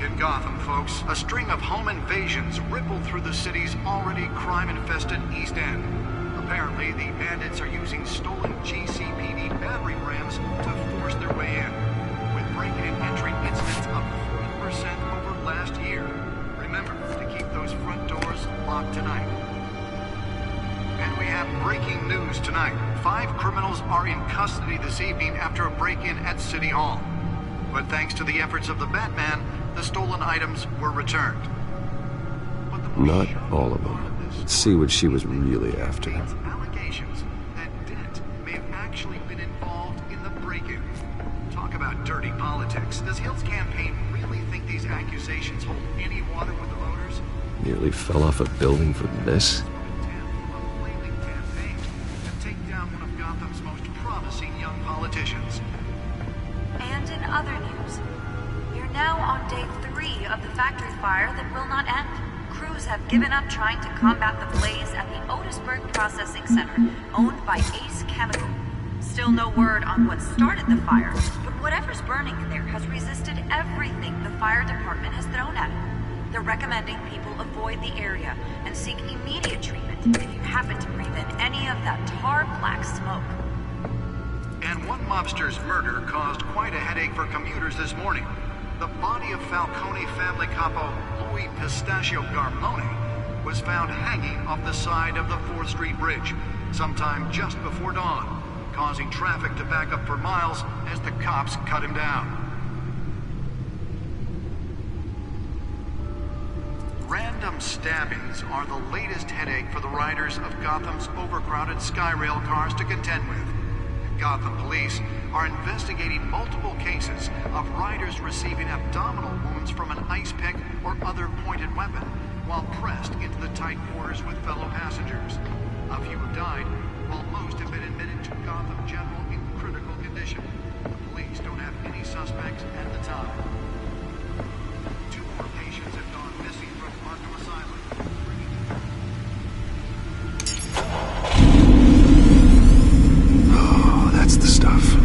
in Gotham, folks. A string of home invasions rippled through the city's already crime-infested East End. Apparently, the bandits are using stolen GCPD battering rams to force their way in, with break-in and entry incidents up 40% over last year. Remember to keep those front doors locked tonight. And we have breaking news tonight. 5 criminals are in custody this evening after a break-in at City Hall. But thanks to the efforts of the Batman, the stolen items were returned. Not all of them. Let's see what she was really after. Allegations that Dent may have actually been involved in the break-in. Talk about dirty politics. Does Hill's campaign really think these accusations hold any water with the voters? Nearly fell off a building for this? Politicians. And in other news, we're now on day 3 of the factory fire that will not end. Crews have given up trying to combat the blaze at the Otisburg Processing Center, owned by Ace Chemical. Still no word on what started the fire, but whatever's burning there has resisted everything the fire department has thrown at it. They're recommending people avoid the area and seek immediate treatment if you happen to breathe in any of that tar black smoke. And one mobster's murder caused quite a headache for commuters this morning. The body of Falcone family capo Louis Pistachio Garmone was found hanging off the side of the 4th Street Bridge sometime just before dawn, causing traffic to back up for miles as the cops cut him down. Random stabbings are the latest headache for the riders of Gotham's overcrowded Skyrail cars to contend with. Gotham police are investigating multiple cases of riders receiving abdominal wounds from an ice pick or other pointed weapon while pressed into the tight quarters with fellow passengers. A few have died, while most have been admitted to Gotham General in critical condition. The police don't have any suspects at the time. 2 more patients have gone missing from Arkham Asylum. That's the stuff.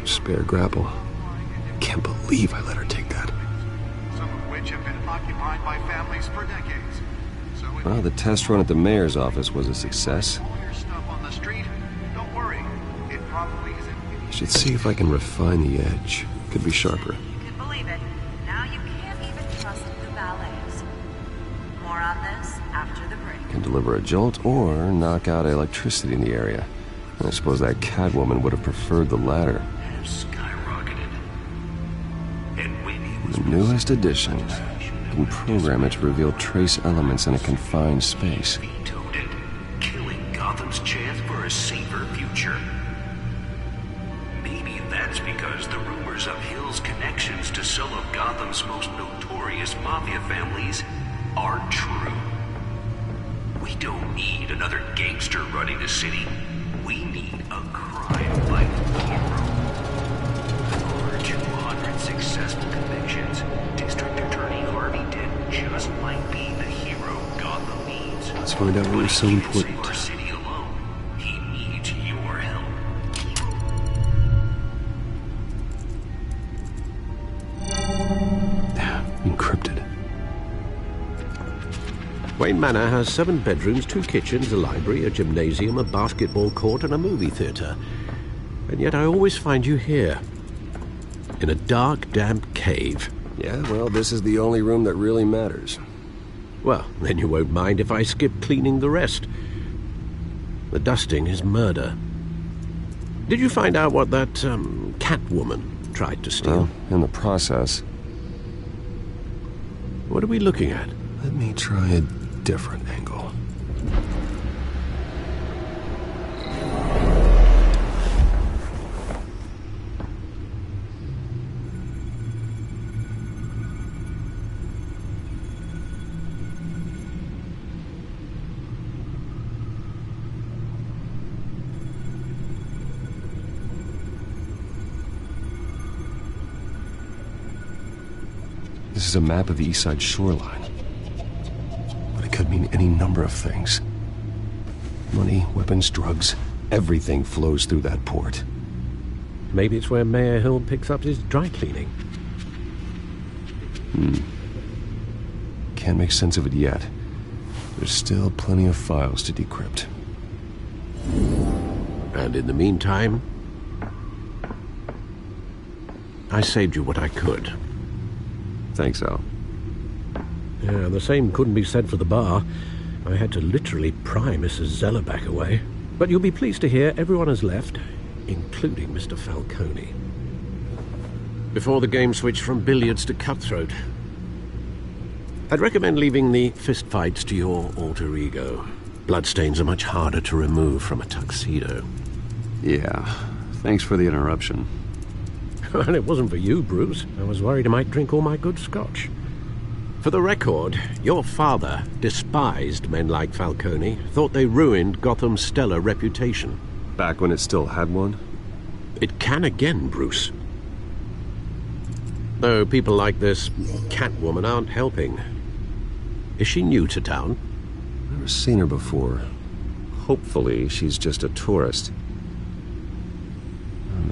Spare grapple. Can't believe I let her take that. Some of which have been occupied by families for decades. Well, the test run at the mayor's office was a success. Don't worry. It probably isn't. I should see if I can refine the edge. Could be sharper. You can believe it. Now you can't even trust the valets. More on this after the break. Can deliver a jolt or knock out electricity in the area. I suppose that Catwoman would have preferred the latter. The newest edition can program it to reveal trace elements in a confined space. Vetoed it, killing Gotham's chance for a safer future. Maybe that's because the rumors of Hill's connections to some of Gotham's most notorious mafia families are true. We don't need another gangster running the city. We need a crime-fighting hero. Over 200 successful convictions, District Attorney Harvey Dent just might be the hero Gotham needs. Let's find out what was so important. Our city alone, he needs your help. Encrypted. Wayne Manor has 7 bedrooms, 2 kitchens, a library, a gymnasium, a basketball court, and a movie theater. And yet I always find you here. In a dark, damp cave. Yeah, well, this is the only room that really matters. Well, then you won't mind if I skip cleaning the rest. The dusting is murder. Did you find out what that, Catwoman tried to steal? Well, in the process. What are we looking at? Let me try a different angle. This is a map of the east side shoreline. But it could mean any number of things. Money, weapons, drugs, everything flows through that port. Maybe it's where Mayor Hill picks up his dry cleaning. Can't make sense of it yet. There's still plenty of files to decrypt. And in the meantime, I saved you what I could. Thanks, Al. Yeah, the same couldn't be said for the bar. I had to literally pry Mrs. Zeller back away. But you'll be pleased to hear everyone has left, including Mr. Falcone. Before the game switched from billiards to cutthroat. I'd recommend leaving the fistfights to your alter ego. Bloodstains are much harder to remove from a tuxedo. Yeah, thanks for the interruption. And it wasn't for you, Bruce. I was worried I might drink all my good scotch. For the record, your father despised men like Falcone, thought they ruined Gotham's stellar reputation. Back when it still had one? It can again, Bruce. Though people like this Catwoman aren't helping. Is she new to town? Never seen her before. Hopefully, she's just a tourist.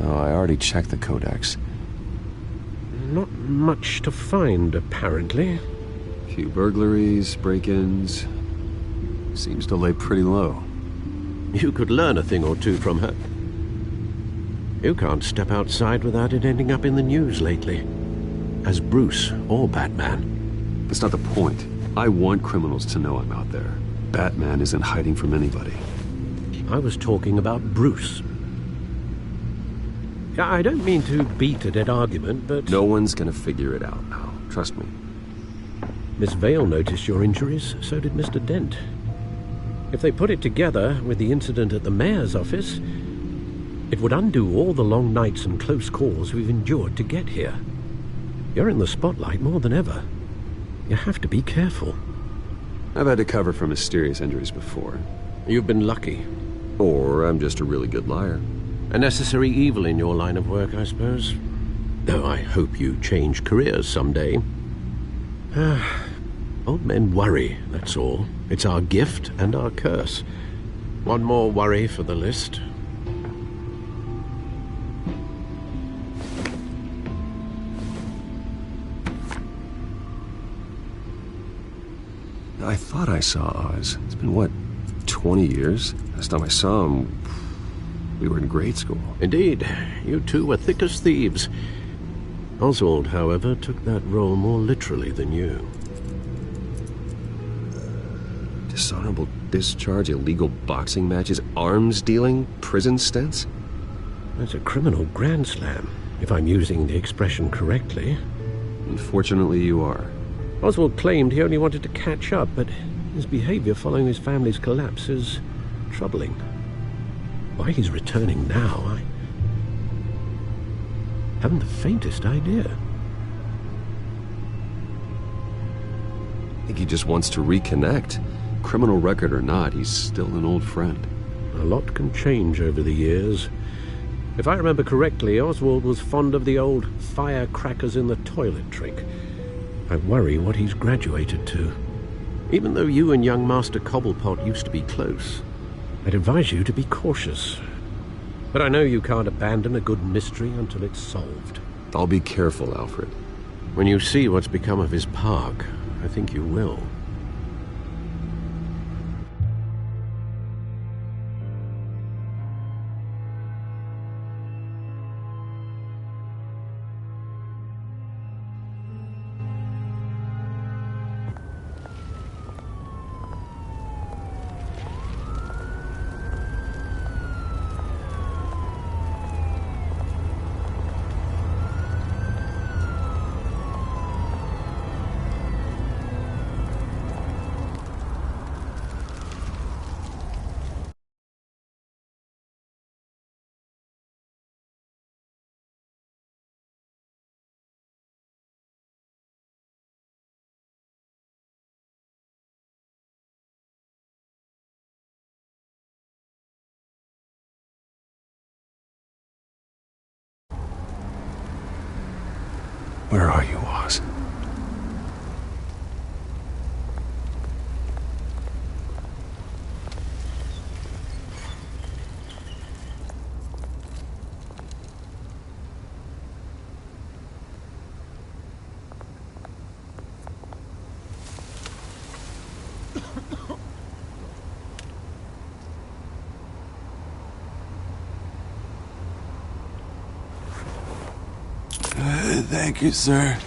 No, I already checked the codex. Not much to find, apparently. Few burglaries, break-ins. Seems to lay pretty low. You could learn a thing or two from her. You can't step outside without it ending up in the news lately. As Bruce or Batman. That's not the point. I want criminals to know I'm out there. Batman isn't hiding from anybody. I was talking about Bruce. I don't mean to beat a dead argument, but... No one's gonna figure it out, Al. Trust me. Miss Vale noticed your injuries, so did Mr. Dent. If they put it together with the incident at the mayor's office, it would undo all the long nights and close calls we've endured to get here. You're in the spotlight more than ever. You have to be careful. I've had to cover for mysterious injuries before. You've been lucky. Or I'm just a really good liar. A necessary evil in your line of work, I suppose. Though I hope you change careers someday. Old men worry, that's all. It's our gift and our curse. One more worry for the list. I thought I saw Oz. It's been, what, 20 years? Last time I saw him, we were in grade school. Indeed. You two were thick as thieves. Oswald, however, took that role more literally than you. Dishonorable discharge, illegal boxing matches, arms dealing, prison stints? That's a criminal grand slam, if I'm using the expression correctly. Unfortunately, you are. Oswald claimed he only wanted to catch up, but his behavior following his family's collapse is troubling. Why he's returning now, I haven't the faintest idea. I think he just wants to reconnect. Criminal record or not, he's still an old friend. A lot can change over the years. If I remember correctly, Oswald was fond of the old firecrackers in the toilet trick. I worry what he's graduated to. Even though you and young Master Cobblepot used to be close, I'd advise you to be cautious. But I know you can't abandon a good mystery until it's solved. I'll be careful, Alfred. When you see what's become of his park, I think you will. Where are you, Oz? Thank you, sir.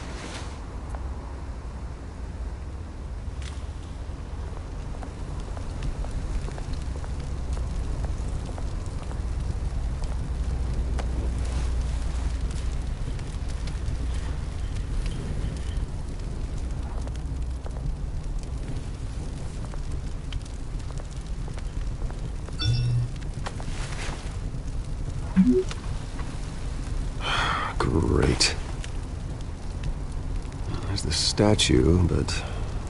Great. There's the statue, but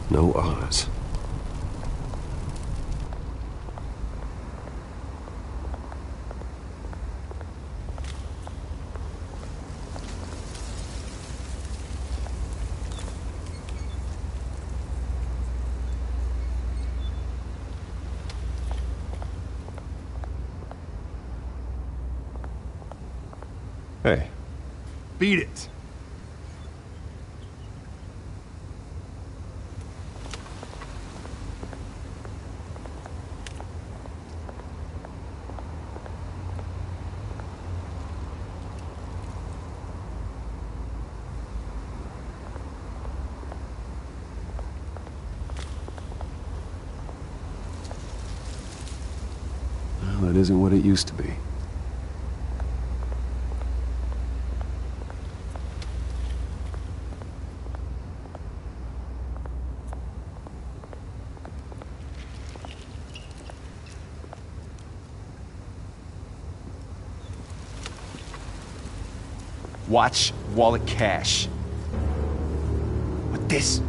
no Oz. Hey. Beat it. Well, that isn't what it used to be. Watch wallet cash. But this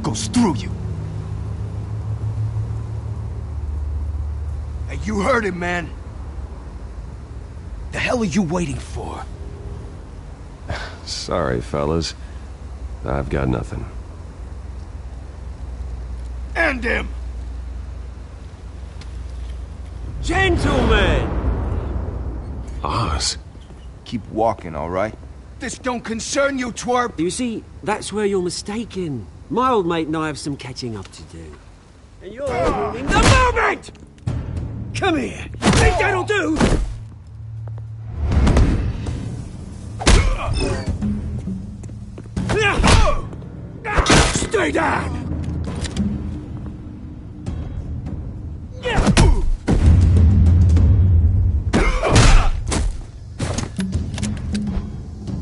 goes through you. Hey, you heard it, man. The hell are you waiting for? Sorry, fellas. I've got nothing. End him! Gentlemen! Oz? Keep walking, all right? This don't concern you, twerp! You see, that's where you're mistaken. My old mate and I have some catching up to do. And you're ruining the moment! Come here! Think that'll do? Stay down!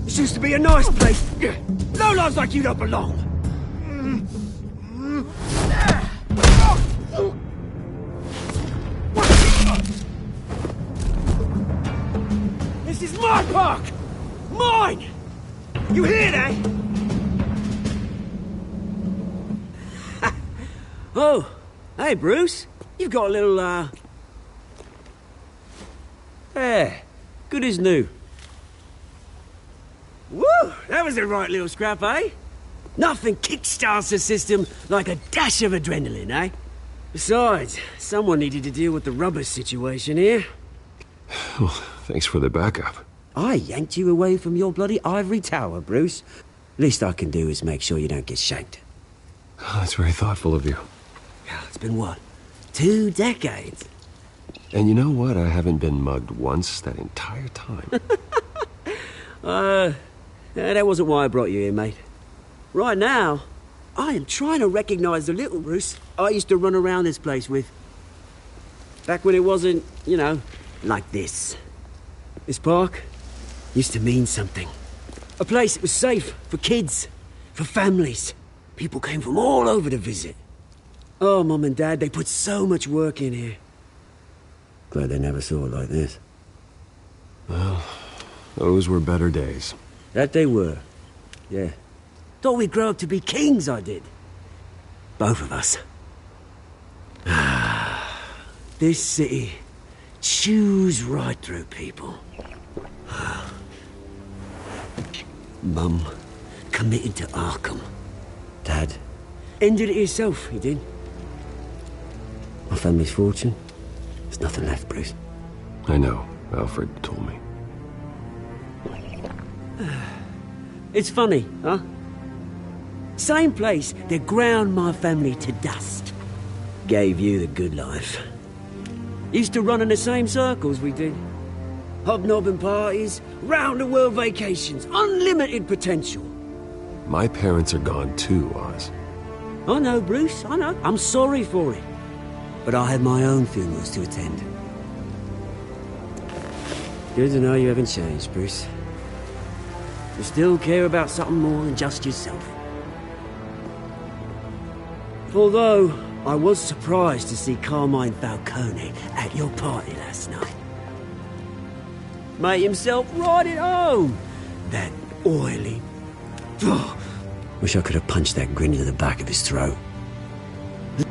This used to be a nice place. Lowlifes like you don't belong. This is my park! Mine! You hear that? Oh, hey, Bruce. You've got a little, There. Good as new. Woo! That was a right little scrap, eh? Nothing kickstarts the system like a dash of adrenaline, eh? Besides, someone needed to deal with the rubber situation here. Well, thanks for the backup. I yanked you away from your bloody ivory tower, Bruce. Least I can do is make sure you don't get shanked. Oh, that's very thoughtful of you. It's been what? 2 decades? And you know what? I haven't been mugged once that entire time. That wasn't why I brought you here, mate. Right now, I am trying to recognize the little Bruce I used to run around this place with. Back when it wasn't, you know, like this. This park used to mean something. A place that was safe for kids, for families. People came from all over to visit. Oh, Mum and Dad, they put so much work in here. Glad they never saw it like this. Well, those were better days. That they were. Yeah. Thought we'd grow up to be kings, I did. Both of us. This city chews right through people. Mum committed to Arkham. Dad ended it himself, he did. My family's fortune, there's nothing left, Bruce. I know. Alfred told me. It's funny, huh? Same place that ground my family to dust. Gave you the good life. Used to run in the same circles we did. Hobnobbing parties, round-the-world vacations, unlimited potential. My parents are gone too, Oz. I know, Bruce, I know. I'm sorry for it. But I have my own funerals to attend. Good to know you haven't changed, Bruce. You still care about something more than just yourself. Although, I was surprised to see Carmine Falcone at your party last night. Made himself right at home. That oily... Oh, wish I could have punched that grin into the back of his throat.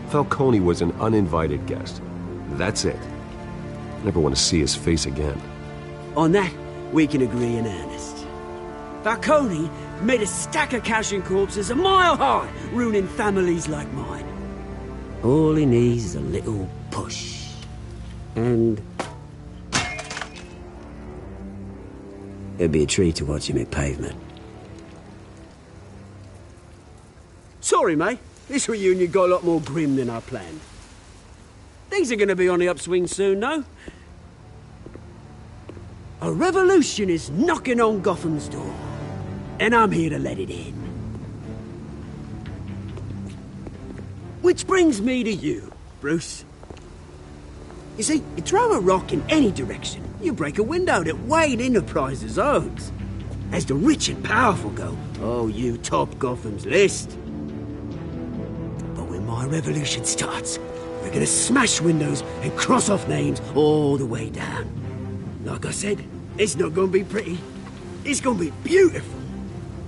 Falcone was an uninvited guest. That's it. Never want to see his face again. On that, we can agree in earnest. Falcone made a stack of cash and corpses a mile high, ruining families like mine. All he needs is a little push. And... it'd be a treat to watch him hit pavement. Sorry, mate. This reunion got a lot more grim than I planned. Things are going to be on the upswing soon, though. A revolution is knocking on Gotham's door. And I'm here to let it in. Which brings me to you, Bruce. You see, you throw a rock in any direction, you break a window that Wayne Enterprises owns. As the rich and powerful go, oh, you top Gotham's list. But when my revolution starts, we're gonna smash windows and cross off names all the way down. Like I said, it's not gonna be pretty. It's gonna be beautiful.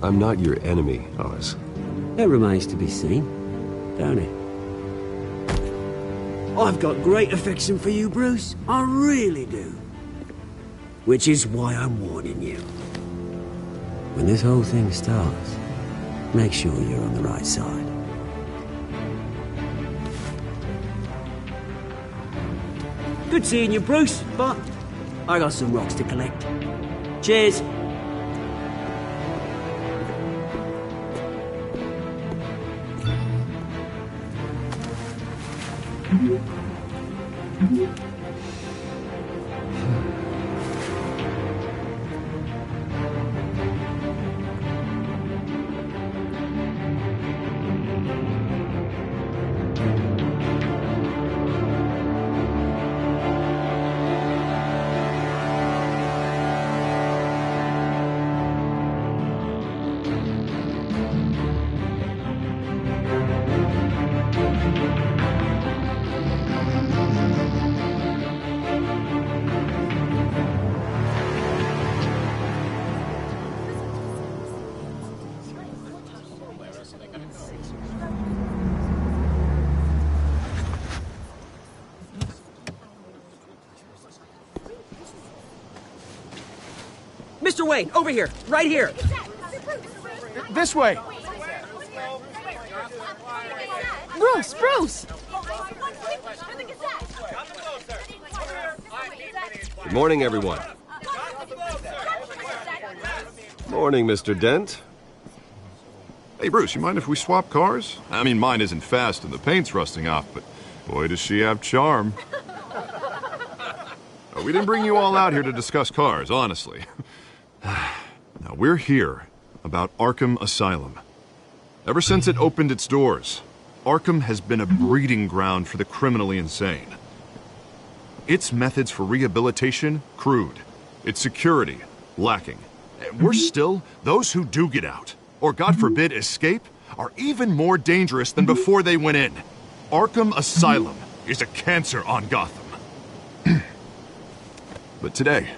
I'm not your enemy, Oz. That remains to be seen, don't it? I've got great affection for you, Bruce. I really do. Which is why I'm warning you. When this whole thing starts, make sure you're on the right side. Good seeing you, Bruce, but I got some rocks to collect. Cheers. Mr. Wayne, over here, right here. This way. Bruce! Good morning, everyone. Morning, Mr. Dent. Hey, Bruce, you mind if we swap cars? I mean, mine isn't fast and the paint's rusting off, but boy, does she have charm. We didn't bring you all out here to discuss cars, honestly. Now, we're here about Arkham Asylum. Ever since it opened its doors, Arkham has been a breeding ground for the criminally insane. Its methods for rehabilitation, crude. Its security, lacking. And worse still, those who do get out, or God forbid escape, are even more dangerous than before they went in. Arkham Asylum is a cancer on Gotham. But today,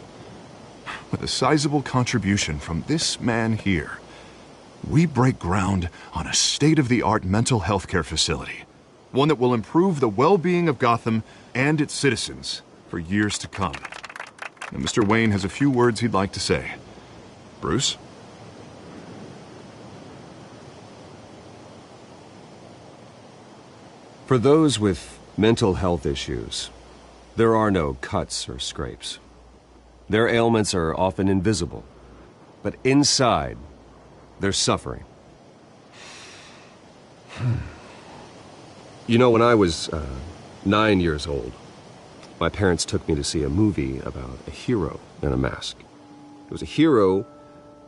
with a sizable contribution from this man here, we break ground on a state-of-the-art mental health care facility. One that will improve the well-being of Gotham and its citizens for years to come. Now, Mr. Wayne has a few words he'd like to say. Bruce? For those with mental health issues, there are no cuts or scrapes. Their ailments are often invisible, but inside, they're suffering. You know, when I was 9 years old, My parents took me to see a movie about a hero in a mask. It was a hero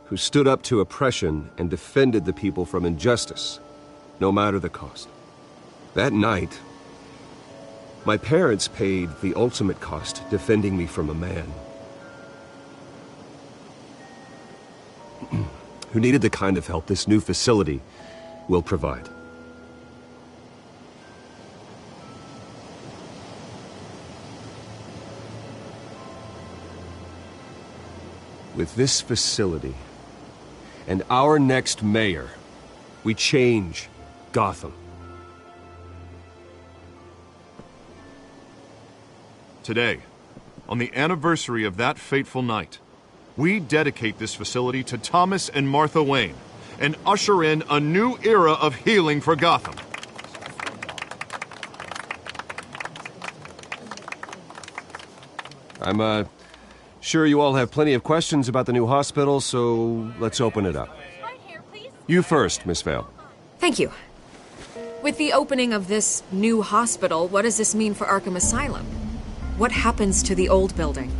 who stood up to oppression and defended the people from injustice, no matter the cost. That night, my parents paid the ultimate cost defending me from a man who needed the kind of help this new facility will provide. With this facility and our next mayor, we change Gotham. Today, on the anniversary of that fateful night, we dedicate this facility to Thomas and Martha Wayne and usher in a new era of healing for Gotham. I'm, sure you all have plenty of questions about the new hospital, so let's open it up. You first, Miss Vale. Thank you. With the opening of this new hospital, what does this mean for Arkham Asylum? What happens to the old building?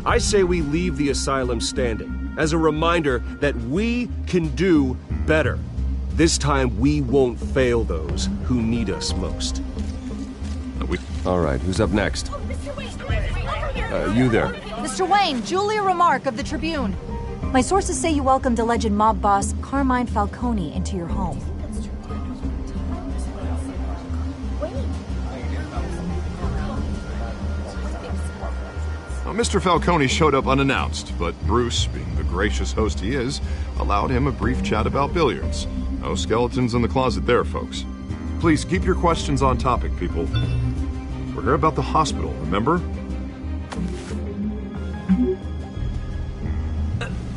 I say we leave the asylum standing as a reminder that we can do better. This time we won't fail those who need us most. All right, who's up next? You there. Mr. Wayne, Julia Remark of the Tribune. My sources say you welcomed alleged mob boss Carmine Falcone into your home. Mr. Falcone showed up unannounced, but Bruce, being the gracious host he is, allowed him a brief chat about billiards. No skeletons in the closet there, folks. Please keep your questions on topic, people. We're here about the hospital, remember?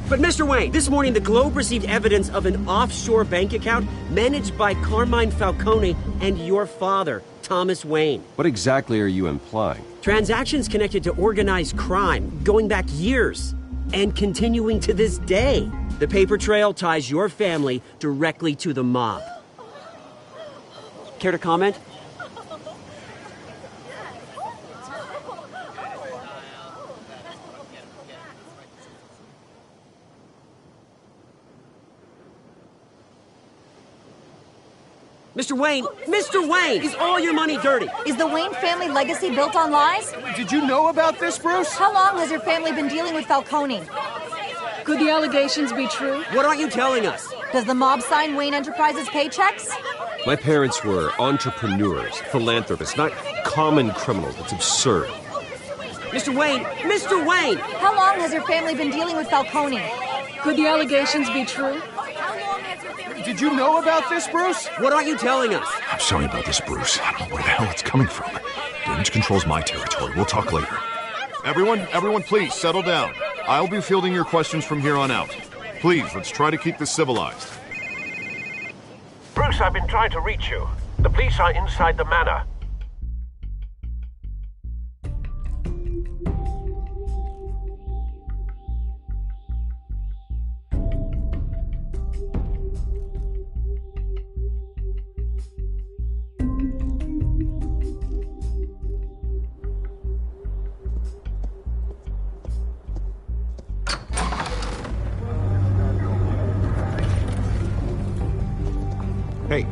But Mr. Wayne, this morning the Globe received evidence of an offshore bank account managed by Carmine Falcone and your father, Thomas Wayne. What exactly are you implying? Transactions connected to organized crime, going back years, and continuing to this day. The paper trail ties your family directly to the mob. Care to comment? Mr. Wayne! Mr. Wayne! Is all your money dirty? Is the Wayne family legacy built on lies? Did you know about this, Bruce? How long has your family been dealing with Falcone? Could the allegations be true? What aren't you telling us? Does the mob sign Wayne Enterprises paychecks? My parents were entrepreneurs, philanthropists, not common criminals. It's absurd. Mr. Wayne! Mr. Wayne! How long has your family been dealing with Falcone? Could the allegations be true? Did you know about this, Bruce? What aren't you telling us? I'm sorry about this, Bruce. I don't know where the hell it's coming from. Damage control's my territory. We'll talk later. Everyone, please, settle down. I'll be fielding your questions from here on out. Please, let's try to keep this civilized. Bruce, I've been trying to reach you. The police are inside the manor.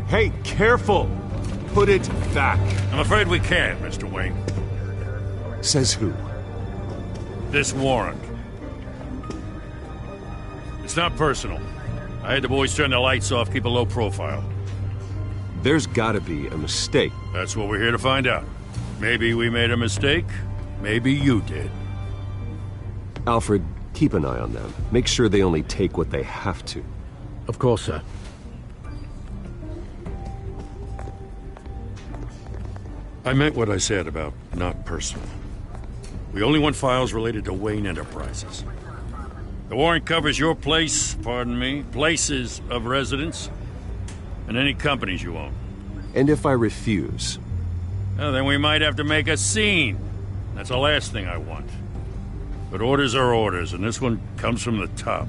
Hey, careful! Put it back. I'm afraid we can't, Mr. Wayne. Says who? This warrant. It's not personal. I had the boys turn the lights off, keep a low profile. There's gotta be a mistake. That's what we're here to find out. Maybe we made a mistake. Maybe you did. Alfred, keep an eye on them. Make sure they only take what they have to. Of course, sir. I meant what I said about not personal. We only want files related to Wayne Enterprises. The warrant covers your place, pardon me, places of residence, and any companies you own. And if I refuse? Well, then we might have to make a scene. That's the last thing I want. But orders are orders, and this one comes from the top.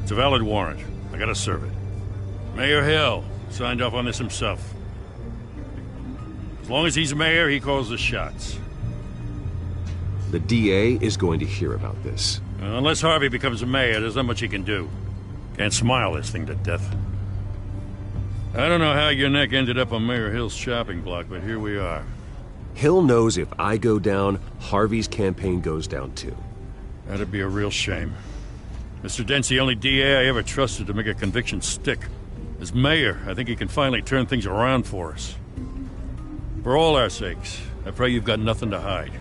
It's a valid warrant. I gotta serve it. Mayor Hill signed off on this himself. As long as he's mayor, he calls the shots. The DA is going to hear about this. Unless Harvey becomes mayor, there's not much he can do. Can't smile this thing to death. I don't know how your neck ended up on Mayor Hill's shopping block, but here we are. Hill knows if I go down, Harvey's campaign goes down too. That'd be a real shame. Mr. Dent's the only DA I ever trusted to make a conviction stick. As mayor, I think he can finally turn things around for us. For all our sakes, I pray you've got nothing to hide.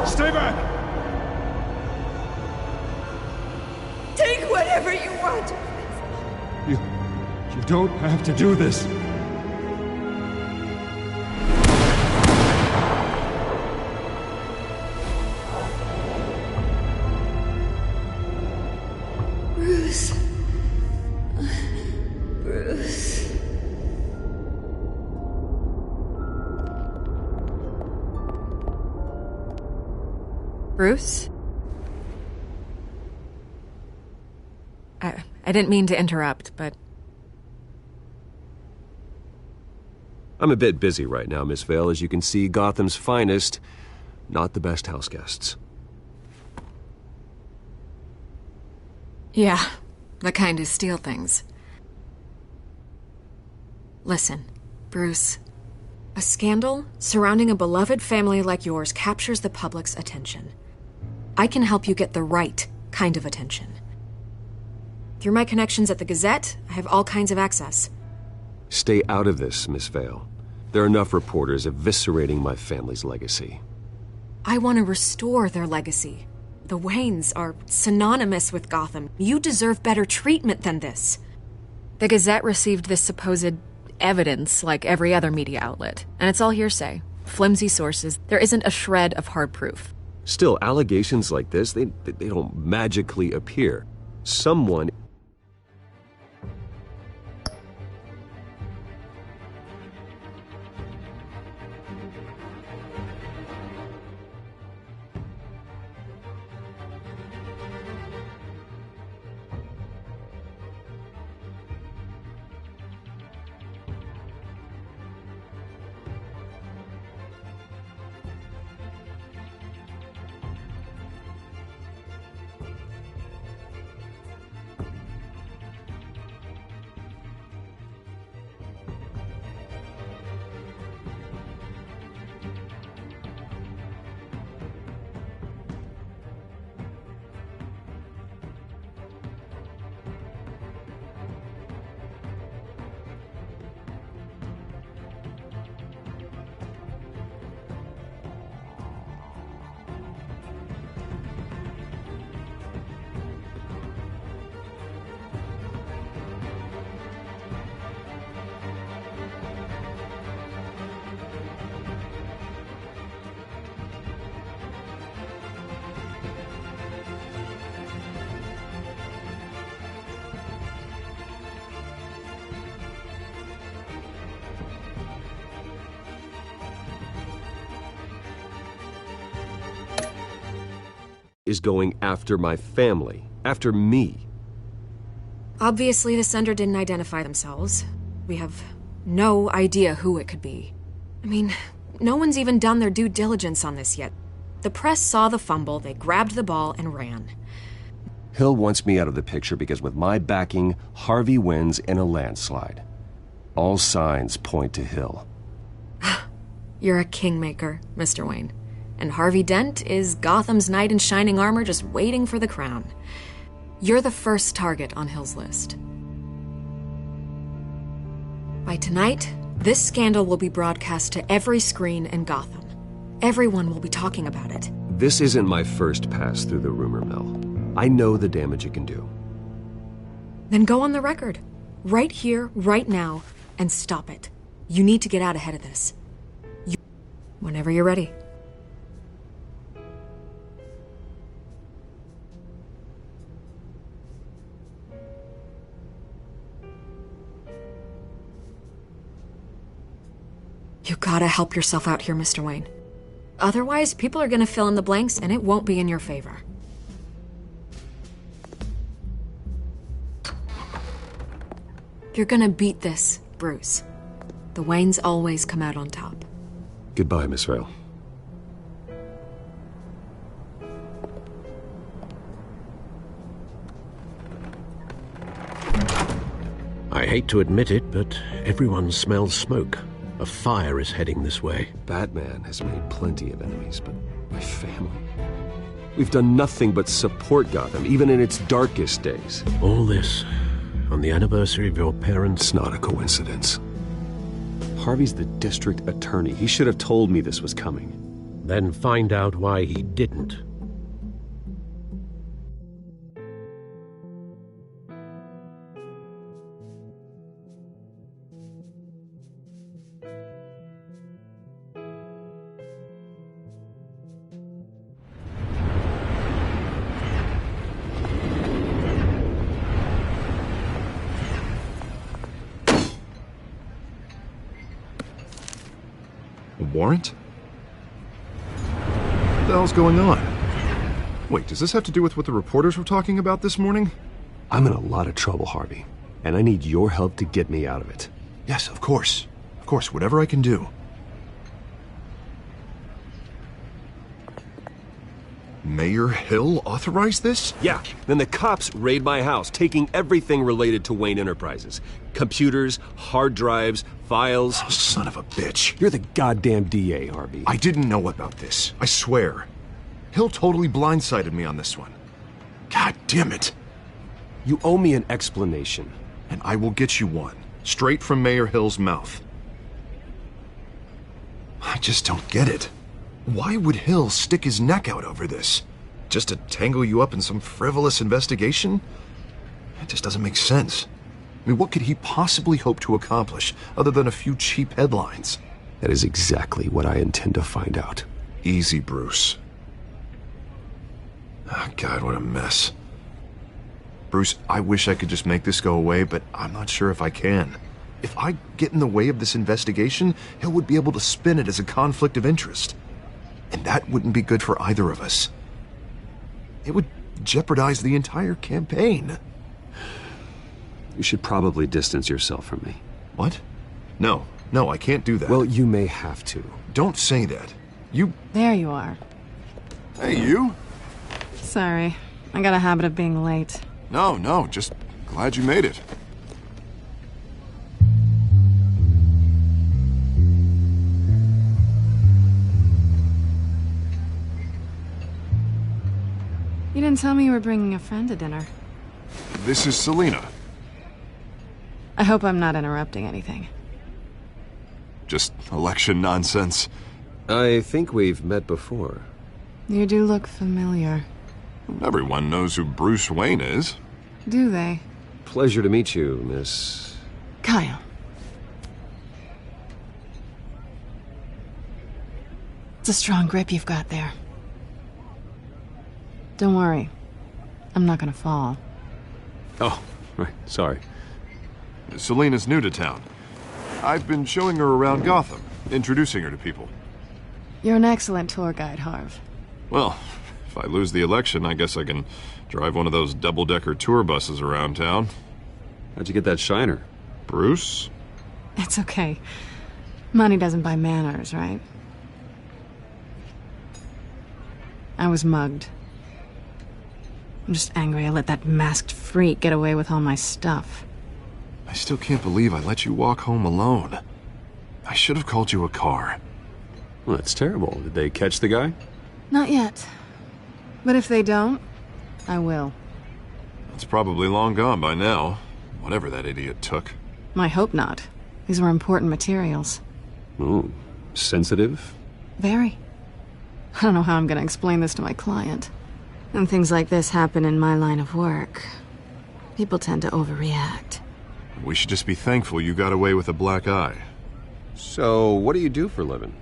Stay back! Take whatever you want. You don't have to do this. Bruce. Bruce. Bruce? I didn't mean to interrupt, but... I'm a bit busy right now, Miss Vale. As you can see, Gotham's finest, not the best house guests. Yeah, the kind who steal things. Listen, Bruce. A scandal surrounding a beloved family like yours captures the public's attention. I can help you get the right kind of attention. Through my connections at the Gazette, I have all kinds of access. Stay out of this, Miss Vale. There are enough reporters eviscerating my family's legacy. I want to restore their legacy. The Waynes are synonymous with Gotham. You deserve better treatment than this. The Gazette received this supposed evidence like every other media outlet, and it's all hearsay. Flimsy sources. There isn't a shred of hard proof. Still, allegations like this, they don't magically appear. Someone... is going after my family, after me. Obviously, the sender didn't identify themselves. We have no idea who it could be. I mean, no one's even done their due diligence on this yet. The press saw the fumble, they grabbed the ball and ran. Hill wants me out of the picture because with my backing, Harvey wins in a landslide. All signs point to Hill. You're a kingmaker, Mr. Wayne. And Harvey Dent is Gotham's knight in shining armor just waiting for the crown. You're the first target on Hill's list. By tonight, this scandal will be broadcast to every screen in Gotham. Everyone will be talking about it. This isn't my first pass through the rumor mill. I know the damage it can do. Then go on the record. Right here, right now, and stop it. You need to get out ahead of this. Whenever you're ready. You gotta help yourself out here, Mr. Wayne. Otherwise, people are gonna fill in the blanks and it won't be in your favor. You're gonna beat this, Bruce. The Waynes always come out on top. Goodbye, Miss Rail. I hate to admit it, but everyone smells smoke. A fire is heading this way. Batman has made plenty of enemies, but my family... We've done nothing but support Gotham, even in its darkest days. All this on the anniversary of your parents'... It's not a coincidence. Harvey's the district attorney. He should have told me this was coming. Then find out why he didn't. Warrant? What the hell's going on? Wait, does this have to do with what the reporters were talking about this morning? I'm in a lot of trouble, Harvey, and I need your help to get me out of it. Yes, of course. Of course, whatever I can do. Mayor Hill authorized this? Yeah, then the cops raid my house, taking everything related to Wayne Enterprises. Computers, hard drives, files. Oh, son of a bitch. You're the goddamn DA, Harvey. I didn't know about this. I swear. Hill totally blindsided me on this one. God damn it. You owe me an explanation. And I will get you one. Straight from Mayor Hill's mouth. I just don't get it. Why would Hill stick his neck out over this? Just to tangle you up in some frivolous investigation? It just doesn't make sense. I mean, what could he possibly hope to accomplish other than a few cheap headlines? That is exactly what I intend to find out. Easy, Bruce. Oh, God, what a mess. Bruce, I wish I could just make this go away, but I'm not sure if I can. If I get in the way of this investigation, Hill would be able to spin it as a conflict of interest. And that wouldn't be good for either of us. It would jeopardize the entire campaign. You should probably distance yourself from me. What? No, I can't do that. Well, you may have to. Don't say that. You... There you are. Hey, you? Sorry. I got a habit of being late. No, just glad you made it. You didn't tell me you were bringing a friend to dinner. This is Selina. I hope I'm not interrupting anything. Just election nonsense. I think we've met before. You do look familiar. Everyone knows who Bruce Wayne is. Do they? Pleasure to meet you, Miss... Kyle. It's a strong grip you've got there. Don't worry. I'm not gonna fall. Oh, right. Sorry. Selina's new to town. I've been showing her around Gotham, introducing her to people. You're an excellent tour guide, Harv. Well, if I lose the election, I guess I can drive one of those double-decker tour buses around town. How'd you get that shiner? Bruce? It's okay. Money doesn't buy manners, right? I was mugged. I'm just angry I let that masked freak get away with all my stuff. I still can't believe I let you walk home alone. I should have called you a car. Well, that's terrible. Did they catch the guy? Not yet. But if they don't, I will. It's probably long gone by now. Whatever that idiot took. I hope not. These were important materials. Ooh, sensitive? Very. I don't know how I'm gonna explain this to my client. And things like this happen in my line of work. People tend to overreact. We should just be thankful you got away with a black eye. So, what do you do for a living?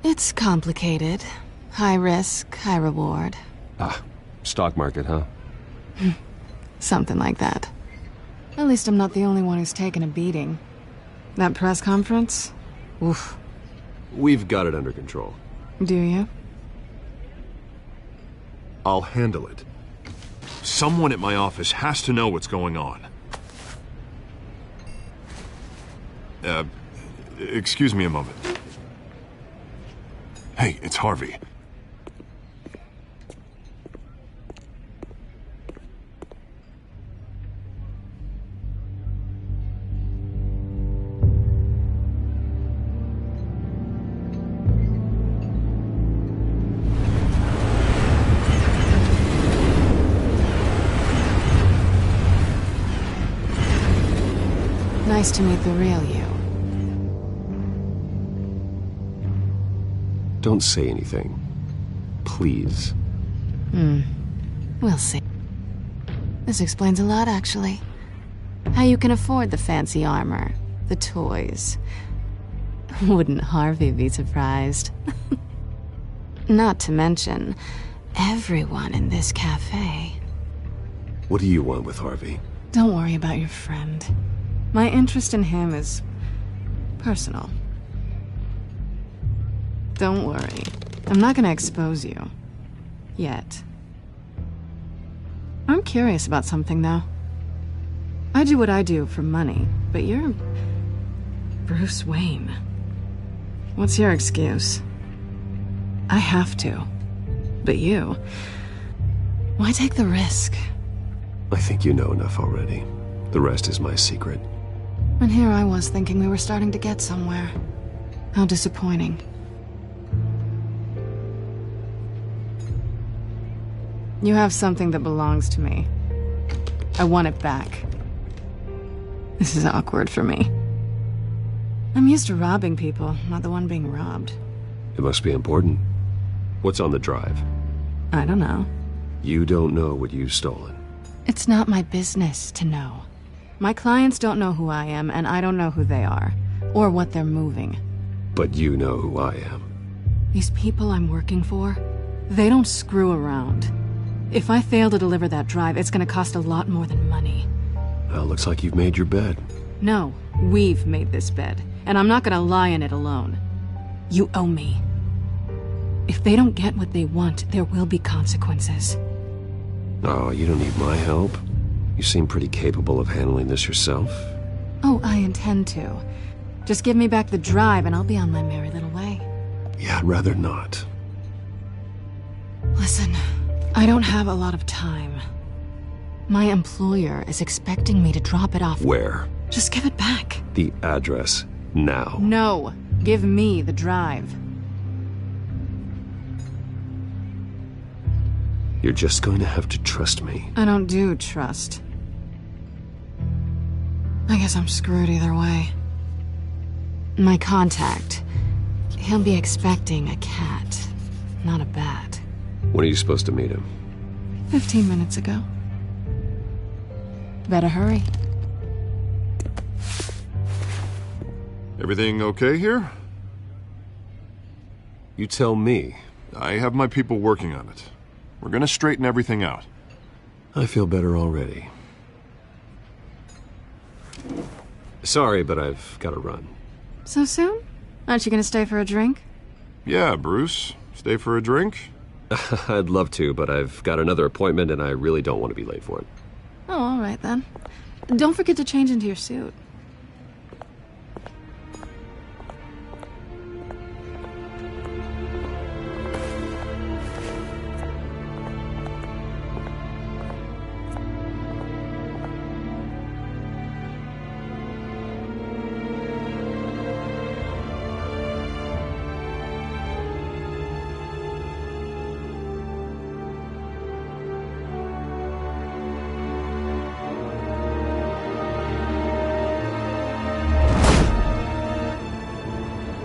It's complicated. High risk, high reward. Ah, stock market, huh? Something like that. At least I'm not the only one who's taken a beating. That press conference? Oof. We've got it under control. Do you? I'll handle it. Someone at my office has to know what's going on. Excuse me a moment. Hey, it's Harvey. Nice to meet the real you. Don't say anything. Please. We'll see. This explains a lot, actually. How you can afford the fancy armor, the toys. Wouldn't Harvey be surprised? Not to mention, everyone in this cafe. What do you want with Harvey? Don't worry about your friend. My interest in him is personal. Don't worry. I'm not gonna expose you. Yet. I'm curious about something, though. I do what I do for money, but you're Bruce Wayne. What's your excuse? I have to. But you... why take the risk? I think you know enough already. The rest is my secret. And here I was thinking we were starting to get somewhere. How disappointing. You have something that belongs to me. I want it back. This is awkward for me. I'm used to robbing people, not the one being robbed. It must be important. What's on the drive? I don't know. You don't know what you've stolen. It's not my business to know. My clients don't know who I am, and I don't know who they are, or what they're moving. But you know who I am. These people I'm working for, they don't screw around. If I fail to deliver that drive, it's gonna cost a lot more than money. Well, looks like you've made your bed. No, we've made this bed, and I'm not gonna lie in it alone. You owe me. If they don't get what they want, there will be consequences. Oh, you don't need my help. You seem pretty capable of handling this yourself. Oh, I intend to. Just give me back the drive and I'll be on my merry little way. Yeah, I'd rather not. Listen, I don't have a lot of time. My employer is expecting me to drop it off. Where? Just give it back. The address, now. No, give me the drive. You're just going to have to trust me. I don't do trust. I guess I'm screwed either way. My contact, he'll be expecting a cat, not a bat. When are you supposed to meet him? 15 minutes ago. Better hurry. Everything okay here? You tell me. I have my people working on it. We're gonna straighten everything out. I feel better already. Sorry, but I've got to run. So soon? Aren't you gonna stay for a drink? Yeah, Bruce. Stay for a drink? I'd love to, but I've got another appointment and I really don't want to be late for it. Oh, all right then. Don't forget to change into your suit.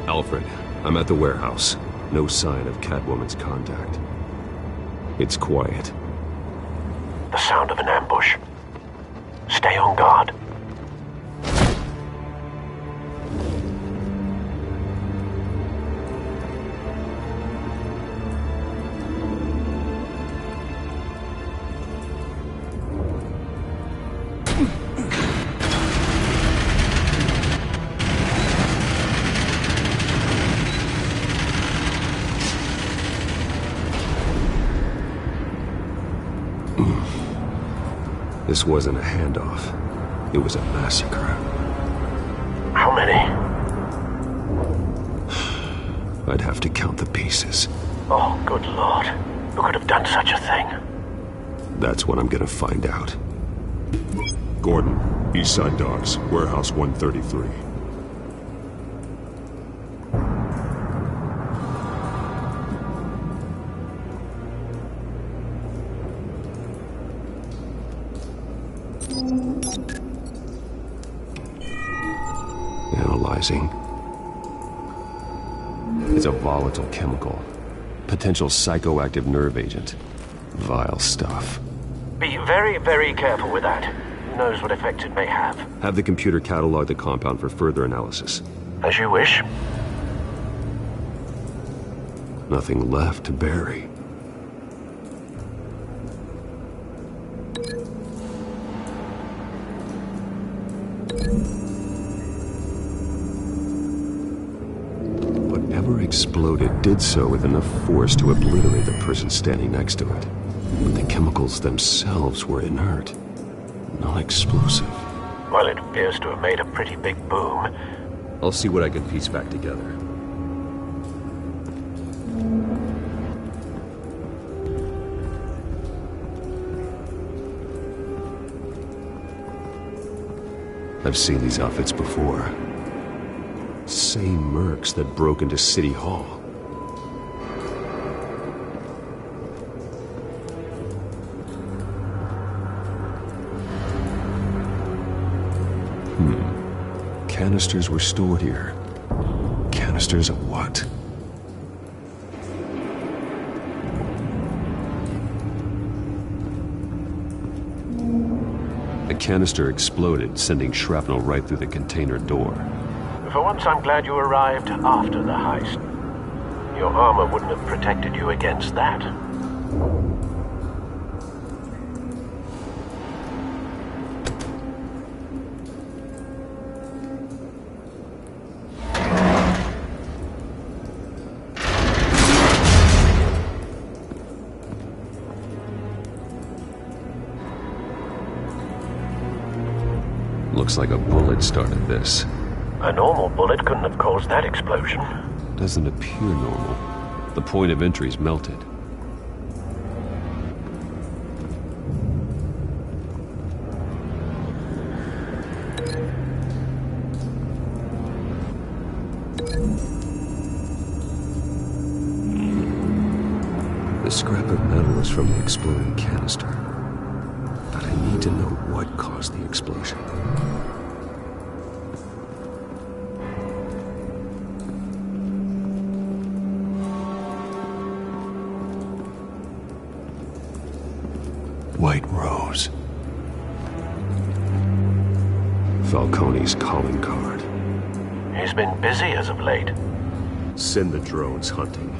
Alfred, I'm at the warehouse. No sign of Catwoman's contact. It's quiet. The sound of an ambush. Stay on guard. This wasn't a handoff. It was a massacre. How many? I'd have to count the pieces. Oh, good lord. Who could have done such a thing? That's what I'm gonna find out. Gordon, Eastside Docks, Warehouse 133. Analyzing. It's a volatile chemical. Potential psychoactive nerve agent. Vile stuff. Be very, very careful with that. Who knows what effect it may have. Have the computer catalog the compound for further analysis. As you wish. Nothing left to bury. Whatever exploded did so with enough force to obliterate the person standing next to it. But the chemicals themselves were inert, non-explosive. Well, it appears to have made a pretty big boom. I'll see what I can piece back together. I've seen these outfits before. Same mercs that broke into City Hall. Canisters were stored here. Canisters of what? A canister exploded, sending shrapnel right through the container door. For once, I'm glad you arrived after the heist. Your armor wouldn't have protected you against that. Looks like a bullet started this. A normal bullet couldn't have caused that explosion. Doesn't appear normal. The point of entry's melted. The scrap of metal is from the exploding canister. But I need to know what caused the explosion. White Rose. Falcone's calling card. He's been busy as of late. Send the drones hunting.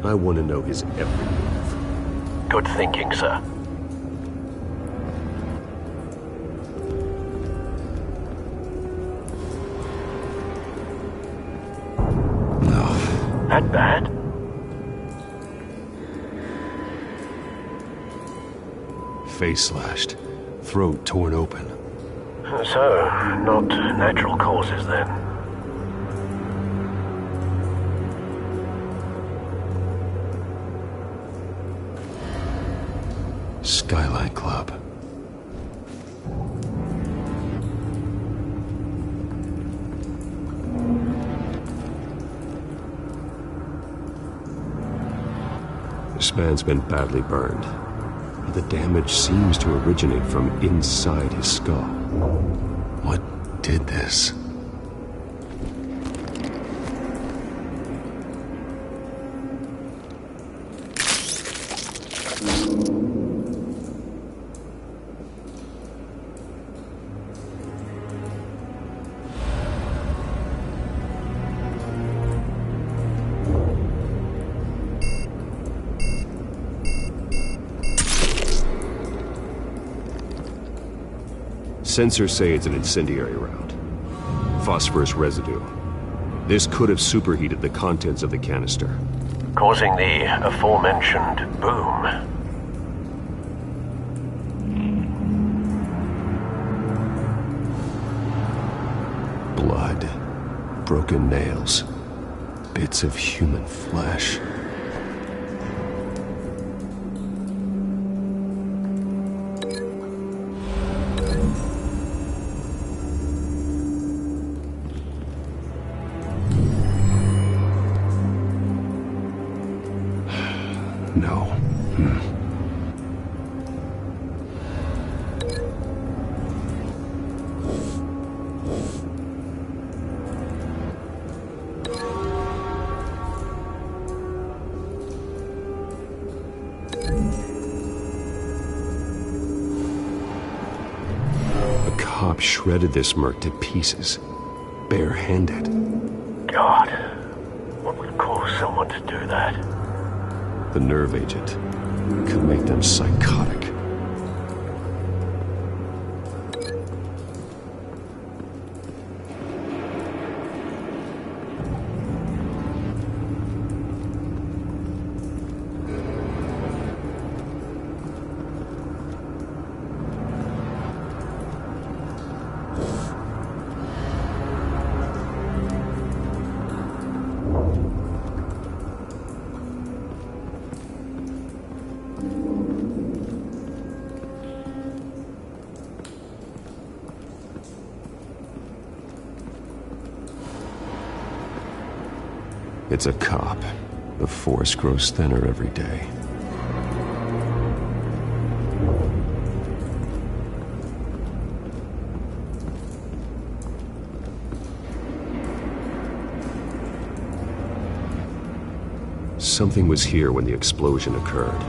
I want to know his every move. Good thinking, sir. No. That bad? Face slashed. Throat torn open. So, not natural causes then. Skyline Club. This man's been badly burned. The damage seems to originate from inside his skull. What did this? Sensors say it's an incendiary round. Phosphorus residue. This could have superheated the contents of the canister, causing the aforementioned boom. Blood, broken nails, bits of human flesh. No. A cop shredded this merc to pieces, barehanded. God, what would cause someone to do that? The nerve agent could make them psychotic. It's a cop. The force grows thinner every day. Something was here when the explosion occurred.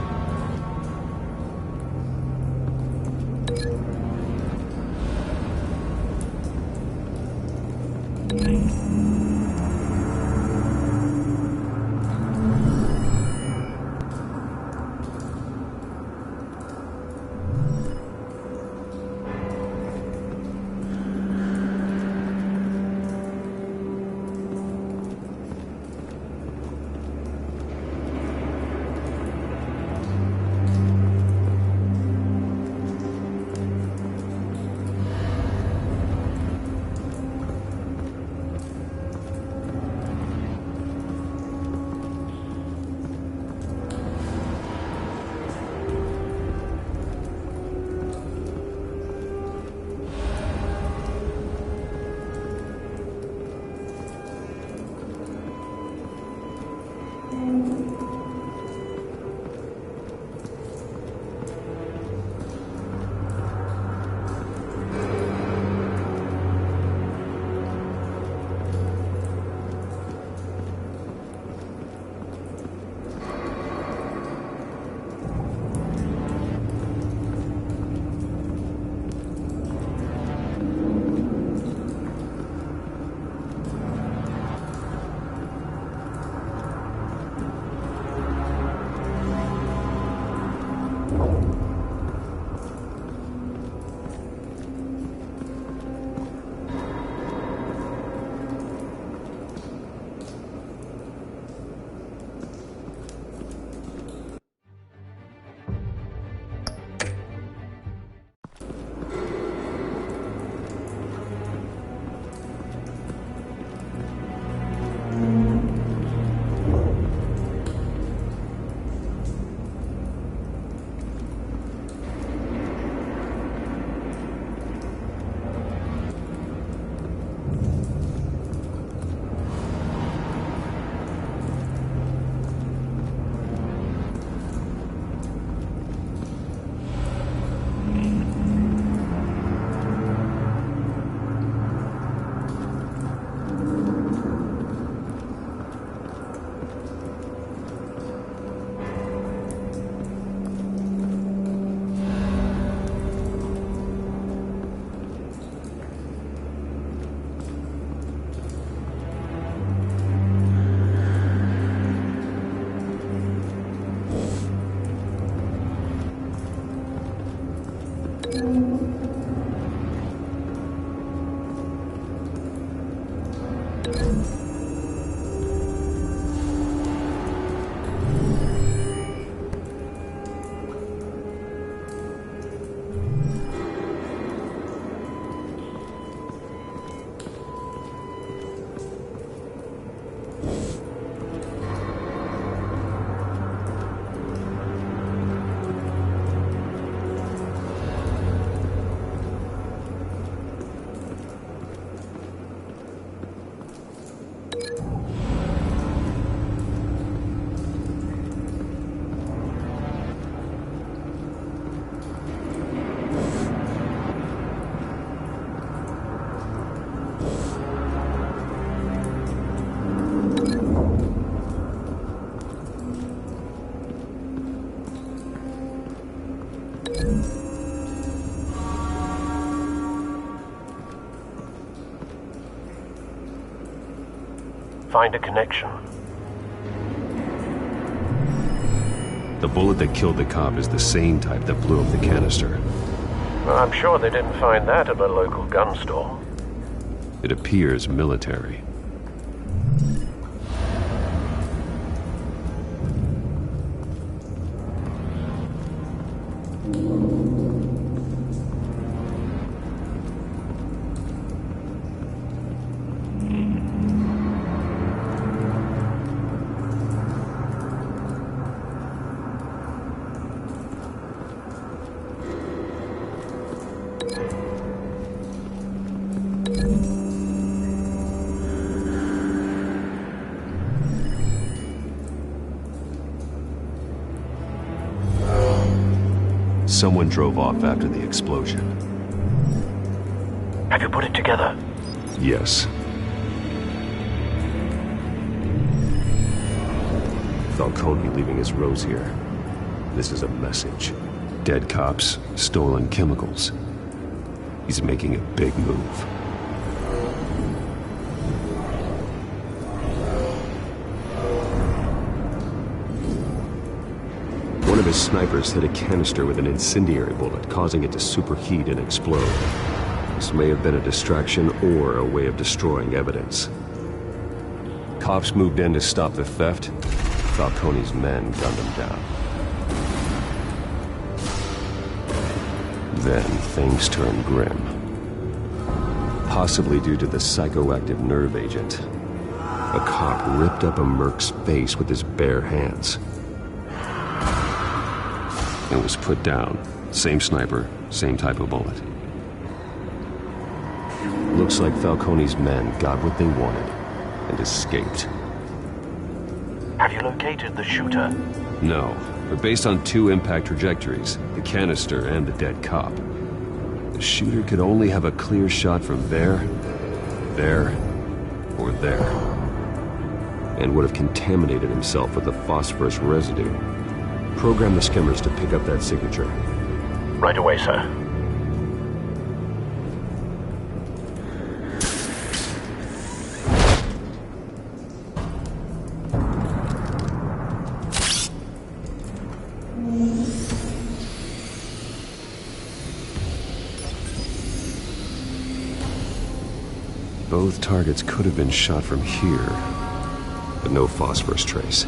find a connection? The bullet that killed the cop is the same type that blew up the canister. Well, I'm sure they didn't find that at a local gun store. It appears military. Someone drove off after the explosion. Have you put it together? Yes. Falcone leaving his rose here. This is a message. Dead cops, stolen chemicals. He's making a big move. One of his snipers hit a canister with an incendiary bullet, causing it to superheat and explode. This may have been a distraction or a way of destroying evidence. Cops moved in to stop the theft. Falcone's men gunned him down. Then things turned grim. Possibly due to the psychoactive nerve agent. A cop ripped up a merc's face with his bare hands. It was put down. Same sniper, same type of bullet. Looks like Falcone's men got what they wanted and escaped. Have you located the shooter? No, but based on two impact trajectories, the canister and the dead cop, the shooter could only have a clear shot from there, or there, and would have contaminated himself with the phosphorus residue. Program the skimmers to pick up that signature. Right away, sir. Both targets could have been shot from here, but no phosphorus trace.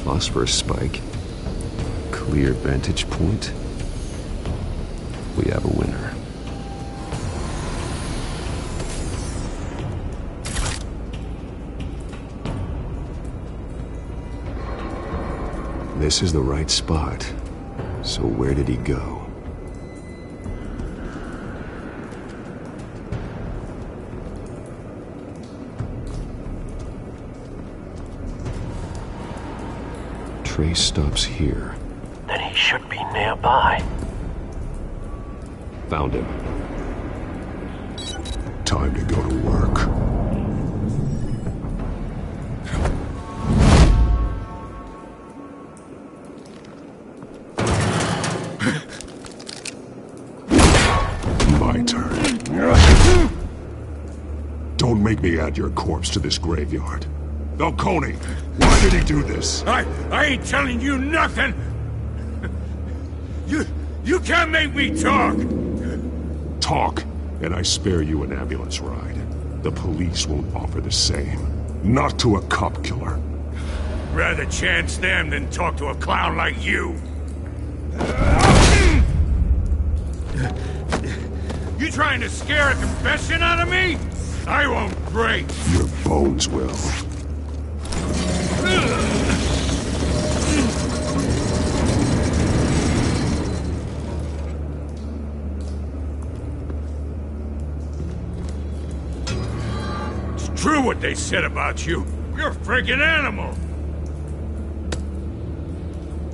Phosphorus spike. Clear vantage point. We have a winner. This is the right spot. So where did he go? Trace stops here. Then he should be nearby. Found him. Time to go to work. My turn. Don't make me add your corpse to this graveyard. Falcone, why did he do this? I ain't telling you nothing! You can't make me talk! Talk, and I spare you an ambulance ride. The police won't offer the same. Not to a cop killer. Rather chance them than talk to a clown like you. You trying to scare a confession out of me? I won't break. Your bones will. It's true what they said about you. You're a friggin' animal.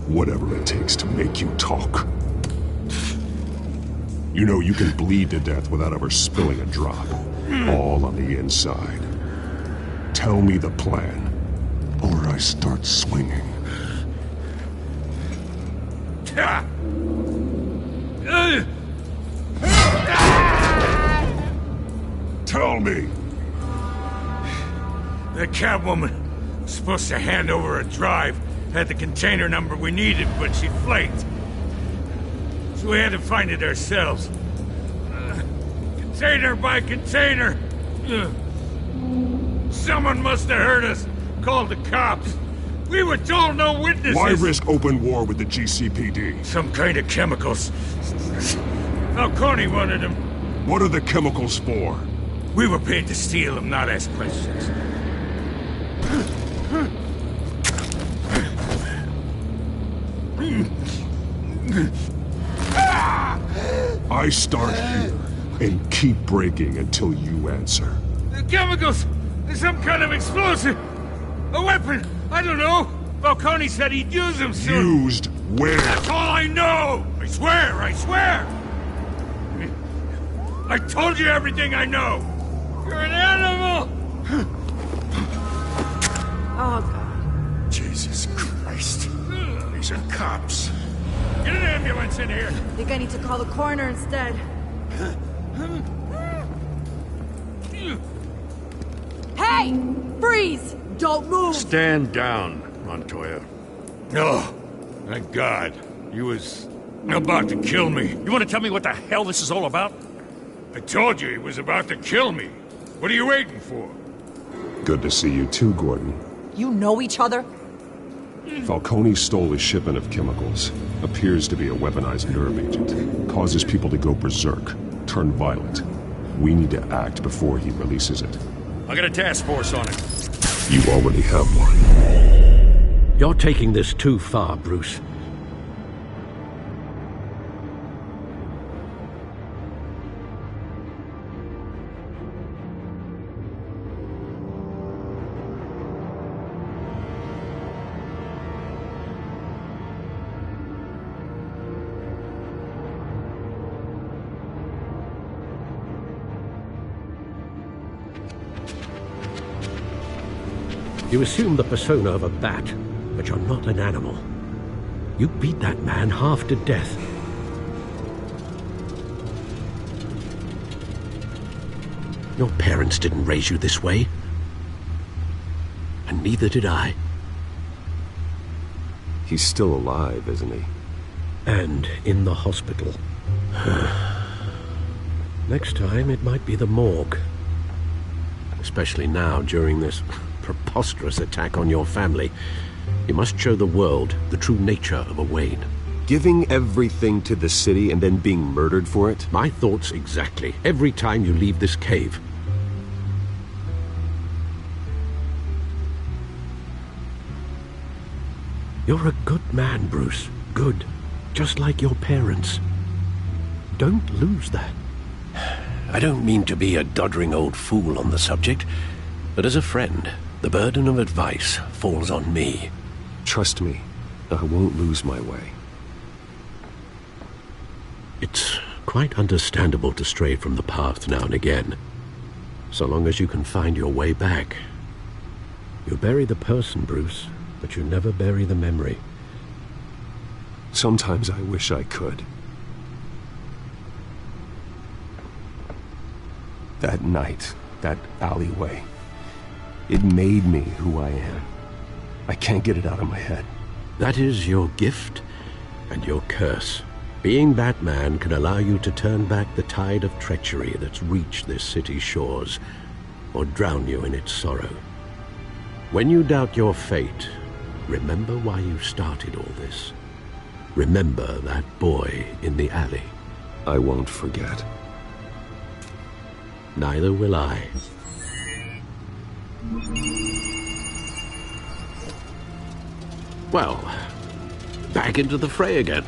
Whatever it takes to make you talk. You know you can bleed to death without ever spilling a drop. All on the inside. Tell me the plan, or I start swinging. Tell me! The Catwoman was supposed to hand over a drive, had the container number we needed, but she flaked. So we had to find it ourselves. Container by container. Someone must have heard us, called the cops. We were told no witnesses. Why risk open war with the GCPD? Some kind of chemicals. Falcone wanted them. What are the chemicals for? We were paid to steal them, not ask questions. I start here and keep breaking until you answer. The chemicals! There's some kind of explosive! A weapon! I don't know! Falcone said he'd use them soon! Used where? That's all I know! I swear! I swear! I told you everything I know! You're an animal! Oh, God. Jesus Christ. These are cops. Get an ambulance in here! I think I need to call the coroner instead. Hey! Freeze! Don't move! Stand down, Montoya. No. Thank God. He was about to kill me. You want to tell me what the hell this is all about? I told you he was about to kill me. What are you waiting for? Good to see you too, Gordon. You know each other? Falcone stole a shipment of chemicals. Appears to be a weaponized nerve agent. Causes people to go berserk, turn violent. We need to act before he releases it. I got a task force on it. You already have one. You're taking this too far, Bruce. You assume the persona of a bat, but you're not an animal. You beat that man half to death. Your parents didn't raise you this way. And neither did I. He's still alive, isn't he? And in the hospital. Next time, it might be the morgue. Especially now, during this preposterous attack on your family. You must show the world the true nature of a Wayne. Giving everything to the city and then being murdered for it? My thoughts exactly. Every time you leave this cave. You're a good man, Bruce. Good. Just like your parents. Don't lose that. I don't mean to be a doddering old fool on the subject, but as a friend, the burden of advice falls on me. Trust me, I won't lose my way. It's quite understandable to stray from the path now and again, so long as you can find your way back. You bury the person, Bruce, but you never bury the memory. Sometimes I wish I could. That night, that alleyway, it made me who I am. I can't get it out of my head. That is your gift and your curse. Being Batman can allow you to turn back the tide of treachery that's reached this city's shores, or drown you in its sorrow. When you doubt your fate, remember why you started all this. Remember that boy in the alley. I won't forget. Neither will I. Well, back into the fray again.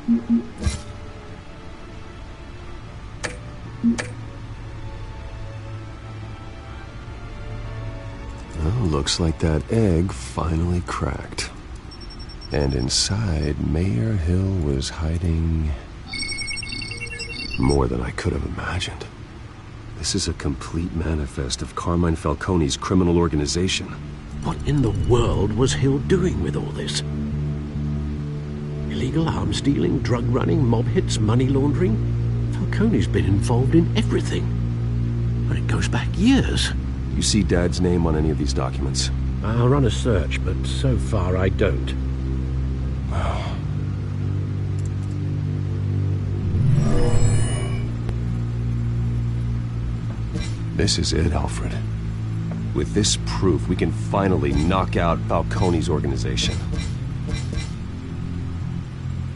Well, looks like that egg finally cracked. And inside, Mayor Hill was hiding more than I could have imagined. This is a complete manifest of Carmine Falcone's criminal organization. What in the world was Hill doing with all this? Illegal arms dealing, drug running, mob hits, money laundering? Falcone's been involved in everything. And it goes back years. You see Dad's name on any of these documents? I'll run a search, but so far I don't. Wow. This is it, Alfred. With this proof, we can finally knock out Falcone's organization.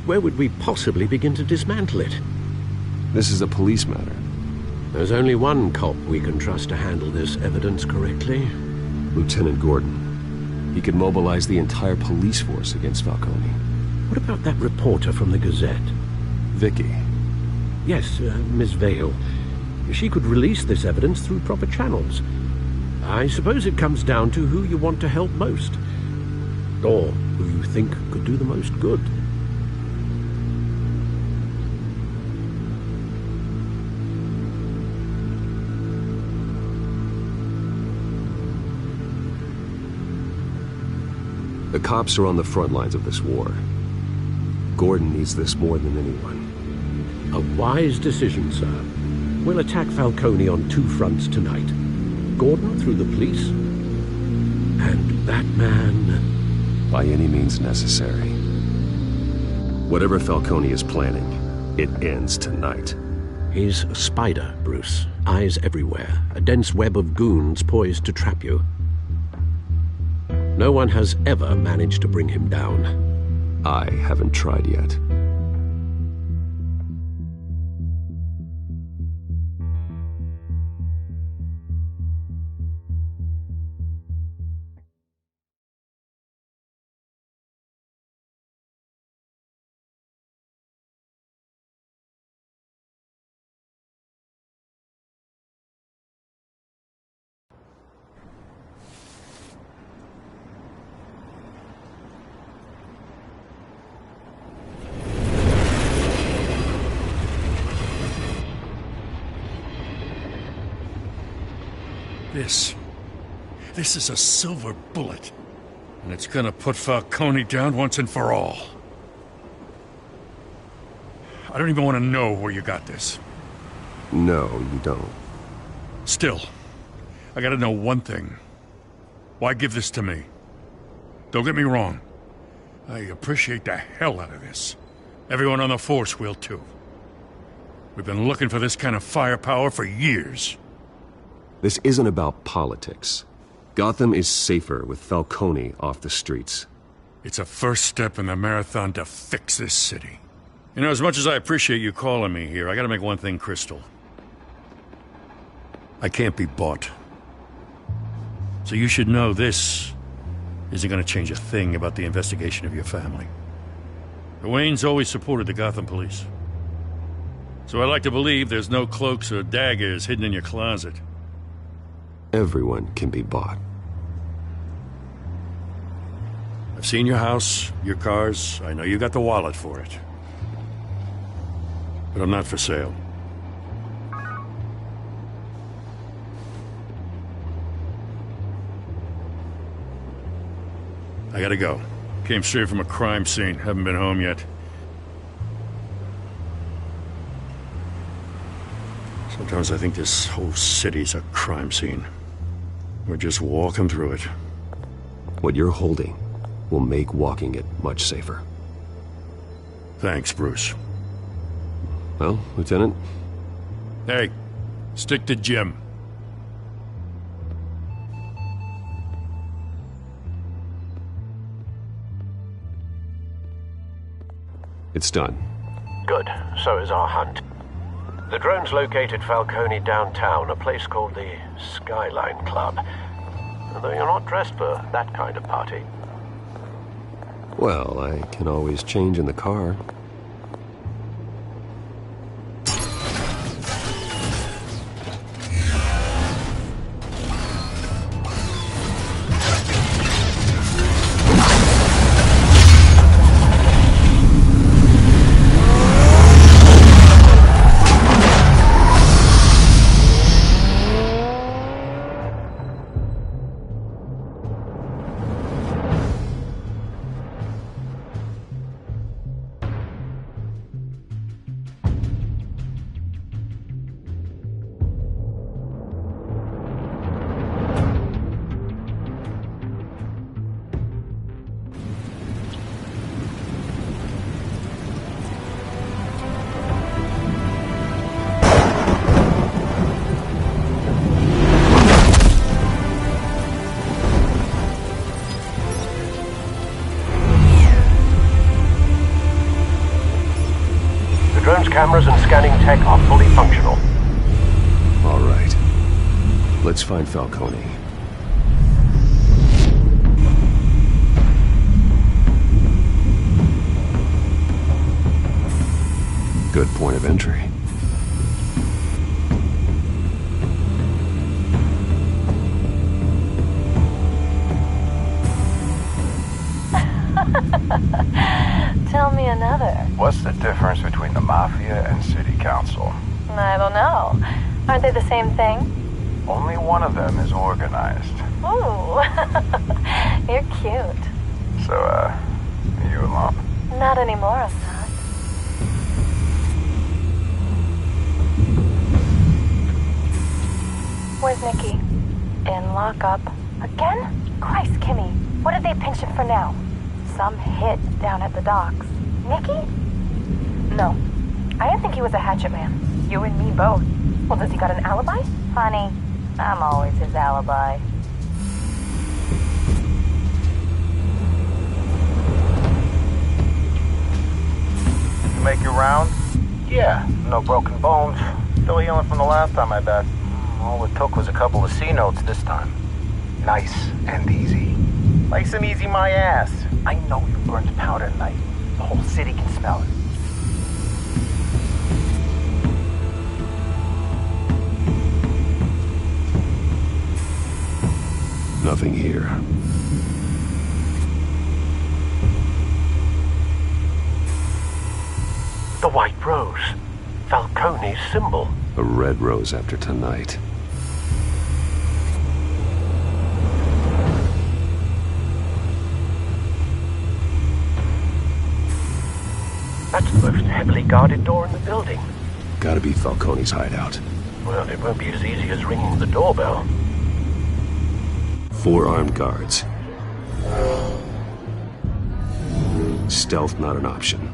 Where would we possibly begin to dismantle it? This is a police matter. There's only one cop we can trust to handle this evidence correctly. Lieutenant Gordon. He could mobilize the entire police force against Falcone. What about that reporter from the Gazette? Vicky. Yes, Miss Vale. She could release this evidence through proper channels. I suppose it comes down to who you want to help most. Or who you think could do the most good. The cops are on the front lines of this war. Gordon needs this more than anyone. A wise decision, sir. We'll attack Falcone on two fronts tonight. Gordon through the police, and that man... by any means necessary. Whatever Falcone is planning, it ends tonight. He's a spider, Bruce. Eyes everywhere. A dense web of goons poised to trap you. No one has ever managed to bring him down. I haven't tried yet. This is a silver bullet. And it's gonna put Falcone down once and for all. I don't even want to know where you got this. No, you don't. Still, I gotta know one thing. Why give this to me? Don't get me wrong. I appreciate the hell out of this. Everyone on the force will too. We've been looking for this kind of firepower for years. This isn't about politics. Gotham is safer with Falcone off the streets. It's a first step in the marathon to fix this city. You know, as much as I appreciate you calling me here, I gotta make one thing crystal. I can't be bought. So you should know this isn't gonna change a thing about the investigation of your family. The Waynes always supported the Gotham police. So I like to believe there's no cloaks or daggers hidden in your closet. Everyone can be bought. I've seen your house, your cars. I know you got the wallet for it. But I'm not for sale. I gotta go. Came straight from a crime scene. Haven't been home yet. Sometimes I think this whole city's a crime scene. We're just walking through it. What you're holding will make walking it much safer. Thanks, Bruce. Well, Lieutenant? Hey, stick to Jim. It's done. Good. So is our hunt. The drones located Falcone downtown, a place called the Skyline Club. Although you're not dressed for that kind of party. Well, I can always change in the car. cameras and scanning tech are fully functional. All right. Let's find Falcone. Good point of entry. Tell me another. What's the difference between the Mafia and City Council? I don't know. Aren't they the same thing? Only one of them is organized. Ooh. You're cute. So, are you alone? Not anymore, I'm not. Where's Nikki? In lockup. Again? Christ, Kimmy. What did they pinch him for now? Some hit down at the docks. Nikki? No. I didn't think he was a hatchet man. You and me both. Well, does he got an alibi? Honey, I'm always his alibi. You make your round? Yeah, no broken bones. Still healing from the last time, I bet. All it took was a couple of C notes this time. Nice and easy. Nice and easy my ass. I know you burned powder tonight. The whole city can smell it. Nothing here. The White Rose. Falcone's symbol. A red rose after tonight. That's the most heavily guarded door in the building. Gotta be Falcone's hideout. Well, it won't be as easy as ringing the doorbell. 4 armed guards. Stealth not an option.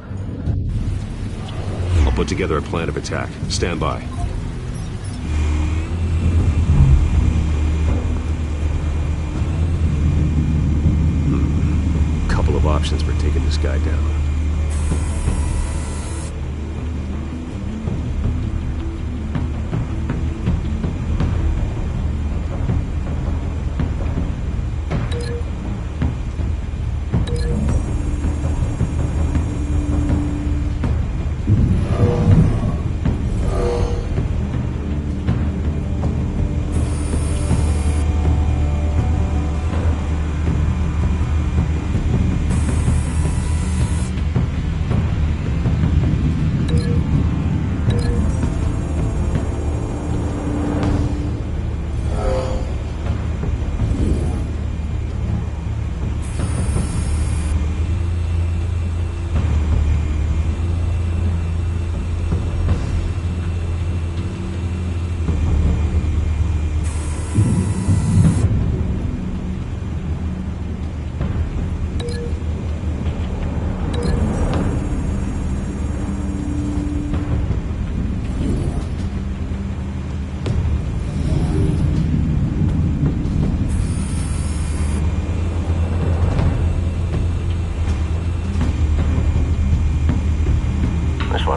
I'll put together a plan of attack. Stand by. Couple of options for taking this guy down.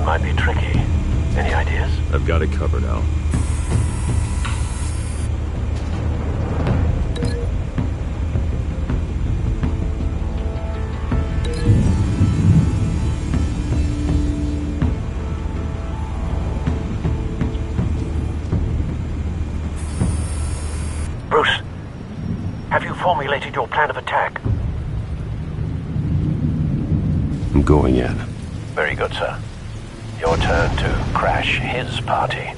Might be tricky. Any ideas? I've got it covered, Al. Bruce, have you formulated your plan of attack? I'm going in. Very good, sir. Your turn to crash his party.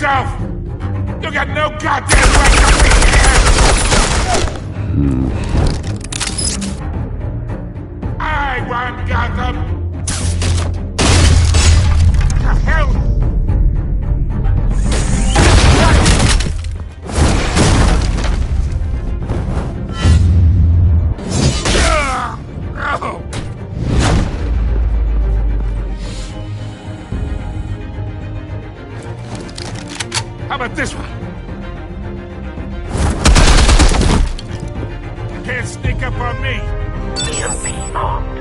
yourself! You got no goddamn right to be here! I run Gotham! The hell? How about this one? You can't sneak up on me. You'll be armed.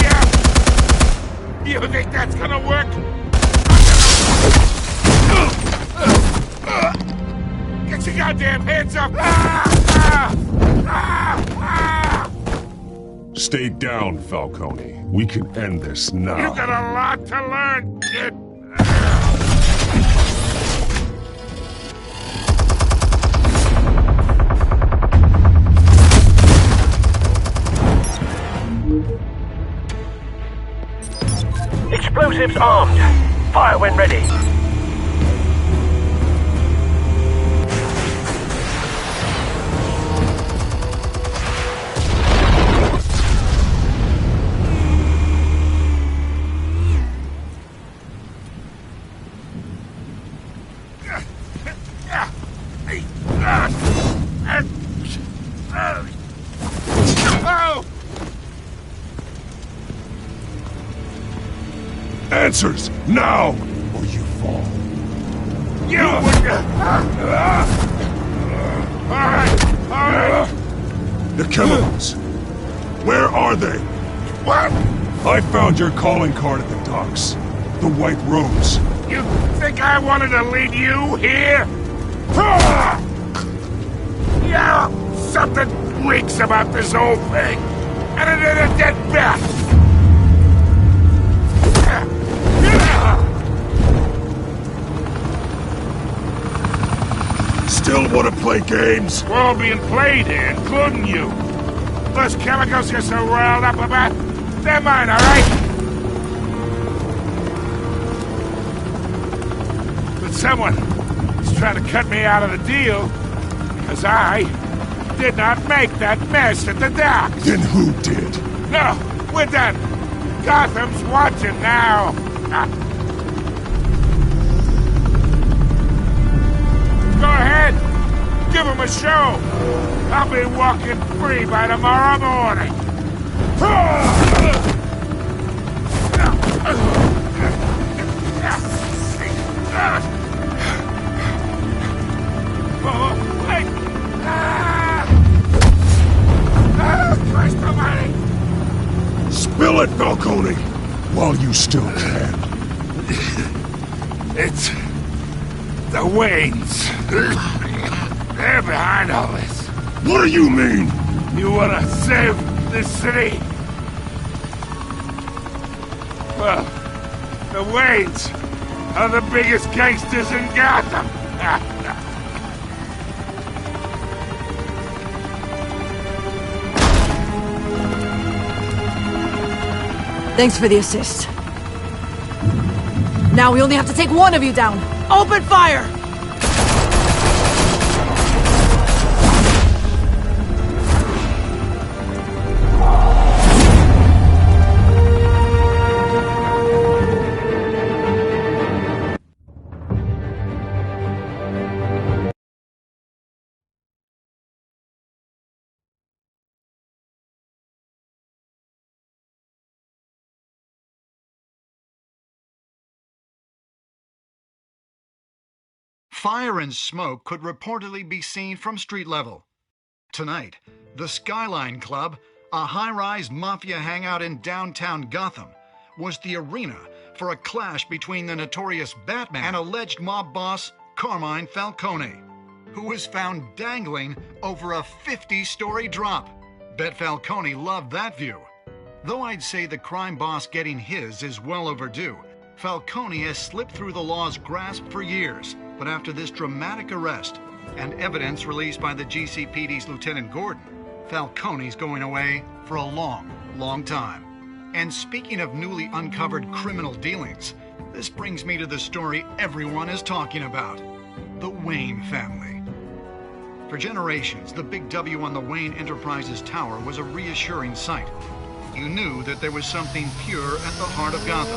Yeah. You think that's gonna work? Get your goddamn hands up! Stay down, Falcone. We can end this now. You got a lot to learn, kid. Explosives armed. Fire when ready. Answers, now, or you fall. Alright. The chemicals. Where are they? What? I found your calling card at the docks. The White Rose. You think I wanted to lead you here? Yeah, something reeks about this whole thing. And it ain't a dead bat. Still want to play games? We're all being played here, including you. Those chemicals you're so riled up about, they're mine, all right? But someone is trying to cut me out of the deal because I did not make that mess at the docks. Then who did? No, we're done. Gotham's watching now. Go ahead. Give him a show. I'll be walking free by tomorrow morning. Wait. Christ almighty. Spill it, Falcone, while you still can. It's the Waynes. They're behind all this. What do you mean? You want to save this city? Well, the Waynes are the biggest gangsters in Gotham. Thanks for the assist. Now we only have to take one of you down. Open fire! Fire and smoke could reportedly be seen from street level. Tonight, the Skyline Club, a high-rise mafia hangout in downtown Gotham, was the arena for a clash between the notorious Batman and alleged mob boss Carmine Falcone, who was found dangling over a 50-story drop. Bet Falcone loved that view. Though I'd say the crime boss getting his is well overdue, Falcone has slipped through the law's grasp for years. But after this dramatic arrest, and evidence released by the GCPD's Lieutenant Gordon, Falcone's going away for a long, long time. And speaking of newly uncovered criminal dealings, this brings me to the story everyone is talking about: the Wayne family. For generations, the big W on the Wayne Enterprises tower was a reassuring sight. You knew that there was something pure at the heart of Gotham,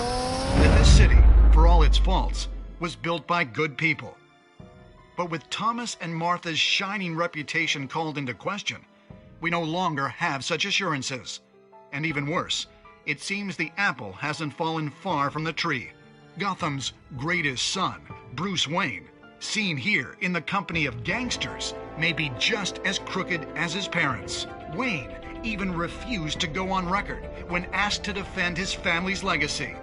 that this city, for all its faults, was built by good people. But with Thomas and Martha's shining reputation called into question, we no longer have such assurances. And even worse, it seems the apple hasn't fallen far from the tree. Gotham's greatest son, Bruce Wayne, seen here in the company of gangsters, may be just as crooked as his parents. Wayne even refused to go on record when asked to defend his family's legacy.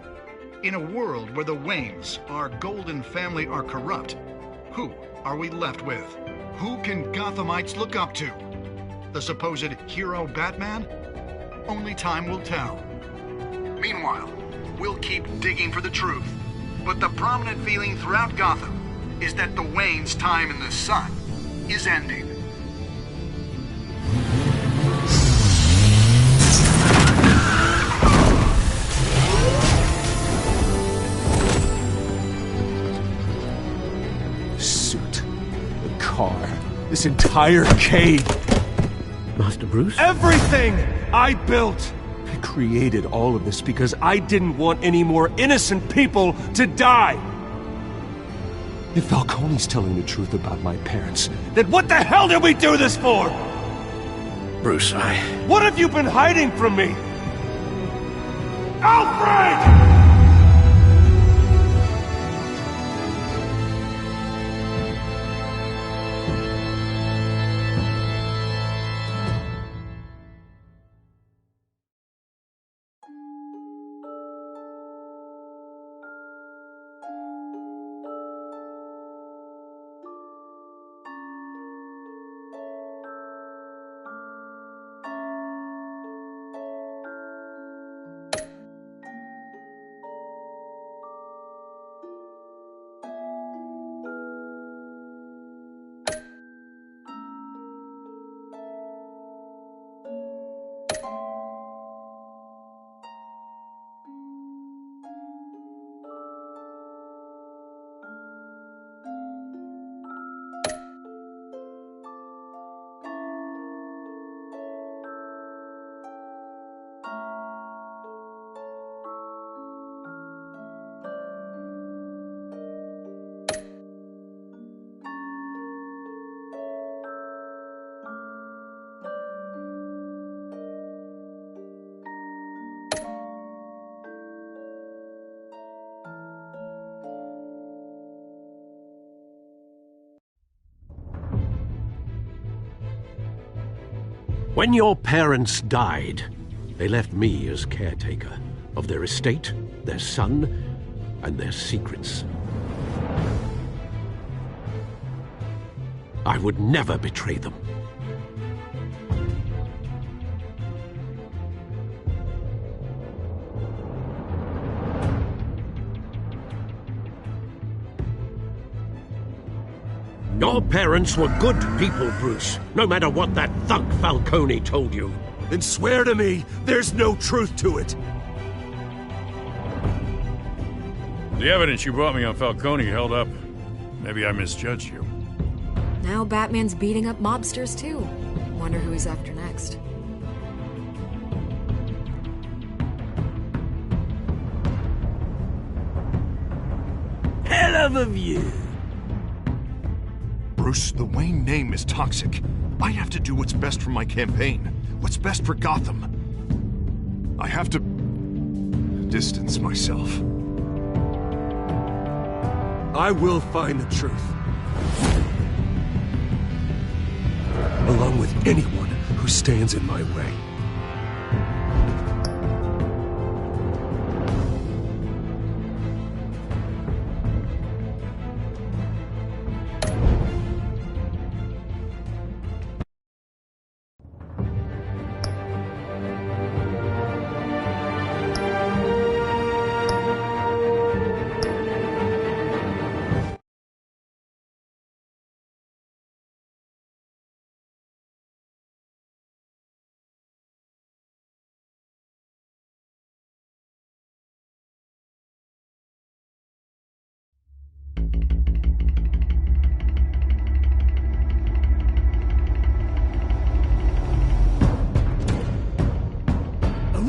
In a world where the Waynes, our golden family, are corrupt, who are we left with? Who can Gothamites look up to? The supposed hero Batman? Only time will tell. Meanwhile, we'll keep digging for the truth. But the prominent feeling throughout Gotham is that the Waynes' time in the sun is ending. Suit, the car, this entire cave. Master Bruce? Everything I built! I created all of this because I didn't want any more innocent people to die! If Falcone's telling the truth about my parents, then what the hell did we do this for? Bruce, What have you been hiding from me? Alfred! When your parents died, they left me as caretaker of their estate, their son, and their secrets. I would never betray them. Your parents were good people, Bruce, no matter what that thug Falcone told you. Then swear to me there's no truth to it. The evidence you brought me on Falcone held up. Maybe I misjudged you. Now Batman's beating up mobsters too. Wonder who he's after next. Hell of a view. Bruce, the Wayne name is toxic. I have to do what's best for my campaign. What's best for Gotham. I have to distance myself. I will find the truth. Along with anyone who stands in my way.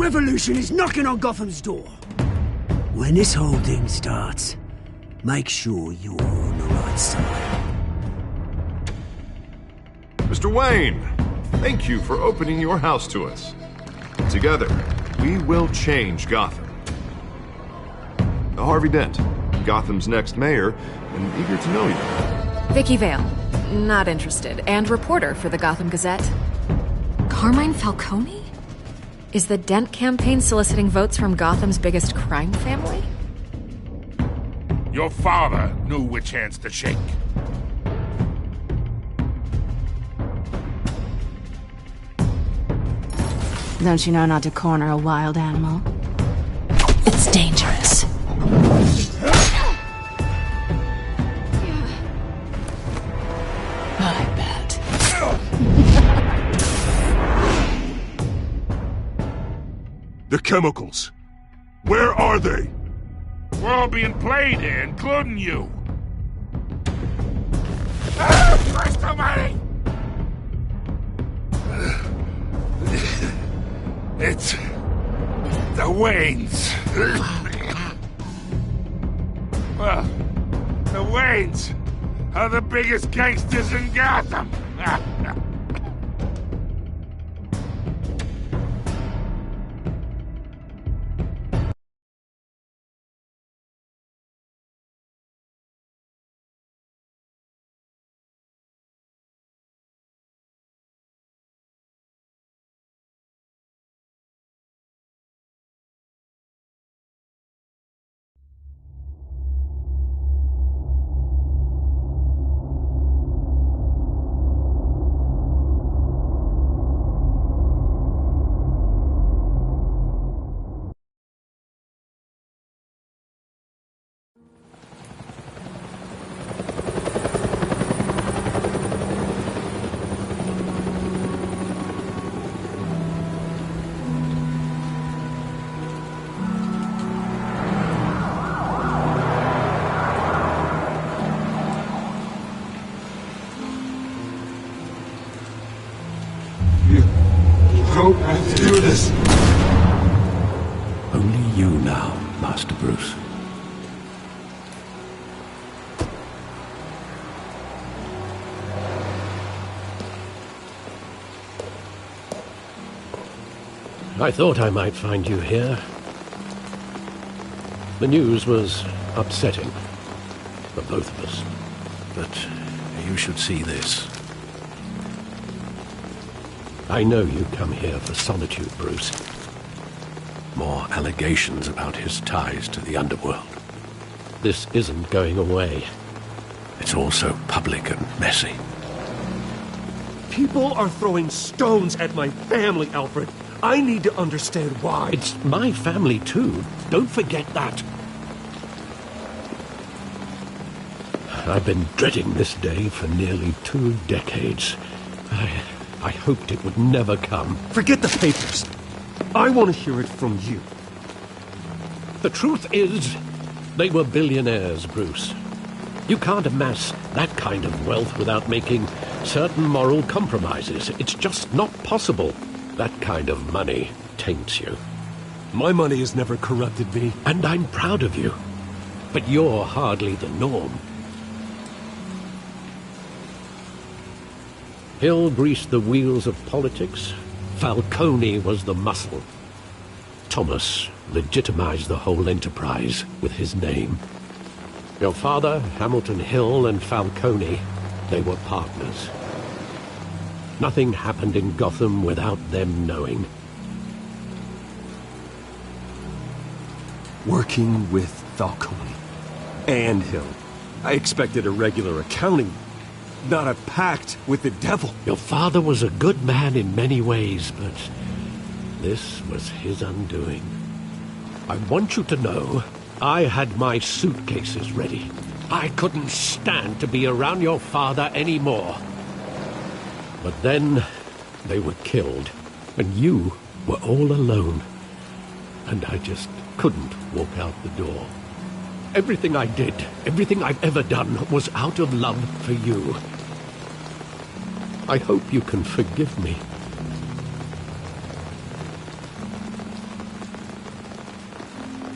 revolution is knocking on Gotham's door. When this whole thing starts, make sure you're on the right side. Mr. Wayne, thank you for opening your house to us. Together, we will change Gotham. Harvey Dent, Gotham's next mayor, and eager to know you. Vicky Vale, not interested, and reporter for the Gotham Gazette. Carmine Falcone? Is the Dent campaign soliciting votes from Gotham's biggest crime family? Your father knew which hands to shake. Don't you know not to corner a wild animal? It's dangerous. I bet. The chemicals. Where are they? We're all being played here, including you. Christ almighty! It's the Waynes. Well, the Waynes are the biggest gangsters in Gotham. Don't have to do this. Only you now, Master Bruce. I thought I might find you here. The news was upsetting for both of us, but you should see this. I know you come here for solitude, Bruce. More allegations about his ties to the underworld. This isn't going away. It's all so public and messy. People are throwing stones at my family, Alfred. I need to understand why. It's my family, too. Don't forget that. I've been dreading this day for nearly 2 decades. I hoped it would never come. Forget the papers. I want to hear it from you. The truth is, they were billionaires, Bruce. You can't amass that kind of wealth without making certain moral compromises. It's just not possible. That kind of money taints you. My money has never corrupted me. And I'm proud of you. But you're hardly the norm. Hill greased the wheels of politics. Falcone was the muscle. Thomas legitimized the whole enterprise with his name. Your father, Hamilton Hill, and Falcone, they were partners. Nothing happened in Gotham without them knowing. Working with Falcone and Hill. I expected a regular accounting, not a pact with the devil. Your father was a good man in many ways, but this was his undoing. I want you to know, I had my suitcases ready. I couldn't stand to be around your father anymore. But then they were killed, and you were all alone. And I just couldn't walk out the door. Everything I did, everything I've ever done, was out of love for you. I hope you can forgive me.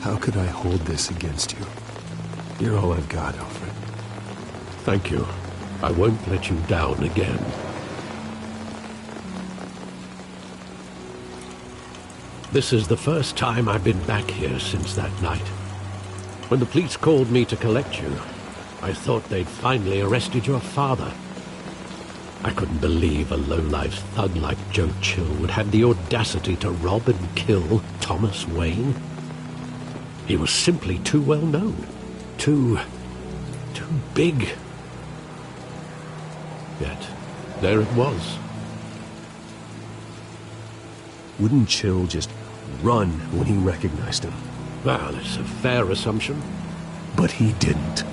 How could I hold this against you? You're all I've got, Alfred. Thank you. I won't let you down again. This is the first time I've been back here since that night. When the police called me to collect you, I thought they'd finally arrested your father. I couldn't believe a low-life thug like Joe Chill would have the audacity to rob and kill Thomas Wayne. He was simply too well known. Too big. Yet, there it was. Wouldn't Chill just run when he recognized him? Well, it's a fair assumption. But he didn't.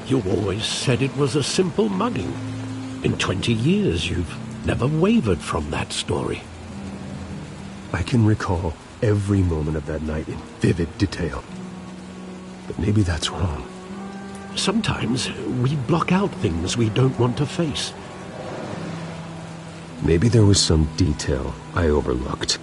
You always said it was a simple mugging. In 20 years, you've never wavered from that story. I can recall every moment of that night in vivid detail. But maybe that's wrong. Sometimes we block out things we don't want to face. Maybe there was some detail I overlooked.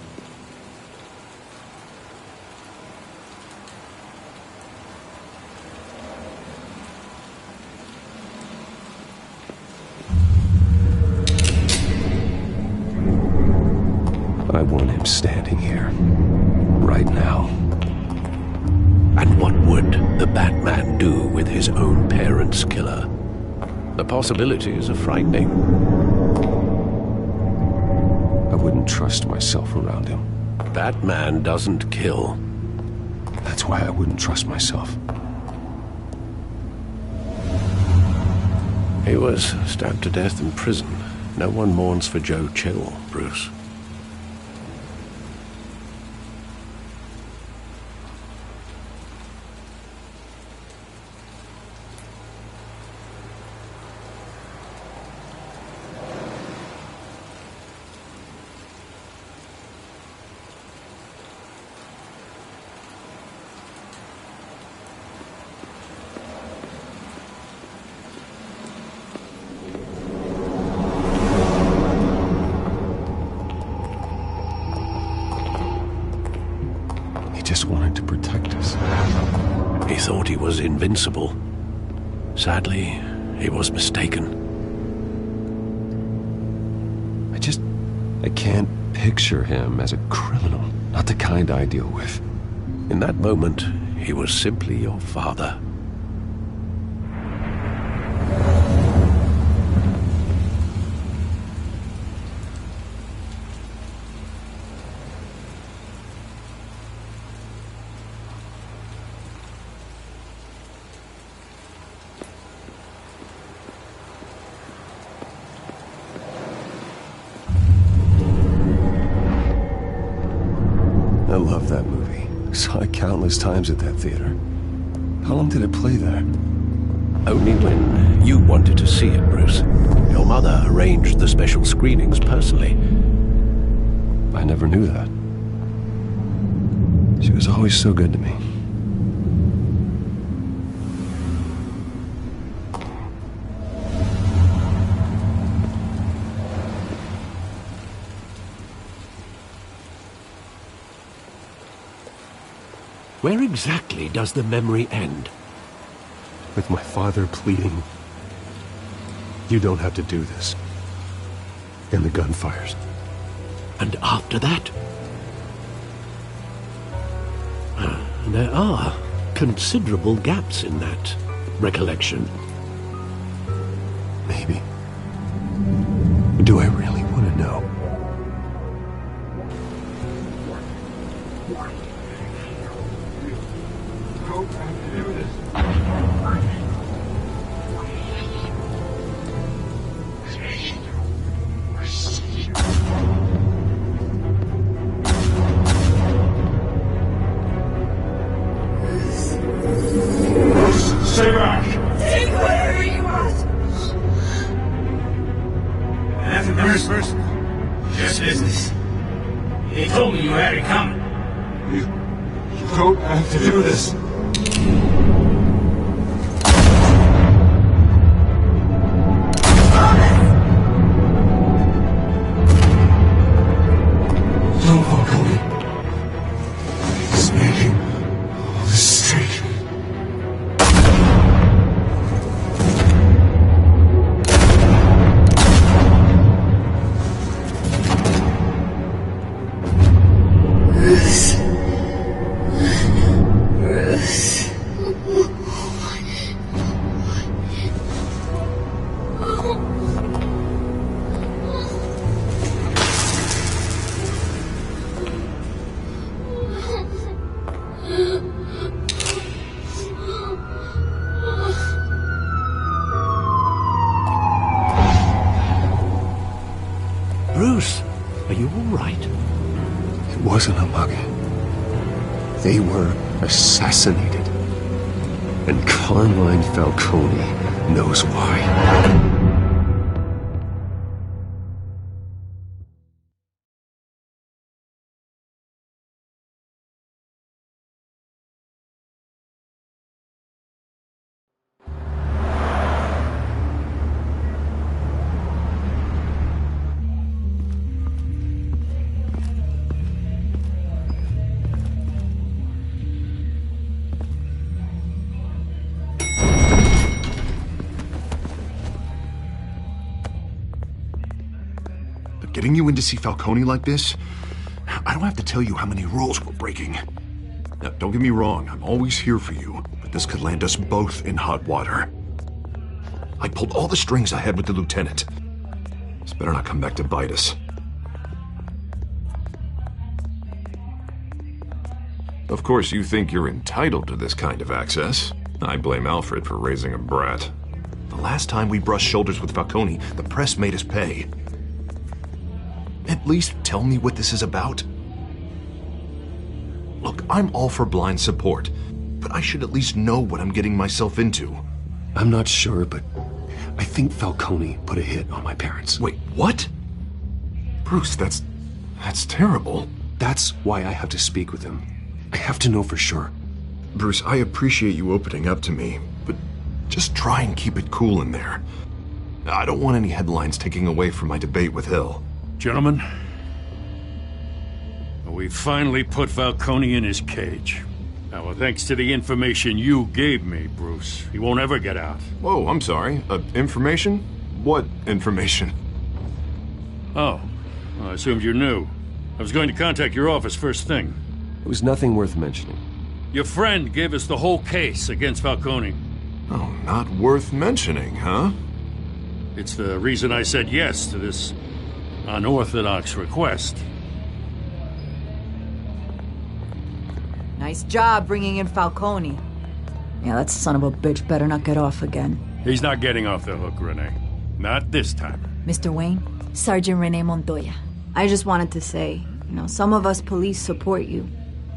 I want him standing here, right now. And what would the Batman do with his own parents' killer? The possibilities are frightening. I wouldn't trust myself around him. Batman doesn't kill. That's why I wouldn't trust myself. He was stabbed to death in prison. No one mourns for Joe Chill, Bruce. Just wanted to protect us. He thought he was invincible. Sadly, he was mistaken. I can't picture him as a criminal. Not the kind I deal with. In that moment, he was simply your father. I love that movie. Saw it countless times at that theater. How long did it play there? Only when you wanted to see it, Bruce. Your mother arranged the special screenings personally. I never knew that. She was always so good to me. Where exactly does the memory end? With my father pleading, "You don't have to do this." And the gunfires. And after that? There are considerable gaps in that recollection. Maybe. Do I really want to know? Stay back! Take whatever you want! Nothing personal. Just business. They told me you had it coming. You don't have to do this. Don't walk away. He's making Are you all right? It wasn't a mug. They were assassinated. And Carmine Falcone knows why. Getting you in to see Falcone like this? I don't have to tell you how many rules we're breaking. Now, don't get me wrong, I'm always here for you, but this could land us both in hot water. I pulled all the strings I had with the lieutenant. This better not come back to bite us. Of course, you think you're entitled to this kind of access. I blame Alfred for raising a brat. The last time we brushed shoulders with Falcone, the press made us pay. At least tell me what this is about. Look, I'm all for blind support, but I should at least know what I'm getting myself into. I'm not sure, but I think Falcone put a hit on my parents. Wait, what? Bruce, that's terrible. That's why I have to speak with him. I have to know for sure. Bruce, I appreciate you opening up to me, but just try and keep it cool in there. I don't want any headlines taking away from my debate with Hill. Gentlemen, we finally put Falcone in his cage. Now, well, thanks to the information you gave me, Bruce, he won't ever get out. Whoa, I'm sorry. Information? What information? Oh, well, I assumed you knew. I was going to contact your office first thing. It was nothing worth mentioning. Your friend gave us the whole case against Falcone. Oh, not worth mentioning, huh? It's the reason I said yes to this unorthodox request. Nice job bringing in Falcone. Yeah, that son of a bitch better not get off again. He's not getting off the hook, Renee. Not this time. Mr. Wayne, Sergeant Renee Montoya. I just wanted to say, some of us police support you,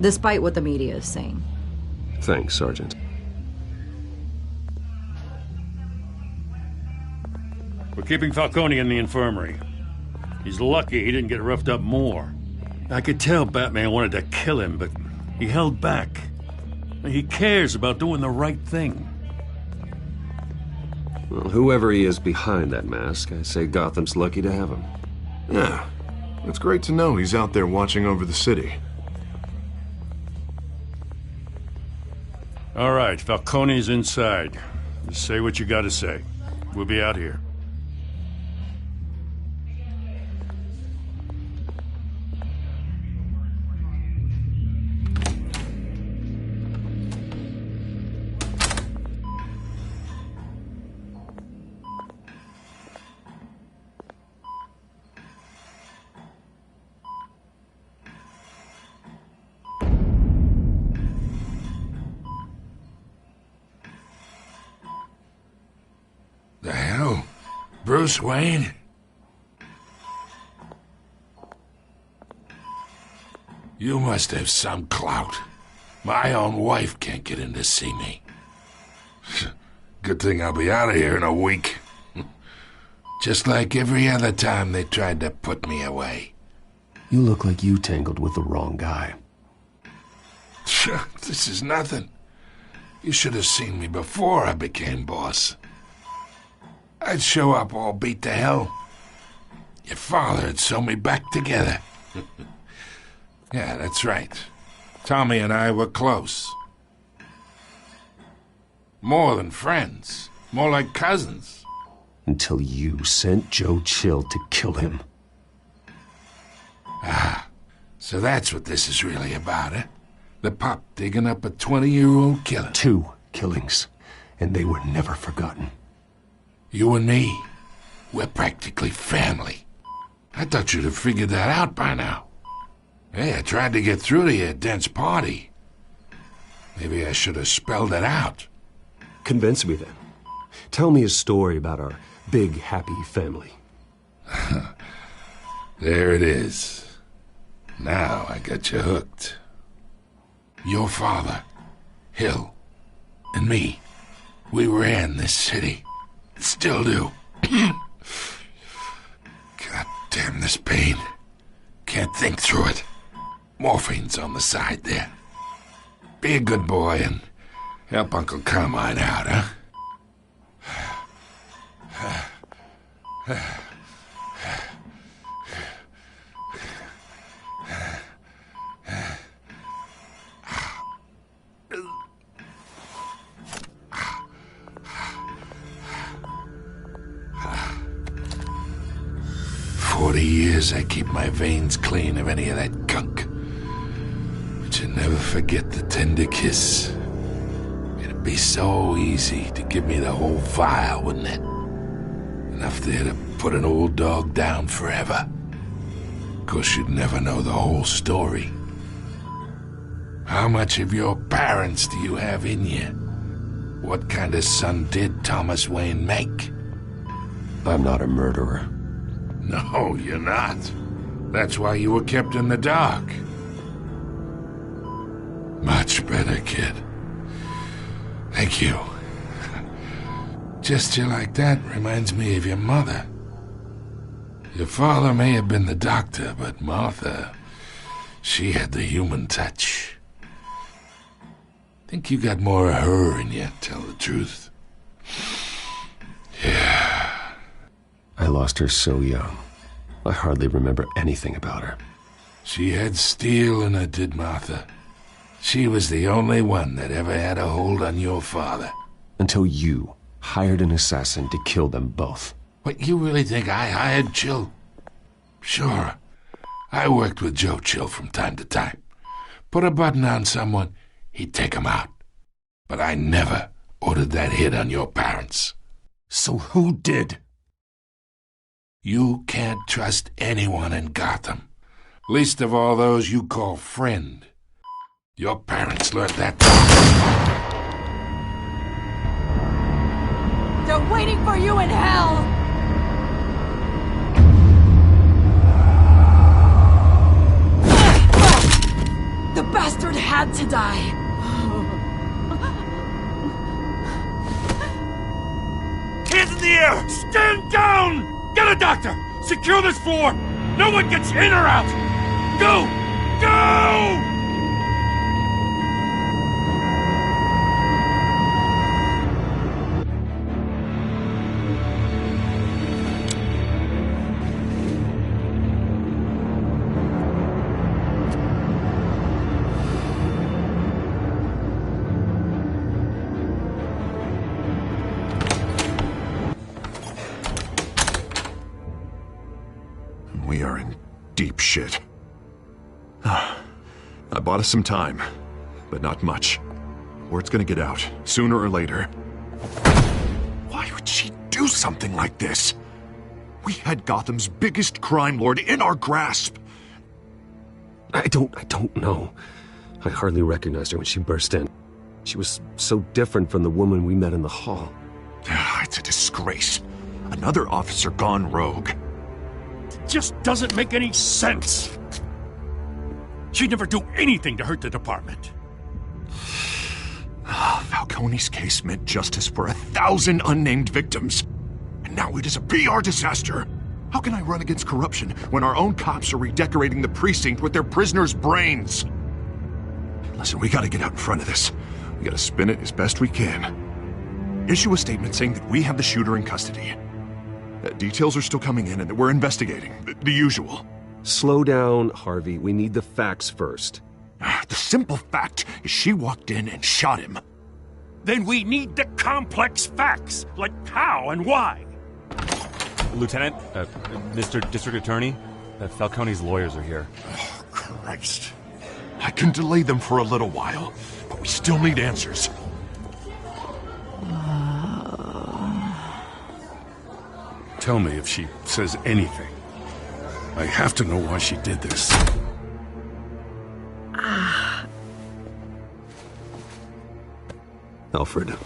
despite what the media is saying. Thanks, Sergeant. We're keeping Falcone in the infirmary. He's lucky he didn't get roughed up more. I could tell Batman wanted to kill him, but he held back. He cares about doing the right thing. Well, whoever he is behind that mask, I say Gotham's lucky to have him. Yeah, it's great to know he's out there watching over the city. All right, Falcone's inside. Just say what you gotta say. We'll be out here. The hell? Bruce Wayne? You must have some clout. My own wife can't get in to see me. Good thing I'll be out of here in a week. Just like every other time they tried to put me away. You look like you tangled with the wrong guy. This is nothing. You should have seen me before I became boss. I'd show up all beat to hell. Your father'd sew me back together. Yeah, that's right. Tommy and I were close. More than friends. More like cousins. Until you sent Joe Chill to kill him. Ah, so that's what this is really about, eh? The pup digging up a 20-year-old killer. 2 killings, and they were never forgotten. You and me, we're practically family. I thought you'd have figured that out by now. Hey, I tried to get through to your dense party. Maybe I should have spelled it out. Convince me then. Tell me a story about our big, happy family. There it is. Now I got you hooked. Your father, Hill, and me, we ran this city. Still do. God damn this pain. Can't think through it. Morphine's on the side there. Be a good boy and help Uncle Carmine out, huh? 40 years I keep my veins clean of any of that gunk. But you never forget the tender kiss. It'd be so easy to give me the whole vial, wouldn't it? Enough there to put an old dog down forever. Of course, you'd never know the whole story. How much of your parents do you have in you? What kind of son did Thomas Wayne make? I'm not a murderer. No, you're not. That's why you were kept in the dark. Much better, kid. Thank you. Gesture like that reminds me of your mother. Your father may have been the doctor, but Martha, she had the human touch. Think you got more of her in you, tell the truth. Yeah. I lost her so young. I hardly remember anything about her. She had steel in her, did Martha. She was the only one that ever had a hold on your father. Until you hired an assassin to kill them both. What, you really think I hired Chill? Sure. I worked with Joe Chill from time to time. Put a button on someone, he'd take him out. But I never ordered that hit on your parents. So who did? You can't trust anyone in Gotham. Least of all those you call friend. Your parents learned that. They're waiting for you in hell! The bastard had to die! Hands in the air! Stand down! Get a doctor! Secure this floor! No one gets in or out! Go! Go! We are in deep shit. I bought us some time, but not much. Word's gonna get out, sooner or later. Why would she do something like this? We had Gotham's biggest crime lord in our grasp. I don't know. I hardly recognized her when she burst in. She was so different from the woman we met in the hall. It's a disgrace. Another officer gone rogue. Just doesn't make any sense. She'd never do anything to hurt the department. Falcone's case meant justice for 1,000 unnamed victims. And now it is a PR disaster. How can I run against corruption when our own cops are redecorating the precinct with their prisoners' brains? Listen, we gotta get out in front of this. We gotta spin it as best we can. Issue a statement saying that we have the shooter in custody. Details are still coming in and that we're investigating. The usual. Slow down, Harvey. We need the facts first. The simple fact is she walked in and shot him. Then we need the complex facts, like how and why. Lieutenant, Mr. District Attorney, Falcone's lawyers are here. Oh, Christ. I can delay them for a little while, but we still need answers. Tell me if she says anything. I have to know why she did this. Alfred,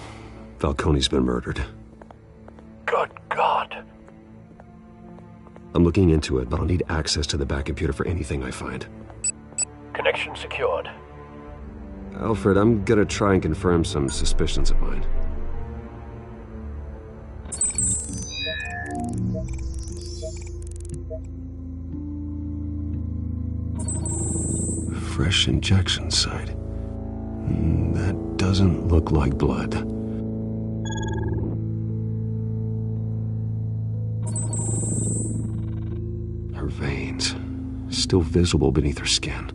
Falcone's been murdered. Good God. I'm looking into it, but I'll need access to the back computer for anything I find. Connection secured. Alfred, I'm gonna try and confirm some suspicions of mine. Fresh injection site. That doesn't look like blood. Her veins, still visible beneath her skin.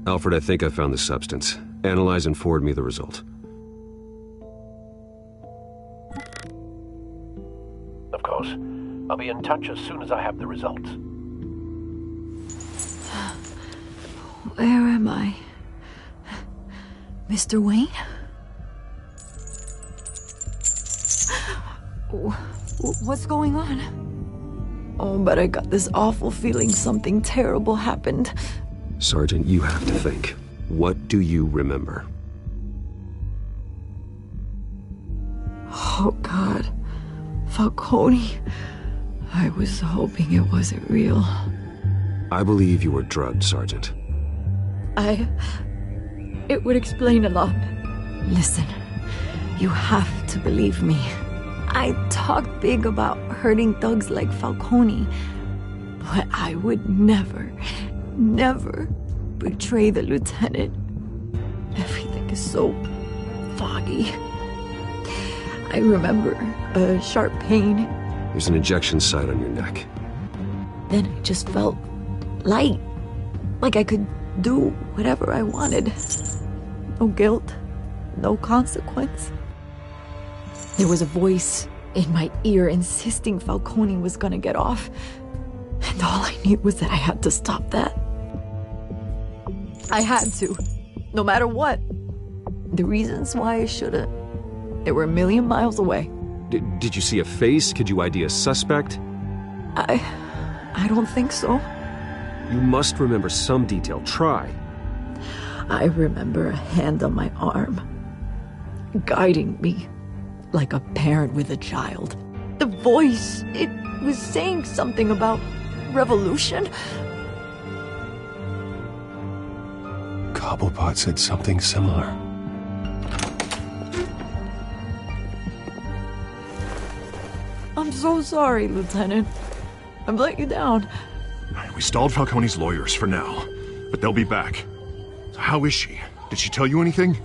Alfred, I think I found the substance. Analyze and forward me the result. Of course. I'll be in touch as soon as I have the results. Where am I? Mr. Wayne? What's going on? Oh, but I got this awful feeling something terrible happened. Sergeant, you have to think. What do you remember? Oh, God. Falcone. I was hoping it wasn't real. I believe you were drugged, Sergeant. It would explain a lot. Listen, you have to believe me. I talk big about hurting thugs like Falcone, but I would never betray the lieutenant. Everything is so foggy. I remember a sharp pain. There's an injection site on your neck. Then I just felt light, like I could do whatever I wanted. No guilt, no consequence. There was a voice in my ear insisting Falcone was gonna get off, and all I knew was that I had to stop that. I had to, no matter what. The reasons why I shouldn't, they were a million miles away. Did you see a face? Could you ID a suspect? I don't think so. You must remember some detail. Try. I remember a hand on my arm, guiding me like a parent with a child. The voice, it was saying something about revolution. Cobblepot said something similar. I'm so sorry, Lieutenant. I've let you down. We stalled Falcone's lawyers for now, but they'll be back. So how is she? Did she tell you anything?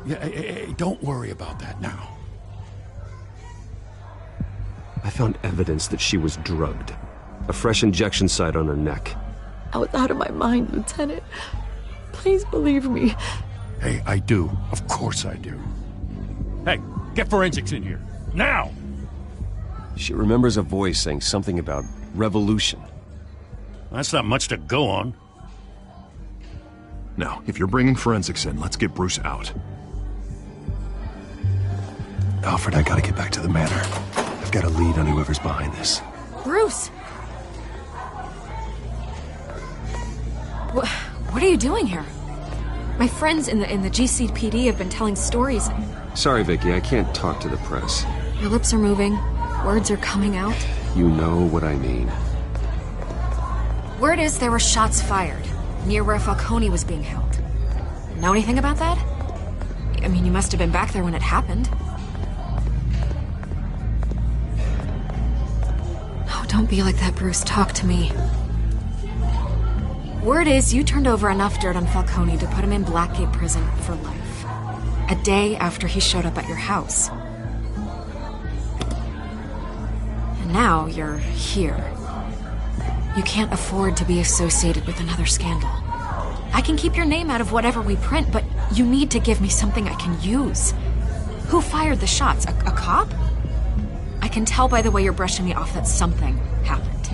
Yeah, hey, don't worry about that now. I found evidence that she was drugged. A fresh injection site on her neck. I was out of my mind, Lieutenant. Please believe me. Hey, I do. Of course I do. Hey, get forensics in here. Now! She remembers a voice saying something about revolution. That's not much to go on. Now, if you're bringing forensics in, let's get Bruce out. Alfred, I gotta get back to the manor. I've got a lead on whoever's behind this. Bruce! What are you doing here? My friends in the GCPD have been telling stories. Sorry, Vicky, I can't talk to the press. Your lips are moving. Words are coming out. You know what I mean. Word is there were shots fired near where Falcone was being held. Know anything about that? I mean, you must have been back there when it happened. Oh, don't be like that, Bruce. Talk to me. Word is you turned over enough dirt on Falcone to put him in Blackgate Prison for life. A day after he showed up at your house. And now you're here. You can't afford to be associated with another scandal. I can keep your name out of whatever we print, but you need to give me something I can use. Who fired the shots? A cop? I can tell by the way you're brushing me off that something happened.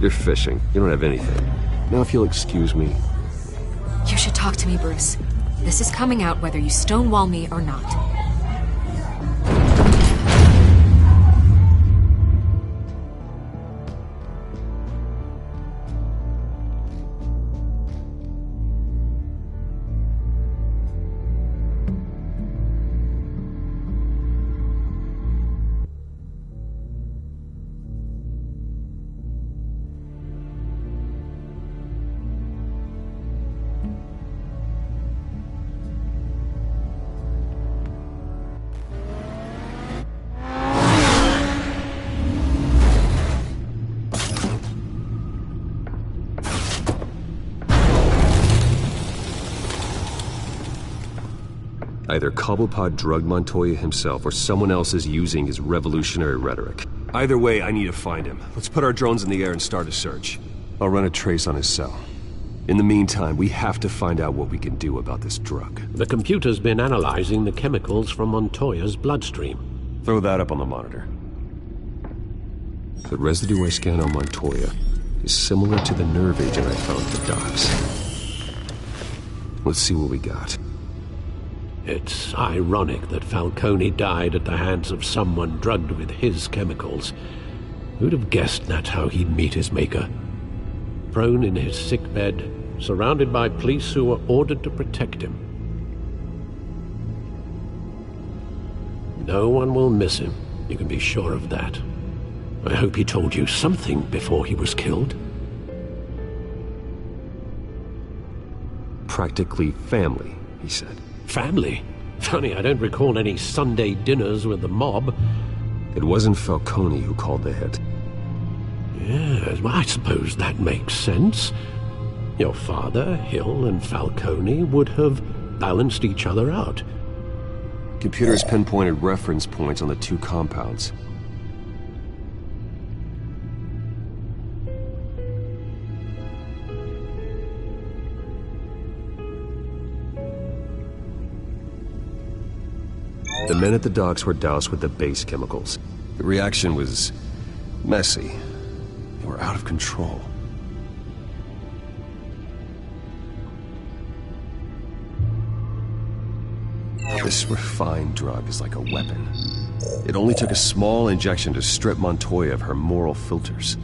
You're fishing. You don't have anything. Now if you'll excuse me. You should talk to me, Bruce. This is coming out whether you stonewall me or not. Either Cobblepot drugged Montoya himself or someone else is using his revolutionary rhetoric. Either way, I need to find him. Let's put our drones in the air and start a search. I'll run a trace on his cell. In the meantime, we have to find out what we can do about this drug. The computer's been analyzing the chemicals from Montoya's bloodstream. Throw that up on the monitor. The residue I scanned on Montoya is similar to the nerve agent I found at the docks. Let's see what we got. It's ironic that Falcone died at the hands of someone drugged with his chemicals. Who'd have guessed that's how he'd meet his maker? Prone in his sickbed, surrounded by police who were ordered to protect him. No one will miss him, you can be sure of that. I hope he told you something before he was killed. Practically family, he said. Family? Funny, I don't recall any Sunday dinners with the mob. It wasn't Falcone who called the hit. Yes, well, I suppose that makes sense. Your father, Hill, and Falcone would have balanced each other out. Computers pinpointed reference points on the two compounds. The men at the docks were doused with the base chemicals. The reaction was messy. They were out of control. This refined drug is like a weapon. It only took a small injection to strip Montoya of her moral filters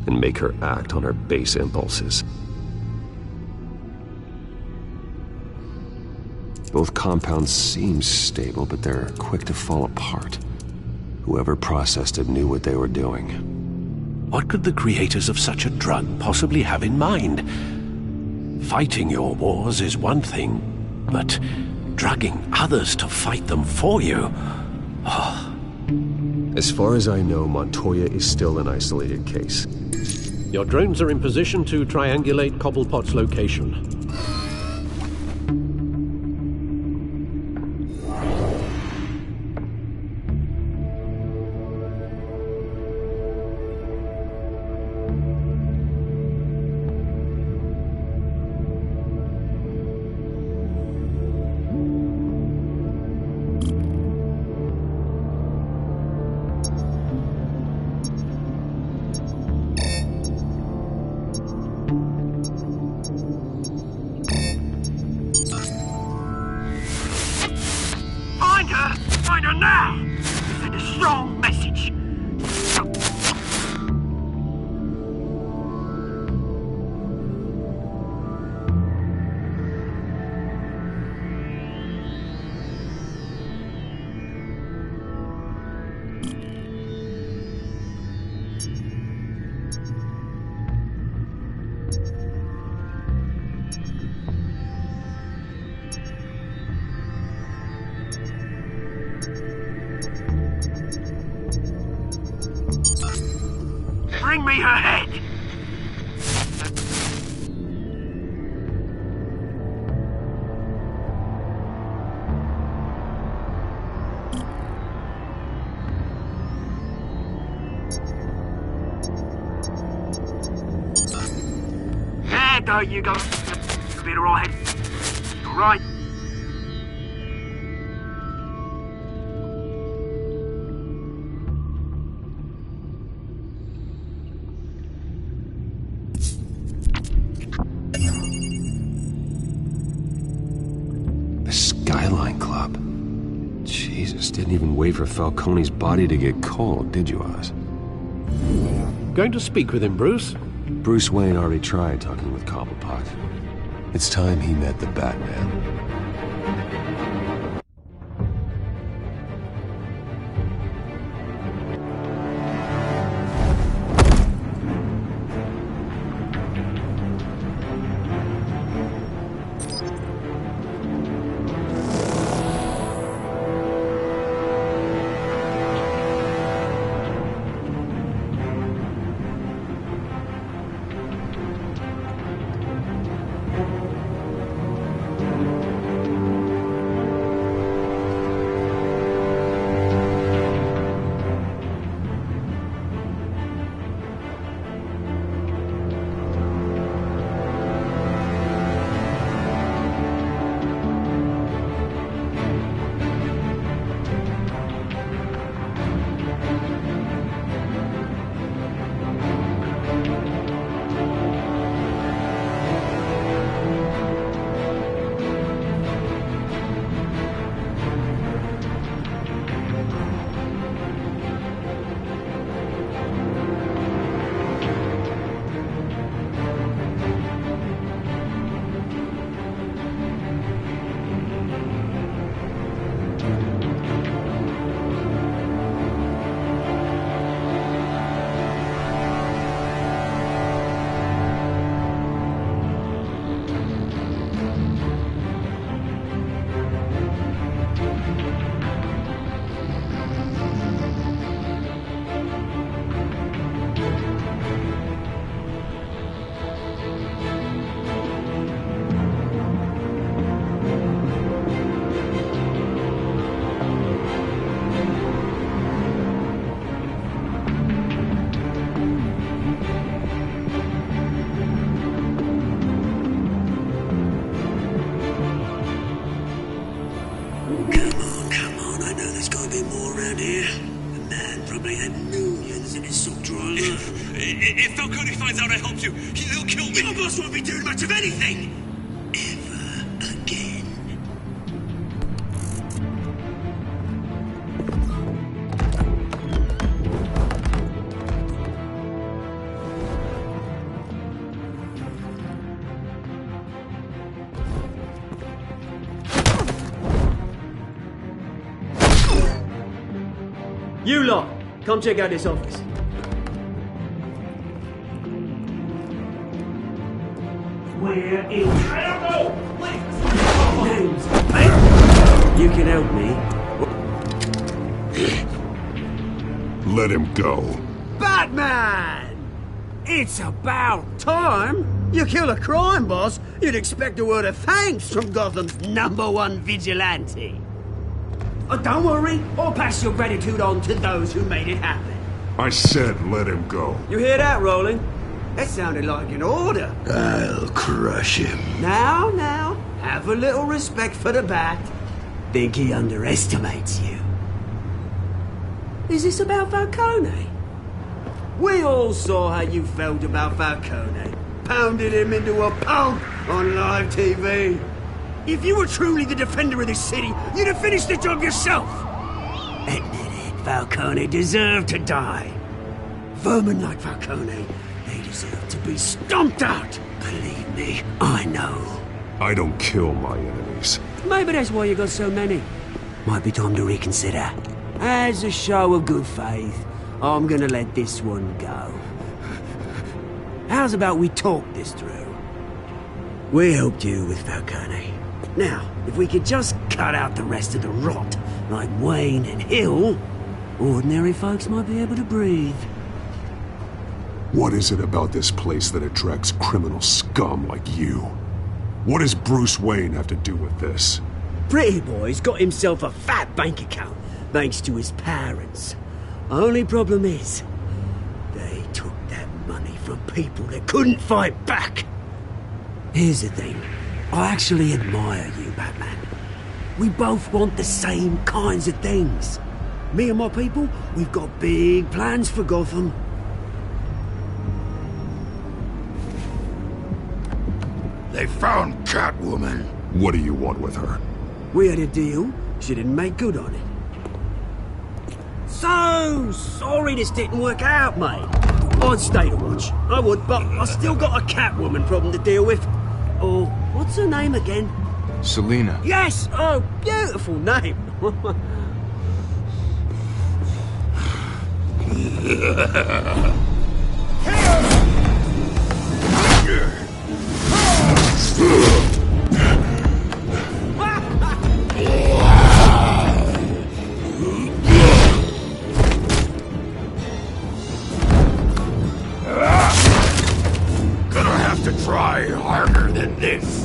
and make her act on her base impulses. Both compounds seem stable, but they're quick to fall apart. Whoever processed it knew what they were doing. What could the creators of such a drug possibly have in mind? Fighting your wars is one thing, but drugging others to fight them for you? Oh. As far as I know, Montoya is still an isolated case. Your drones are in position to triangulate Cobblepot's location. Find her now! Send a strong message. Bring me her head! There you go. Better all head. Right. Skyline Club. Jesus, didn't even wait for Falcone's body to get cold, did you, Oz? Going to speak with him, Bruce? Bruce Wayne already tried talking with Cobblepot. It's time he met the Batman. bit more around here. The man probably had millions in his sock drawer. If Falcone finds out I helped you, he'll kill me. Your boss won't be doing much of anything. Ever again. You lot, come check out this office. We're in trouble! Names, you can help me. Let him go. Batman! It's about time. You kill a crime boss, you'd expect a word of thanks from Gotham's #1 vigilante. Oh, don't worry, I'll pass your gratitude on to those who made it happen. I said let him go. You hear that, Roland? That sounded like an order. I'll crush him. Now, have a little respect for the Bat. Think he underestimates you. Is this about Falcone? We all saw how you felt about Falcone. Pounded him into a pulp on live TV. If you were truly the defender of this city, you'd have finished the job yourself. Admit it, Falcone deserved to die. Vermin like Falcone, they deserve to be stomped out. Believe me, I know. I don't kill my enemies. Maybe that's why you got so many. Might be time to reconsider. As a show of good faith, I'm gonna let this one go. How's about we talk this through? We helped you with Falcone. Now, if we could just cut out the rest of the rot, like Wayne and Hill, ordinary folks might be able to breathe. What is it about this place that attracts criminal scum like you? What does Bruce Wayne have to do with this? Pretty Boy's got himself a fat bank account, thanks to his parents. Only problem is, they took that money from people that couldn't fight back. Here's the thing. I actually admire you, Batman. We both want the same kinds of things. Me and my people, we've got big plans for Gotham. They found Catwoman. What do you want with her? We had a deal. She didn't make good on it. So sorry this didn't work out, mate. I'd stay to watch. I would, but I still got a Catwoman problem to deal with. Oh, what's her name again? Selina. Yes! Oh, beautiful name. Gonna have to try harder than this.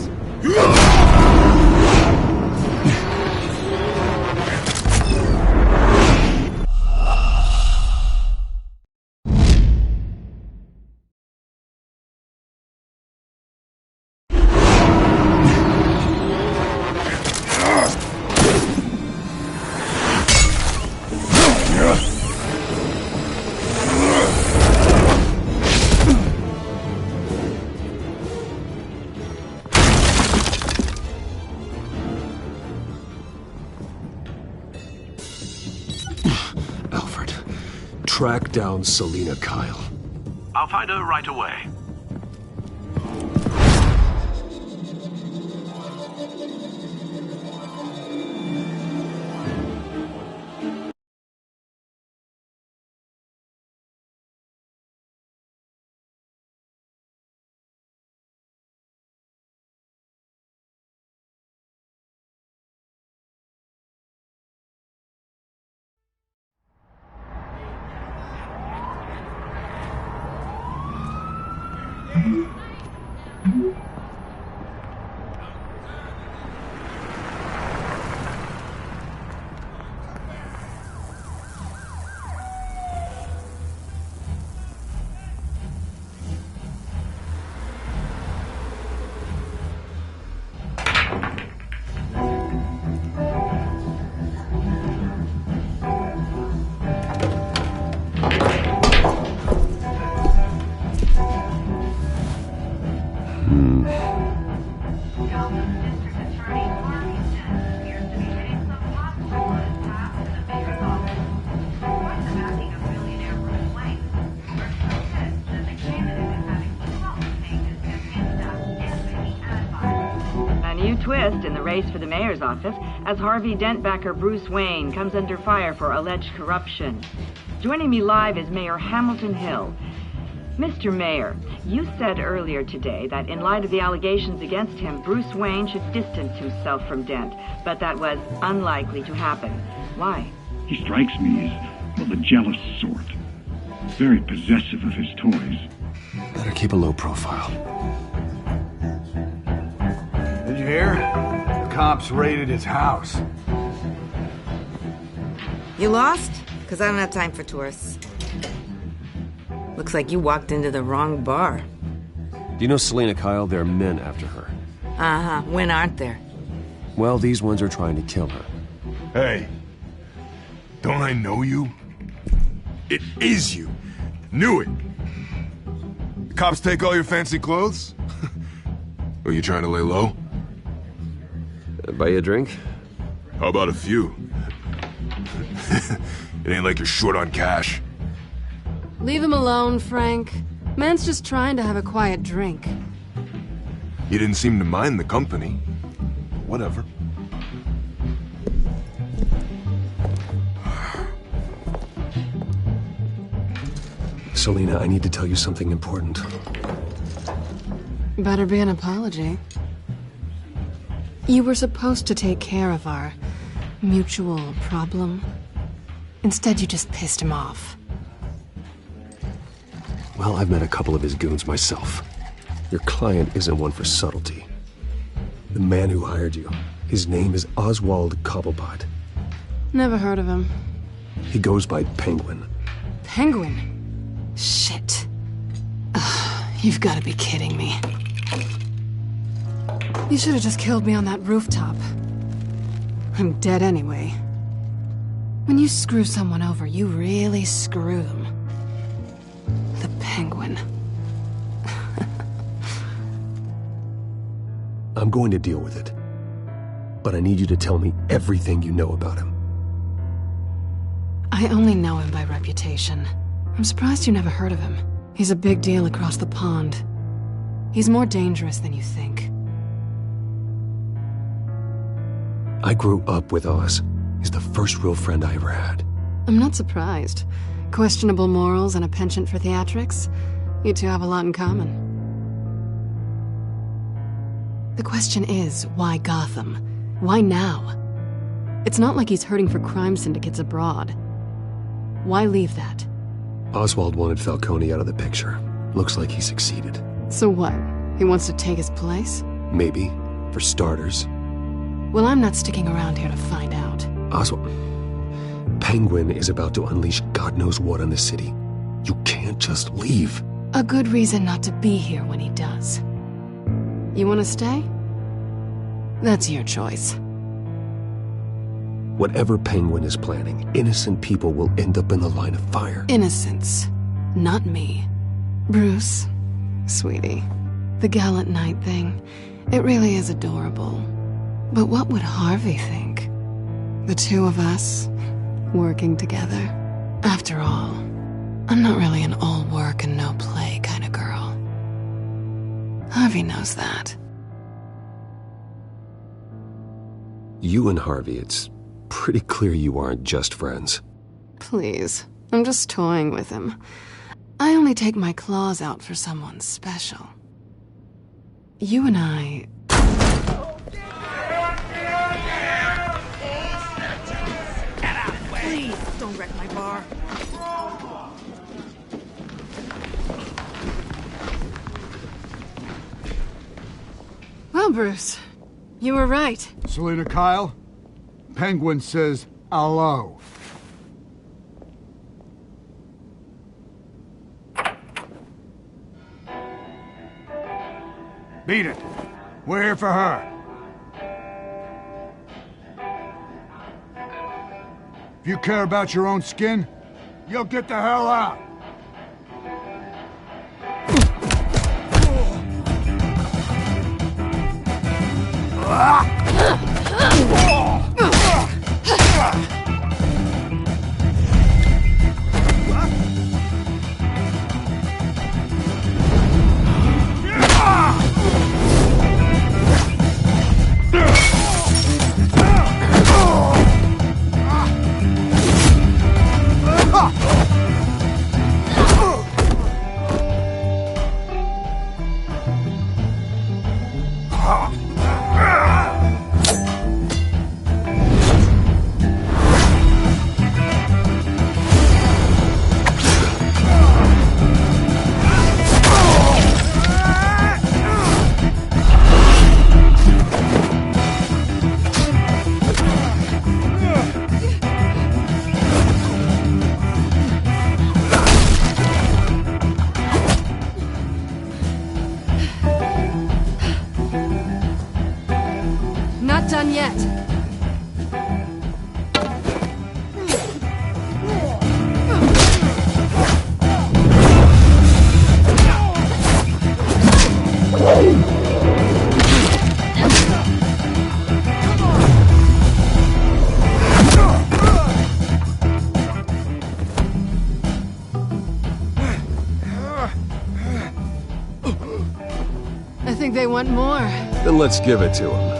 Track down Selina Kyle. I'll find her right away. A new twist in the race for the mayor's office as Harvey Dent-backer Bruce Wayne comes under fire for alleged corruption. Joining me live is Mayor Hamilton Hill. Mr. Mayor, you said earlier today that in light of the allegations against him, Bruce Wayne should distance himself from Dent, but that was unlikely to happen. Why? He strikes me as, well, the jealous sort. Very possessive of his toys. Better keep a low profile. Did you hear? The cops raided his house. You lost? Because I don't have time for tourists. Looks like you walked into the wrong bar. Do you know Selena Kyle? There are men after her. Uh-huh. When aren't there? Well, these ones are trying to kill her. Hey. Don't I know you? It is you. Knew it. The cops take all your fancy clothes? Are you trying to lay low? Buy you a drink? How about a few? It ain't like you're short on cash. Leave him alone, Frank. Man's just trying to have a quiet drink. You didn't seem to mind the company. Whatever. Selena, I need to tell you something important. Better be an apology. You were supposed to take care of our mutual problem. Instead, you just pissed him off. Well, I've met a couple of his goons myself. Your client isn't one for subtlety. The man who hired you, his name is Oswald Cobblepot. Never heard of him. He goes by Penguin. Penguin? Shit. Ugh, you've got to be kidding me. You should have just killed me on that rooftop. I'm dead anyway. When you screw someone over, you really screw them. The Penguin. I'm going to deal with it. But I need you to tell me everything you know about him. I only know him by reputation. I'm surprised you never heard of him. He's a big deal across the pond. He's more dangerous than you think. I grew up with Oz. He's the first real friend I ever had. I'm not surprised. Questionable morals and a penchant for theatrics. You two have a lot in common. The question is, why Gotham? Why now? It's not like he's hurting for crime syndicates abroad. Why leave that? Oswald wanted Falcone out of the picture. Looks like he succeeded. So what? He wants to take his place? Maybe. For starters. Well, I'm not sticking around here to find out. Oswald... Penguin is about to unleash God knows what on the city. You can't just leave. A good reason not to be here when he does. You want to stay? That's your choice. Whatever Penguin is planning, innocent people will end up in the line of fire. Innocence. Not me. Bruce, sweetie, the gallant knight thing, it really is adorable. But what would Harvey think? The two of us, working together. After all, I'm not really an all work and no play kind of girl. Harvey knows that. You and Harvey, it's pretty clear you aren't just friends. Please, I'm just toying with him. I only take my claws out for someone special. You and I... Please, don't wreck my bar. Well, Bruce, you were right. Selena Kyle, Penguin says hello. Beat it. We're here for her. If you care about your own skin, you'll get the hell out. Not done yet. I think they want more. Then let's give it to them.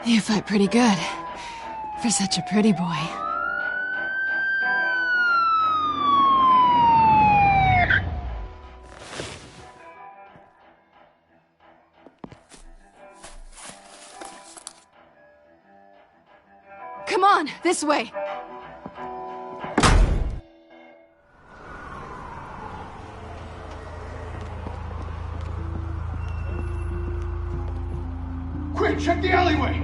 You fight pretty good. For such a pretty boy. Come on, this way! Quick, check the alleyway!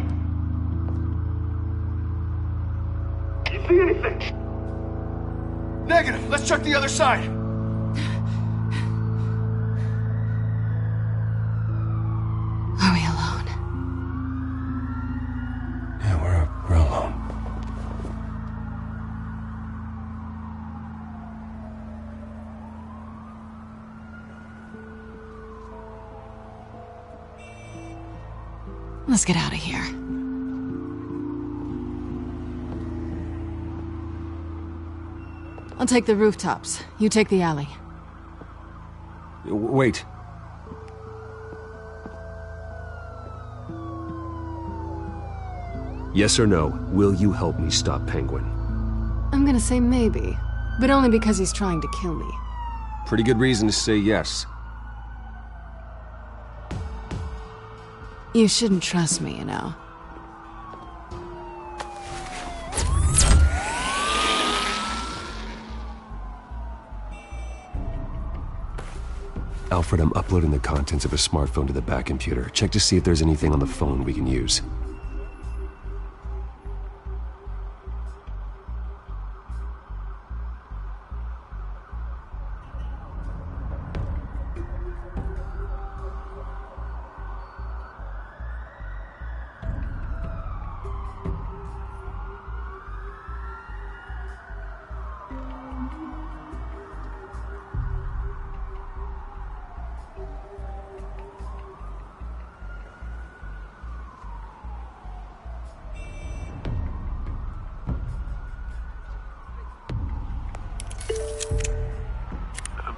You see anything? Negative. Let's check the other side. Are we alone? Yeah, we're alone. Let's get out of here. I'll take the rooftops. You take the alley. Wait. Yes or no, will you help me stop Penguin? I'm gonna say maybe, but only because he's trying to kill me. Pretty good reason to say yes. You shouldn't trust me, you know. Alfred, I'm uploading the contents of a smartphone to the back computer. Check to see if there's anything on the phone we can use.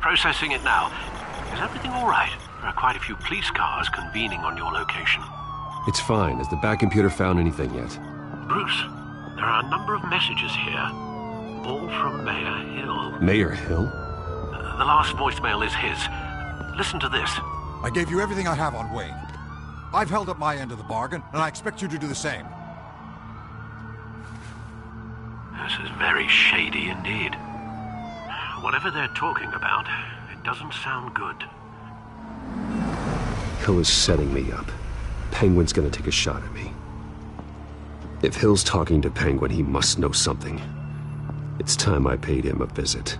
Processing it now. Is everything all right? There are quite a few police cars convening on your location. It's fine. Has the back computer found anything yet? Bruce, there are a number of messages here. All from Mayor Hill. Mayor Hill? The last voicemail is his. Listen to this. I gave you everything I have on Wayne. I've held up my end of the bargain, and I expect you to do the same. business is very shady indeed. Whatever they're talking about, it doesn't sound good. Hill is setting me up. Penguin's gonna take a shot at me. If Hill's talking to Penguin, he must know something. It's time I paid him a visit.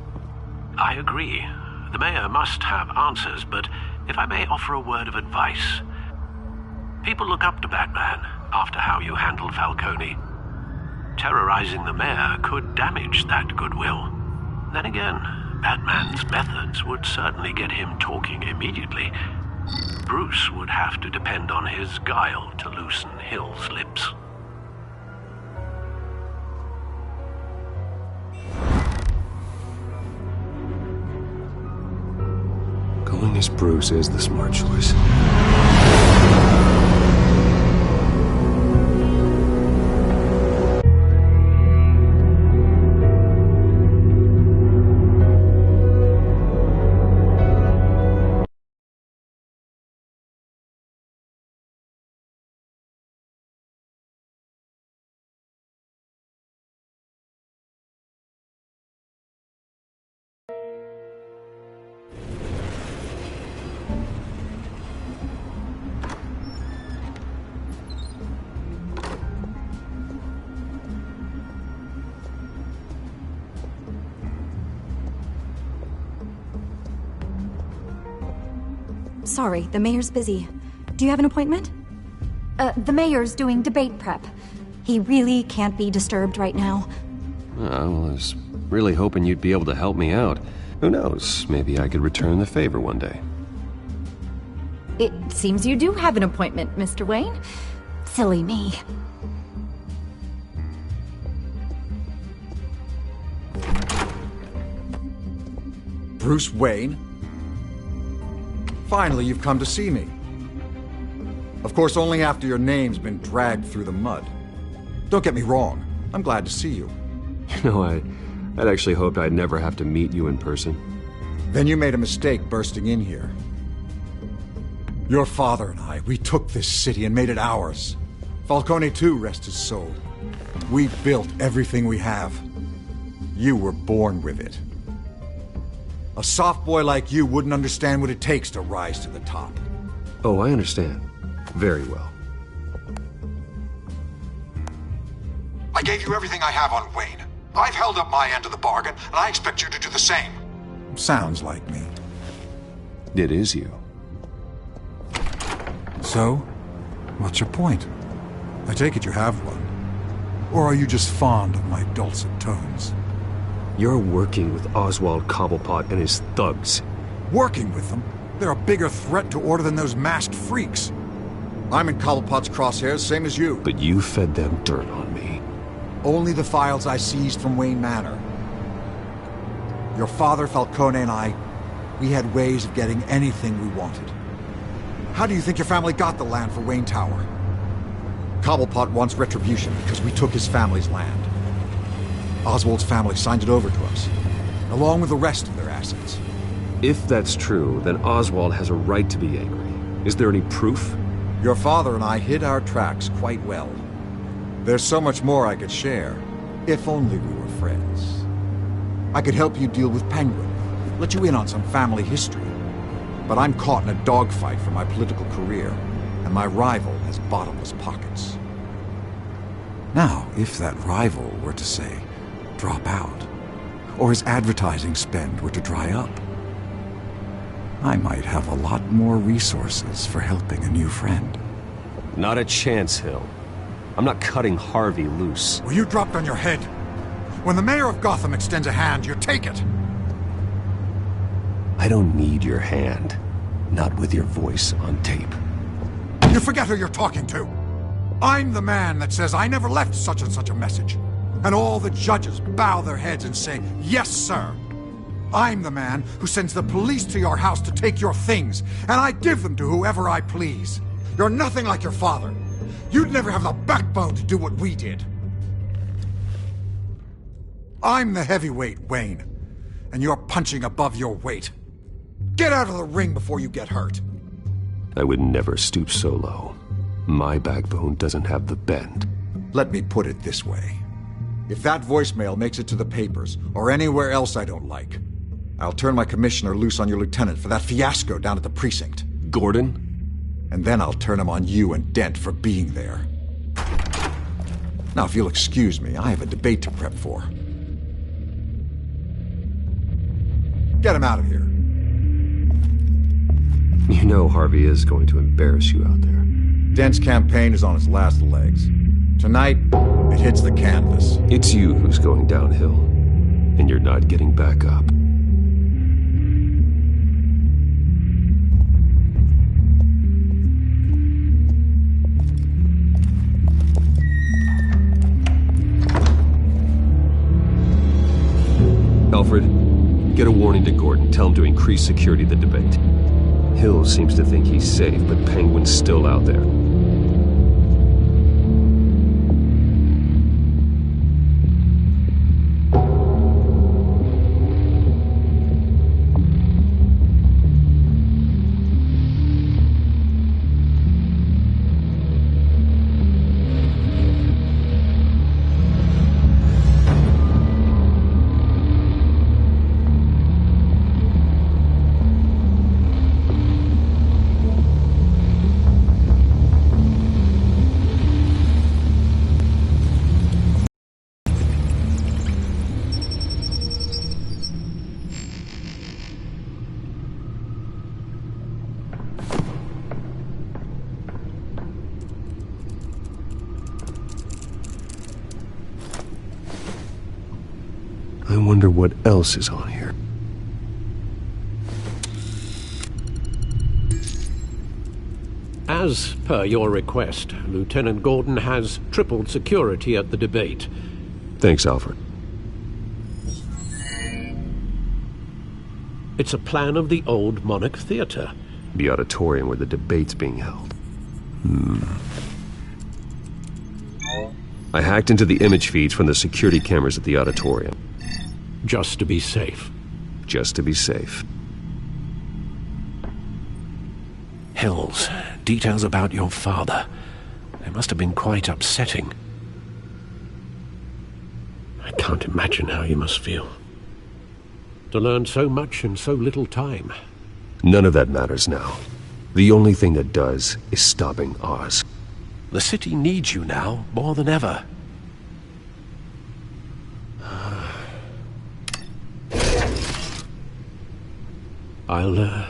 I agree. The mayor must have answers, but if I may offer a word of advice. People look up to Batman after how you handled Falcone. Terrorizing the mayor could damage that goodwill. Then again, Batman's methods would certainly get him talking immediately. Bruce would have to depend on his guile to loosen Hill's lips. Going as Bruce is the smart choice. Sorry, the mayor's busy. Do you have an appointment? The mayor's doing debate prep. He really can't be disturbed right now. I was really hoping you'd be able to help me out. Who knows, maybe I could return the favor one day. It seems you do have an appointment, Mr. Wayne. Silly me. Bruce Wayne? Finally, you've come to see me. Of course, only after your name's been dragged through the mud. Don't get me wrong, I'm glad to see you. You know, I'd actually hoped I'd never have to meet you in person. Then you made a mistake bursting in here. Your father and I, we took this city and made it ours. Falcone too, rest his soul. We built everything we have. You were born with it. A soft boy like you wouldn't understand what it takes to rise to the top. Oh, I understand. Very well. I gave you everything I have on Wayne. I've held up my end of the bargain, and I expect you to do the same. Sounds like me. It is you. So, what's your point? I take it you have one. Or are you just fond of my dulcet tones? You're working with Oswald Cobblepot and his thugs. Working with them? They're a bigger threat to order than those masked freaks. I'm in Cobblepot's crosshairs, same as you. But you fed them dirt on me. Only the files I seized from Wayne Manor. Your father, Falcone, and I, we had ways of getting anything we wanted. How do you think your family got the land for Wayne Tower? Cobblepot wants retribution because we took his family's land. Oswald's family signed it over to us, along with the rest of their assets. If that's true, then Oswald has a right to be angry. Is there any proof? Your father and I hid our tracks quite well. There's so much more I could share, if only we were friends. I could help you deal with Penguin, let you in on some family history. But I'm caught in a dogfight for my political career, and my rival has bottomless pockets. Now, if that rival were to say, drop out, or his advertising spend were to dry up, I might have a lot more resources for helping a new friend. Not a chance, Hill. I'm not cutting Harvey loose. Well, you dropped on your head. When the mayor of Gotham extends a hand, you take it. I don't need your hand. Not with your voice on tape. You forget who you're talking to. I'm the man that says I never left such and such a message. And all the judges bow their heads and say, yes, sir. I'm the man who sends the police to your house to take your things, and I give them to whoever I please. You're nothing like your father. You'd never have the backbone to do what we did. I'm the heavyweight, Wayne, and you're punching above your weight. Get out of the ring before you get hurt. I would never stoop so low. My backbone doesn't have the bend. Let me put it this way. If that voicemail makes it to the papers, or anywhere else I don't like, I'll turn my commissioner loose on your lieutenant for that fiasco down at the precinct. Gordon? And then I'll turn him on you and Dent for being there. Now, if you'll excuse me, I have a debate to prep for. Get him out of here. You know Harvey is going to embarrass you out there. Dent's campaign is on its last legs. Tonight, it hits the canvas. It's you who's going downhill, and you're not getting back up. Alfred, get a warning to Gordon. Tell him to increase security of the debate. Hill seems to think he's safe, but Penguin's still out there. I wonder what else is on here. As per your request, Lieutenant Gordon has tripled security at the debate. Thanks, Alfred. It's a plan of the old Monarch Theater. The auditorium where the debate's being held. I hacked into the image feeds from the security cameras at the auditorium. Just to be safe. Just to be safe. Hills, details about your father. They must have been quite upsetting. I can't imagine how you must feel. To learn so much in so little time. None of that matters now. The only thing that does is stopping Oz. The city needs you now, more than ever. I'll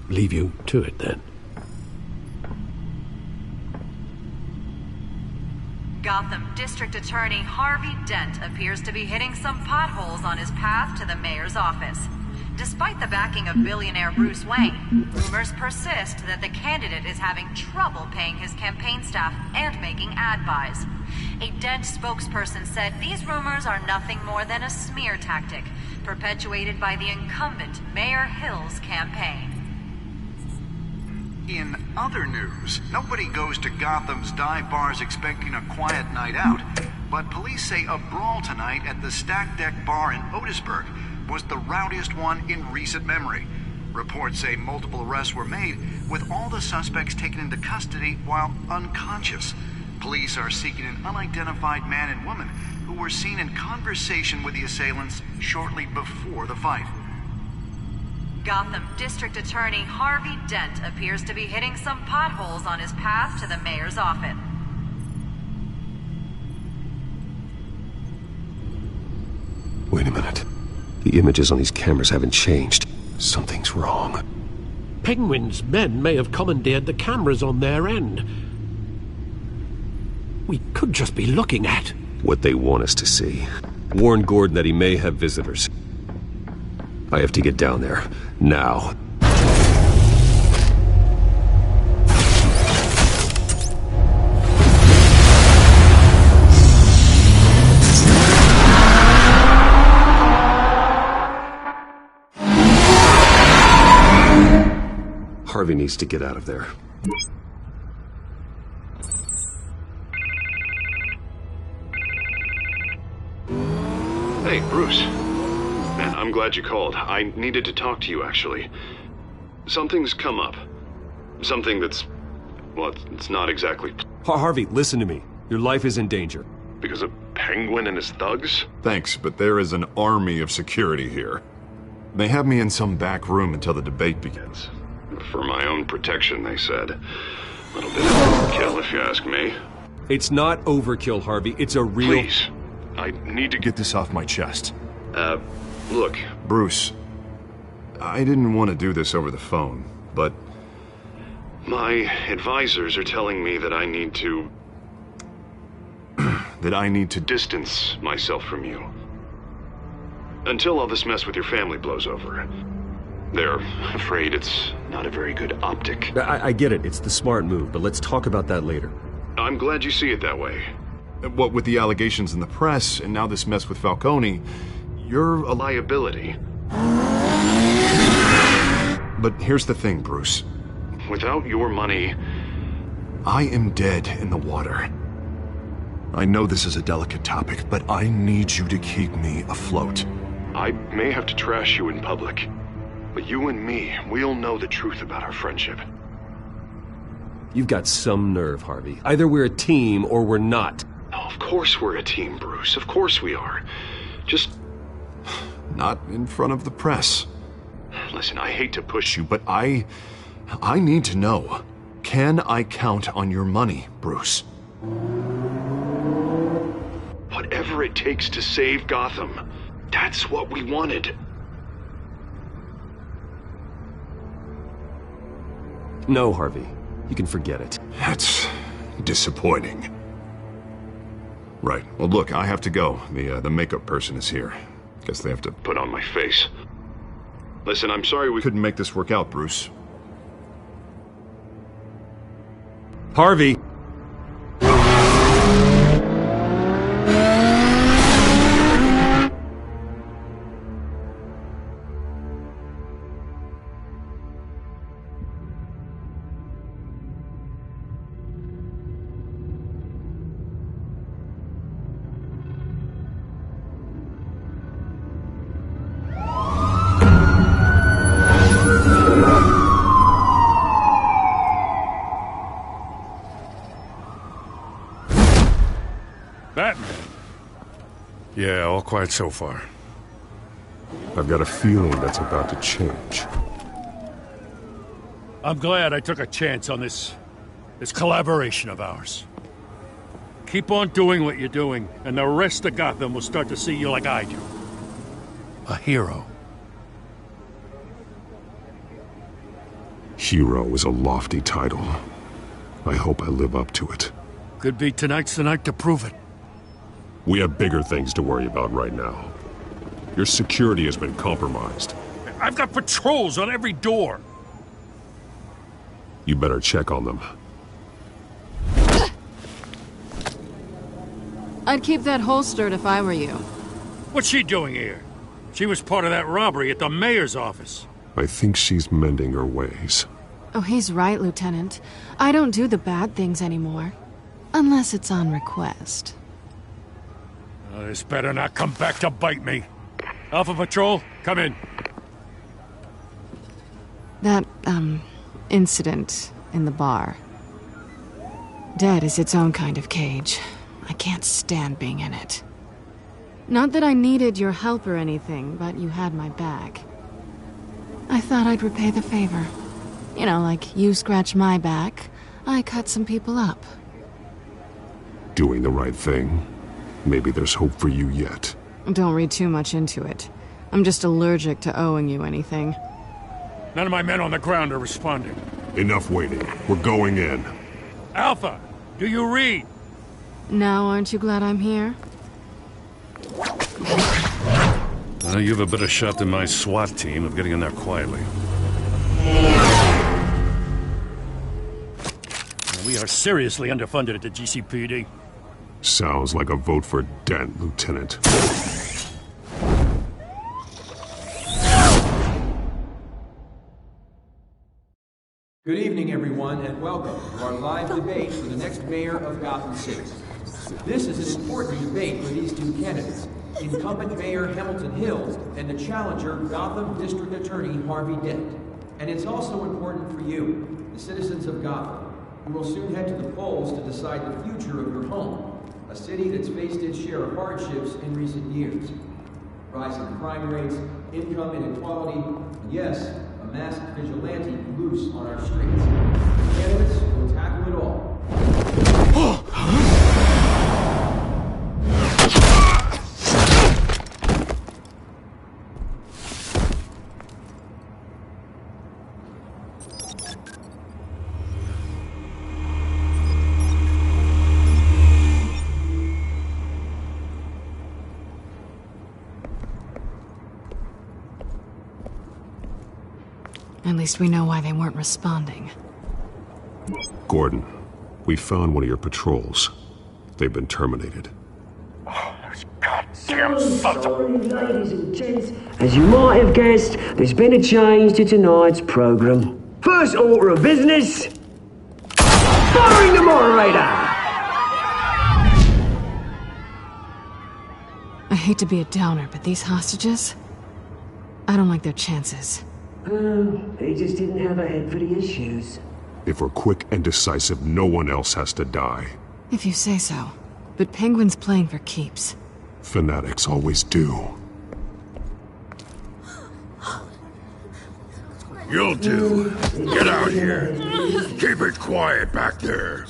leave you to it then. Gotham District Attorney Harvey Dent appears to be hitting some potholes on his path to the mayor's office. Despite the backing of billionaire Bruce Wayne, rumors persist that the candidate is having trouble paying his campaign staff and making ad buys. A Dent spokesperson said these rumors are nothing more than a smear tactic, perpetuated by the incumbent Mayor Hill's campaign. In other news, nobody goes to Gotham's dive bars expecting a quiet night out, but police say a brawl tonight at the Stack Deck Bar in Otisburg was the rowdiest one in recent memory. Reports say multiple arrests were made, with all the suspects taken into custody while unconscious. Police are seeking an unidentified man and woman who were seen in conversation with the assailants shortly before the fight. Gotham District Attorney Harvey Dent appears to be hitting some potholes on his path to the mayor's office. Wait a minute. The images on these cameras haven't changed. Something's wrong. Penguin's men may have commandeered the cameras on their end. We could just be looking at what they want us to see. Warn Gordon that he may have visitors. I have to get down there. Now. Harvey needs to get out of there. Hey, Bruce. Man, I'm glad you called. I needed to talk to you, actually. Something's come up. Something that's... well, it's not exactly... Harvey, listen to me. Your life is in danger. Because apparently Penguin and his thugs? Thanks, but there is an army of security here. They have me in some back room until the debate begins. For my own protection, they said. A little bit of overkill, if you ask me. It's not overkill, Harvey. It's a real... Please. I need to get this off my chest. Look. Bruce, I didn't want to do this over the phone, but my advisors are telling me that I need to... that I need to distance myself from you. Until all this mess with your family blows over. They're afraid it's not a very good optic. I get it. It's the smart move, but let's talk about that later. I'm glad you see it that way. What with the allegations in the press, and now this mess with Falcone, you're a liability. But here's the thing, Bruce. Without your money, I am dead in the water. I know this is a delicate topic, but I need you to keep me afloat. I may have to trash you in public, but you and me, we'll know the truth about our friendship. You've got some nerve, Harvey. Either we're a team or we're not. Oh, of course we're a team, Bruce. Of course we are. Just not in front of the press. Listen, I hate to push you, but I need to know. Can I count on your money, Bruce? Whatever it takes to save Gotham. That's what we wanted. No, Harvey. You can forget it. That's disappointing. Right. Well, look, I have to go. The makeup person is here. Guess they have to put on my face. Listen, I'm sorry we couldn't make this work out, Bruce. Harvey! Yeah, all quiet so far. I've got a feeling that's about to change. I'm glad I took a chance on this collaboration of ours. Keep on doing what you're doing, and the rest of Gotham will start to see you like I do. A hero. Hero is a lofty title. I hope I live up to it. Could be tonight's the night to prove it. We have bigger things to worry about right now. Your security has been compromised. I've got patrols on every door. You better check on them. I'd keep that holstered if I were you. What's she doing here? She was part of that robbery at the mayor's office. I think she's mending her ways. Oh, he's right, Lieutenant. I don't do the bad things anymore. Unless it's on request. This better not come back to bite me. Alpha Patrol, come in. That, incident in the bar. Dead is its own kind of cage. I can't stand being in it. Not that I needed your help or anything, but you had my back. I thought I'd repay the favor. You know, like you scratch my back, I cut some people up. Doing the right thing. Maybe there's hope for you yet. Don't read too much into it. I'm just allergic to owing you anything. None of my men on the ground are responding. Enough waiting. We're going in. Alpha, do you read? Now aren't you glad I'm here? You have a better shot than my SWAT team of getting in there quietly. We are seriously underfunded at the GCPD. Sounds like a vote for Dent, Lieutenant. Good evening, everyone, and welcome to our live debate for the next mayor of Gotham City. This is an important debate for these two candidates, incumbent Mayor Hamilton Hill and the challenger Gotham District Attorney Harvey Dent. And it's also important for you, the citizens of Gotham, who will soon head to the polls to decide the future of your home. a city that's faced its share of hardships in recent years. Rising crime rates, income inequality, and yes, a masked vigilante loose on our streets. Candidates will tackle it all. At least we know why they weren't responding. Gordon, we found one of your patrols. They've been terminated. Damn sons of... Ladies and gents, as you might have guessed, there's been a change to tonight's programme. First order of business, firing the moderator! I hate to be a downer, but these hostages? I don't like their chances. They just didn't have a head for the issues. If we're quick and decisive, no one else has to die. If you say so. But Penguin's playing for keeps. Fanatics always do. You'll do. Get out here. Keep it quiet back there.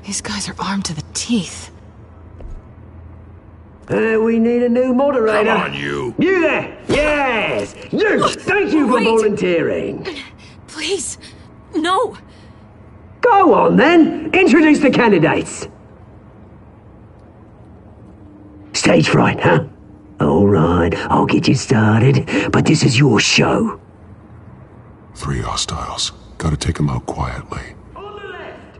These guys are armed to the teeth. We need a new moderator. Come on, you. You there! Yes! You! Thank you for volunteering. Please, no. Go on, then. Introduce the candidates. Stage fright, huh? All right, I'll get you started, but this is your show. 3 hostiles. Gotta take them out quietly. On the left,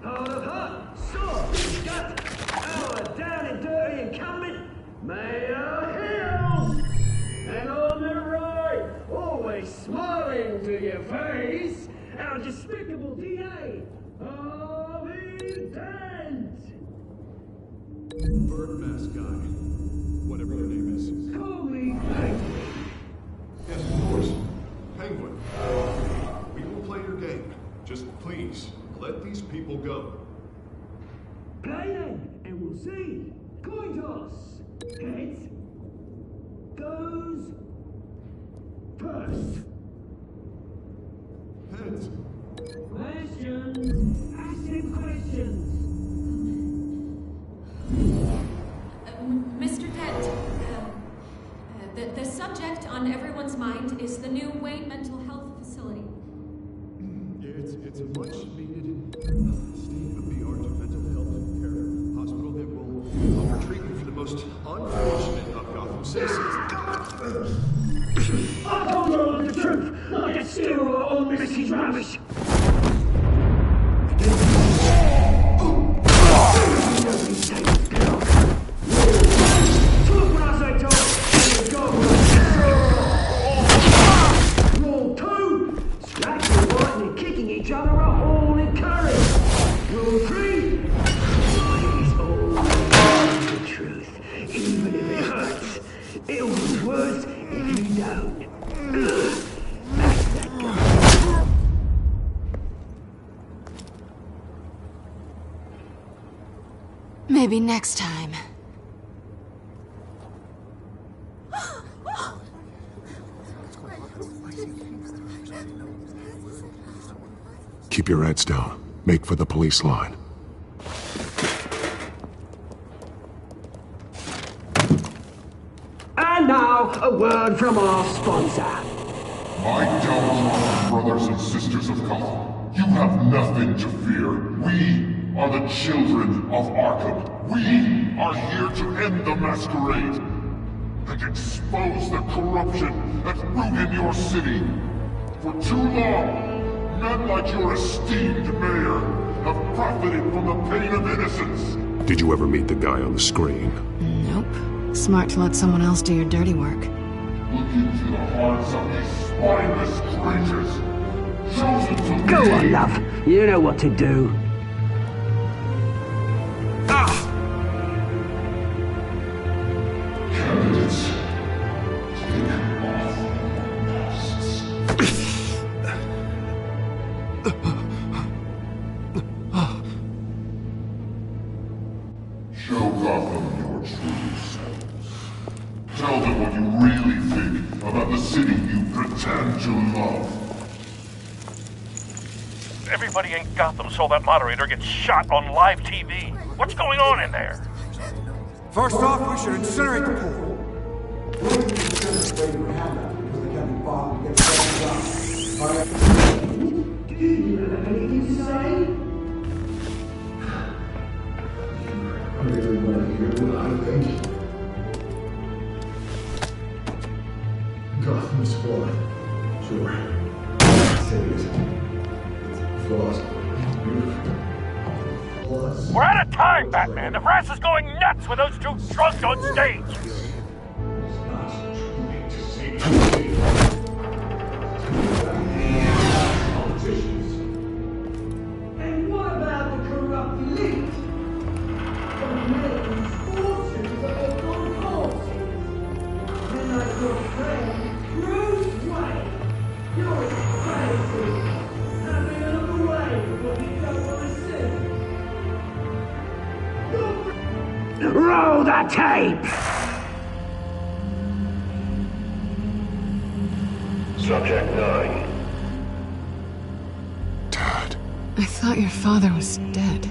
part of hut, sword, gut, our down and dirty incumbent, Mayor Hill. And on the right, always smiling to your face, our despicable DA, Harvey Dent. Bird mask guy. Whatever your name is. Call me Penguin. Yes, of course. Penguin. We will play your game. Just please, let these people go. Play then, and we'll see. Coin toss. Heads goes first. Heads. Questions. Ask him questions. Mr. Dent, the subject on everyone's mind is the new Wayne Mental Health Facility. It's a much-needed state-of-the-art mental health care hospital that will offer treatment for the most unfortunate of Gotham citizens. I told you all the truth, like a stealer on Mrs. Ravish. Talk when I say talk, go. Rule 2, scratching, biting and kicking each other are all encouraged. Rule 3, it's always the truth, even if it hurts. It'll be worse if you don't. That's that guy. Maybe next time. Keep your heads down. Make for the police line. And now, a word from our sponsor. My downtrodden brothers and sisters of Gotham, you have nothing to fear. We are the children of Arkham. We are here to end the masquerade and expose the corruption that's rooted your city. For too long, men like your esteemed mayor have profited from the pain of innocence. Did you ever meet the guy on the screen? Nope. Smart to let someone else do your dirty work. Look into the hearts of these spineless creatures, chosen to Go lead. on, love. You know what to do. Candidates, take off masks. true selves. Tell them what you really think about the city you pretend to love. Everybody in Gotham saw that moderator get shot on live TV. What's going on in there? First off, we should incinerate the pool. Do you have anything to say? Everybody here what I think. Gotham's flawed. Sure. Say it. Flaws. We're out of time, Batman! The press is going nuts with those two drunks on stage! And what about the corrupt elite? Americans' fortunes that have gone false. And like your friend, Bruce Wayne, you're crazy. Having a look away from what you don't want to see. Roll the tape! Subject 9. I thought your father was dead.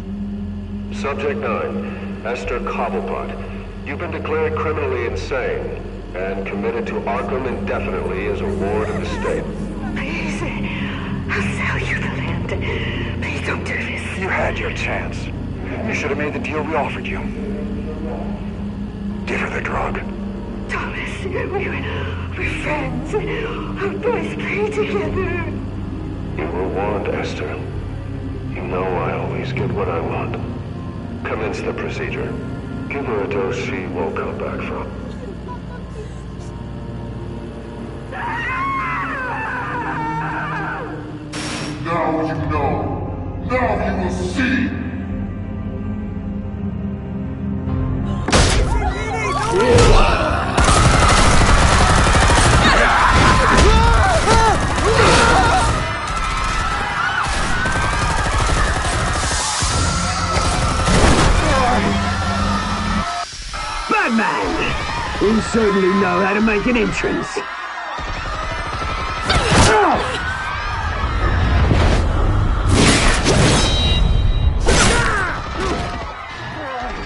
Subject 9, Esther Cobblepot. You've been declared criminally insane and committed to Arkham indefinitely as a ward of the state. Please, I'll sell you the land. Please don't do this. You had your chance. You should have made the deal we offered you. Give her the drug. Thomas, we're friends. Our boys play together. You were warned, Esther. You know I always get what I want. Commence the procedure. Give her a dose she won't come back from. Now you know. Now you will see. Batman! You certainly know how to make an entrance.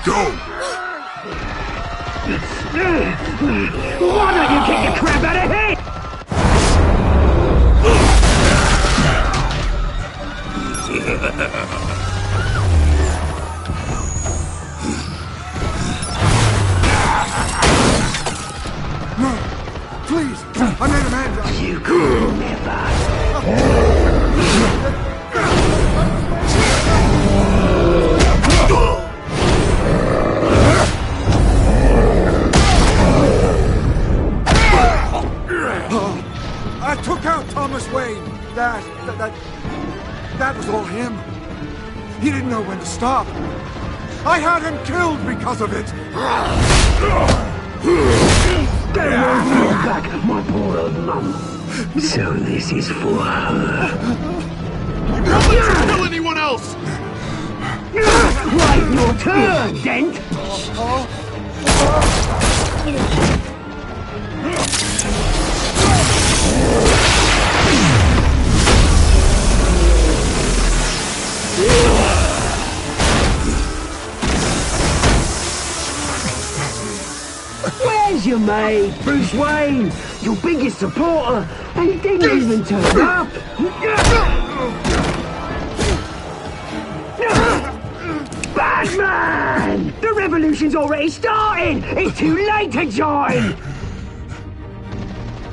Go! Why don't you kick the crap out of here? Please, I made a man. You could never. I took out Thomas Wayne. That was all him. He didn't know when to stop. I had him killed because of it. Get away from your back, my poor old mum. So this is for her. You probably didn't kill anyone else! Right, your turn, Dent! Where's your mate, Bruce Wayne? Your biggest supporter, and he didn't even turn up! Batman! The revolution's already started! It's too late to join!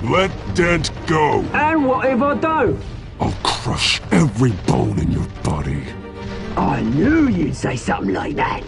Let Dent go. And what if I don't? I'll crush every bone in your body. I knew you'd say something like that.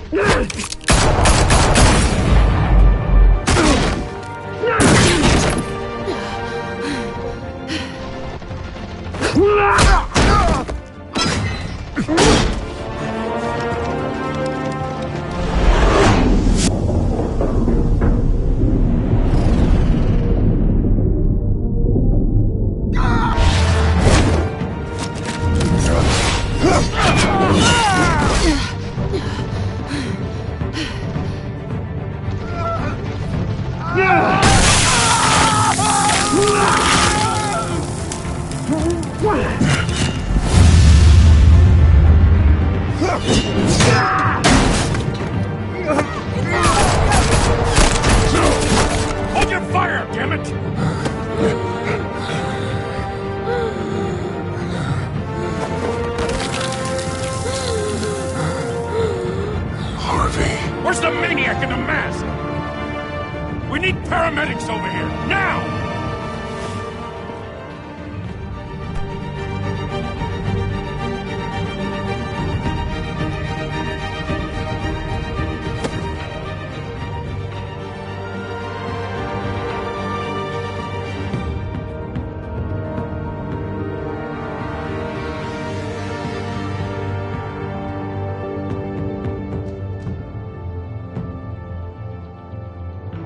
Hold your fire, damn it! Harvey. Where's the maniac in the mask? We need paramedics over here, now!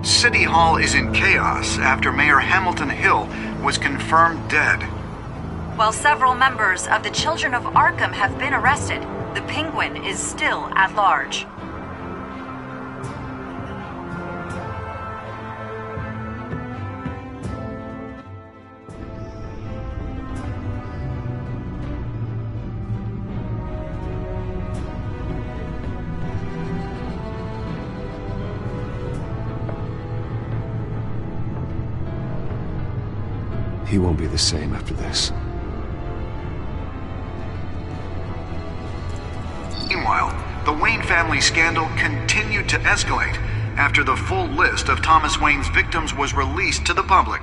City Hall is in chaos after Mayor Hamilton Hill was confirmed dead. While several members of the Children of Arkham have been arrested, the Penguin is still at large. He won't be the same after this. Meanwhile, the Wayne family scandal continued to escalate after the full list of Thomas Wayne's victims was released to the public.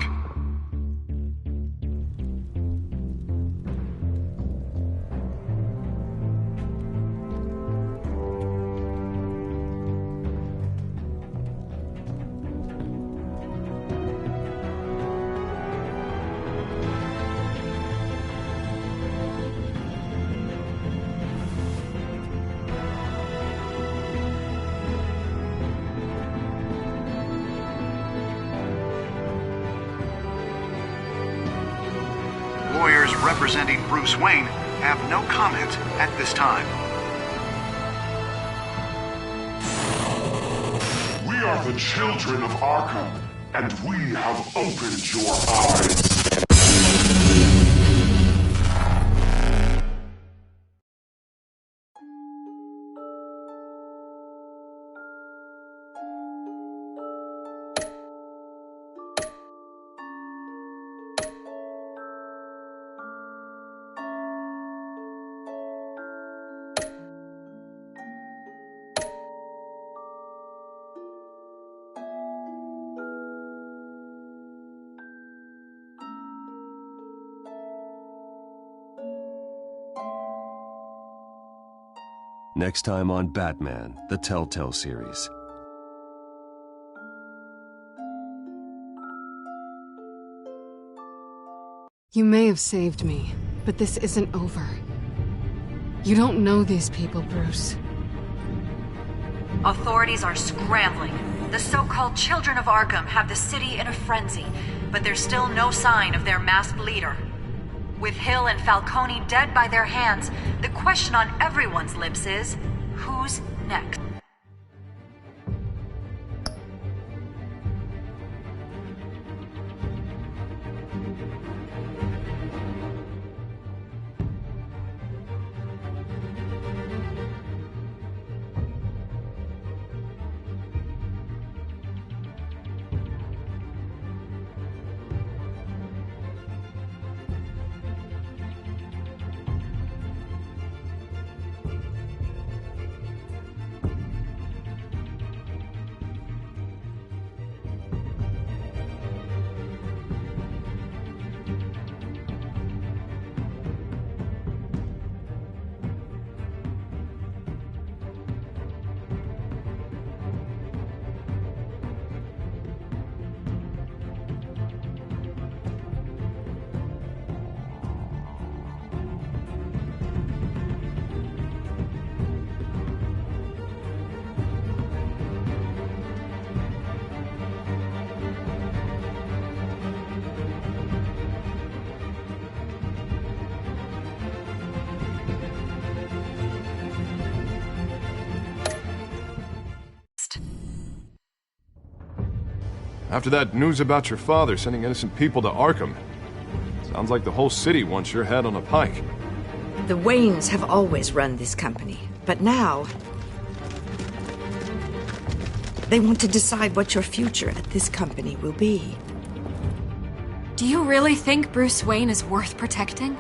Lawyers representing Bruce Wayne have no comment at this time. We are the children of Arkham, and we have opened your eyes. Next time on Batman, the Telltale series. You may have saved me, but this isn't over. You don't know these people, Bruce. Authorities are scrambling. The so-called Children of Arkham have the city in a frenzy, but there's still no sign of their masked leader. With Hill and Falcone dead by their hands, the question on everyone's lips is, who's next? After that news about your father sending innocent people to Arkham, sounds like the whole city wants your head on a pike. The Waynes have always run this company, but now they want to decide what your future at this company will be. Do you really think Bruce Wayne is worth protecting?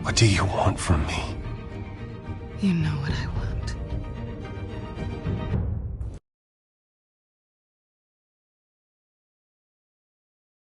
What do you want from me? You know what I want.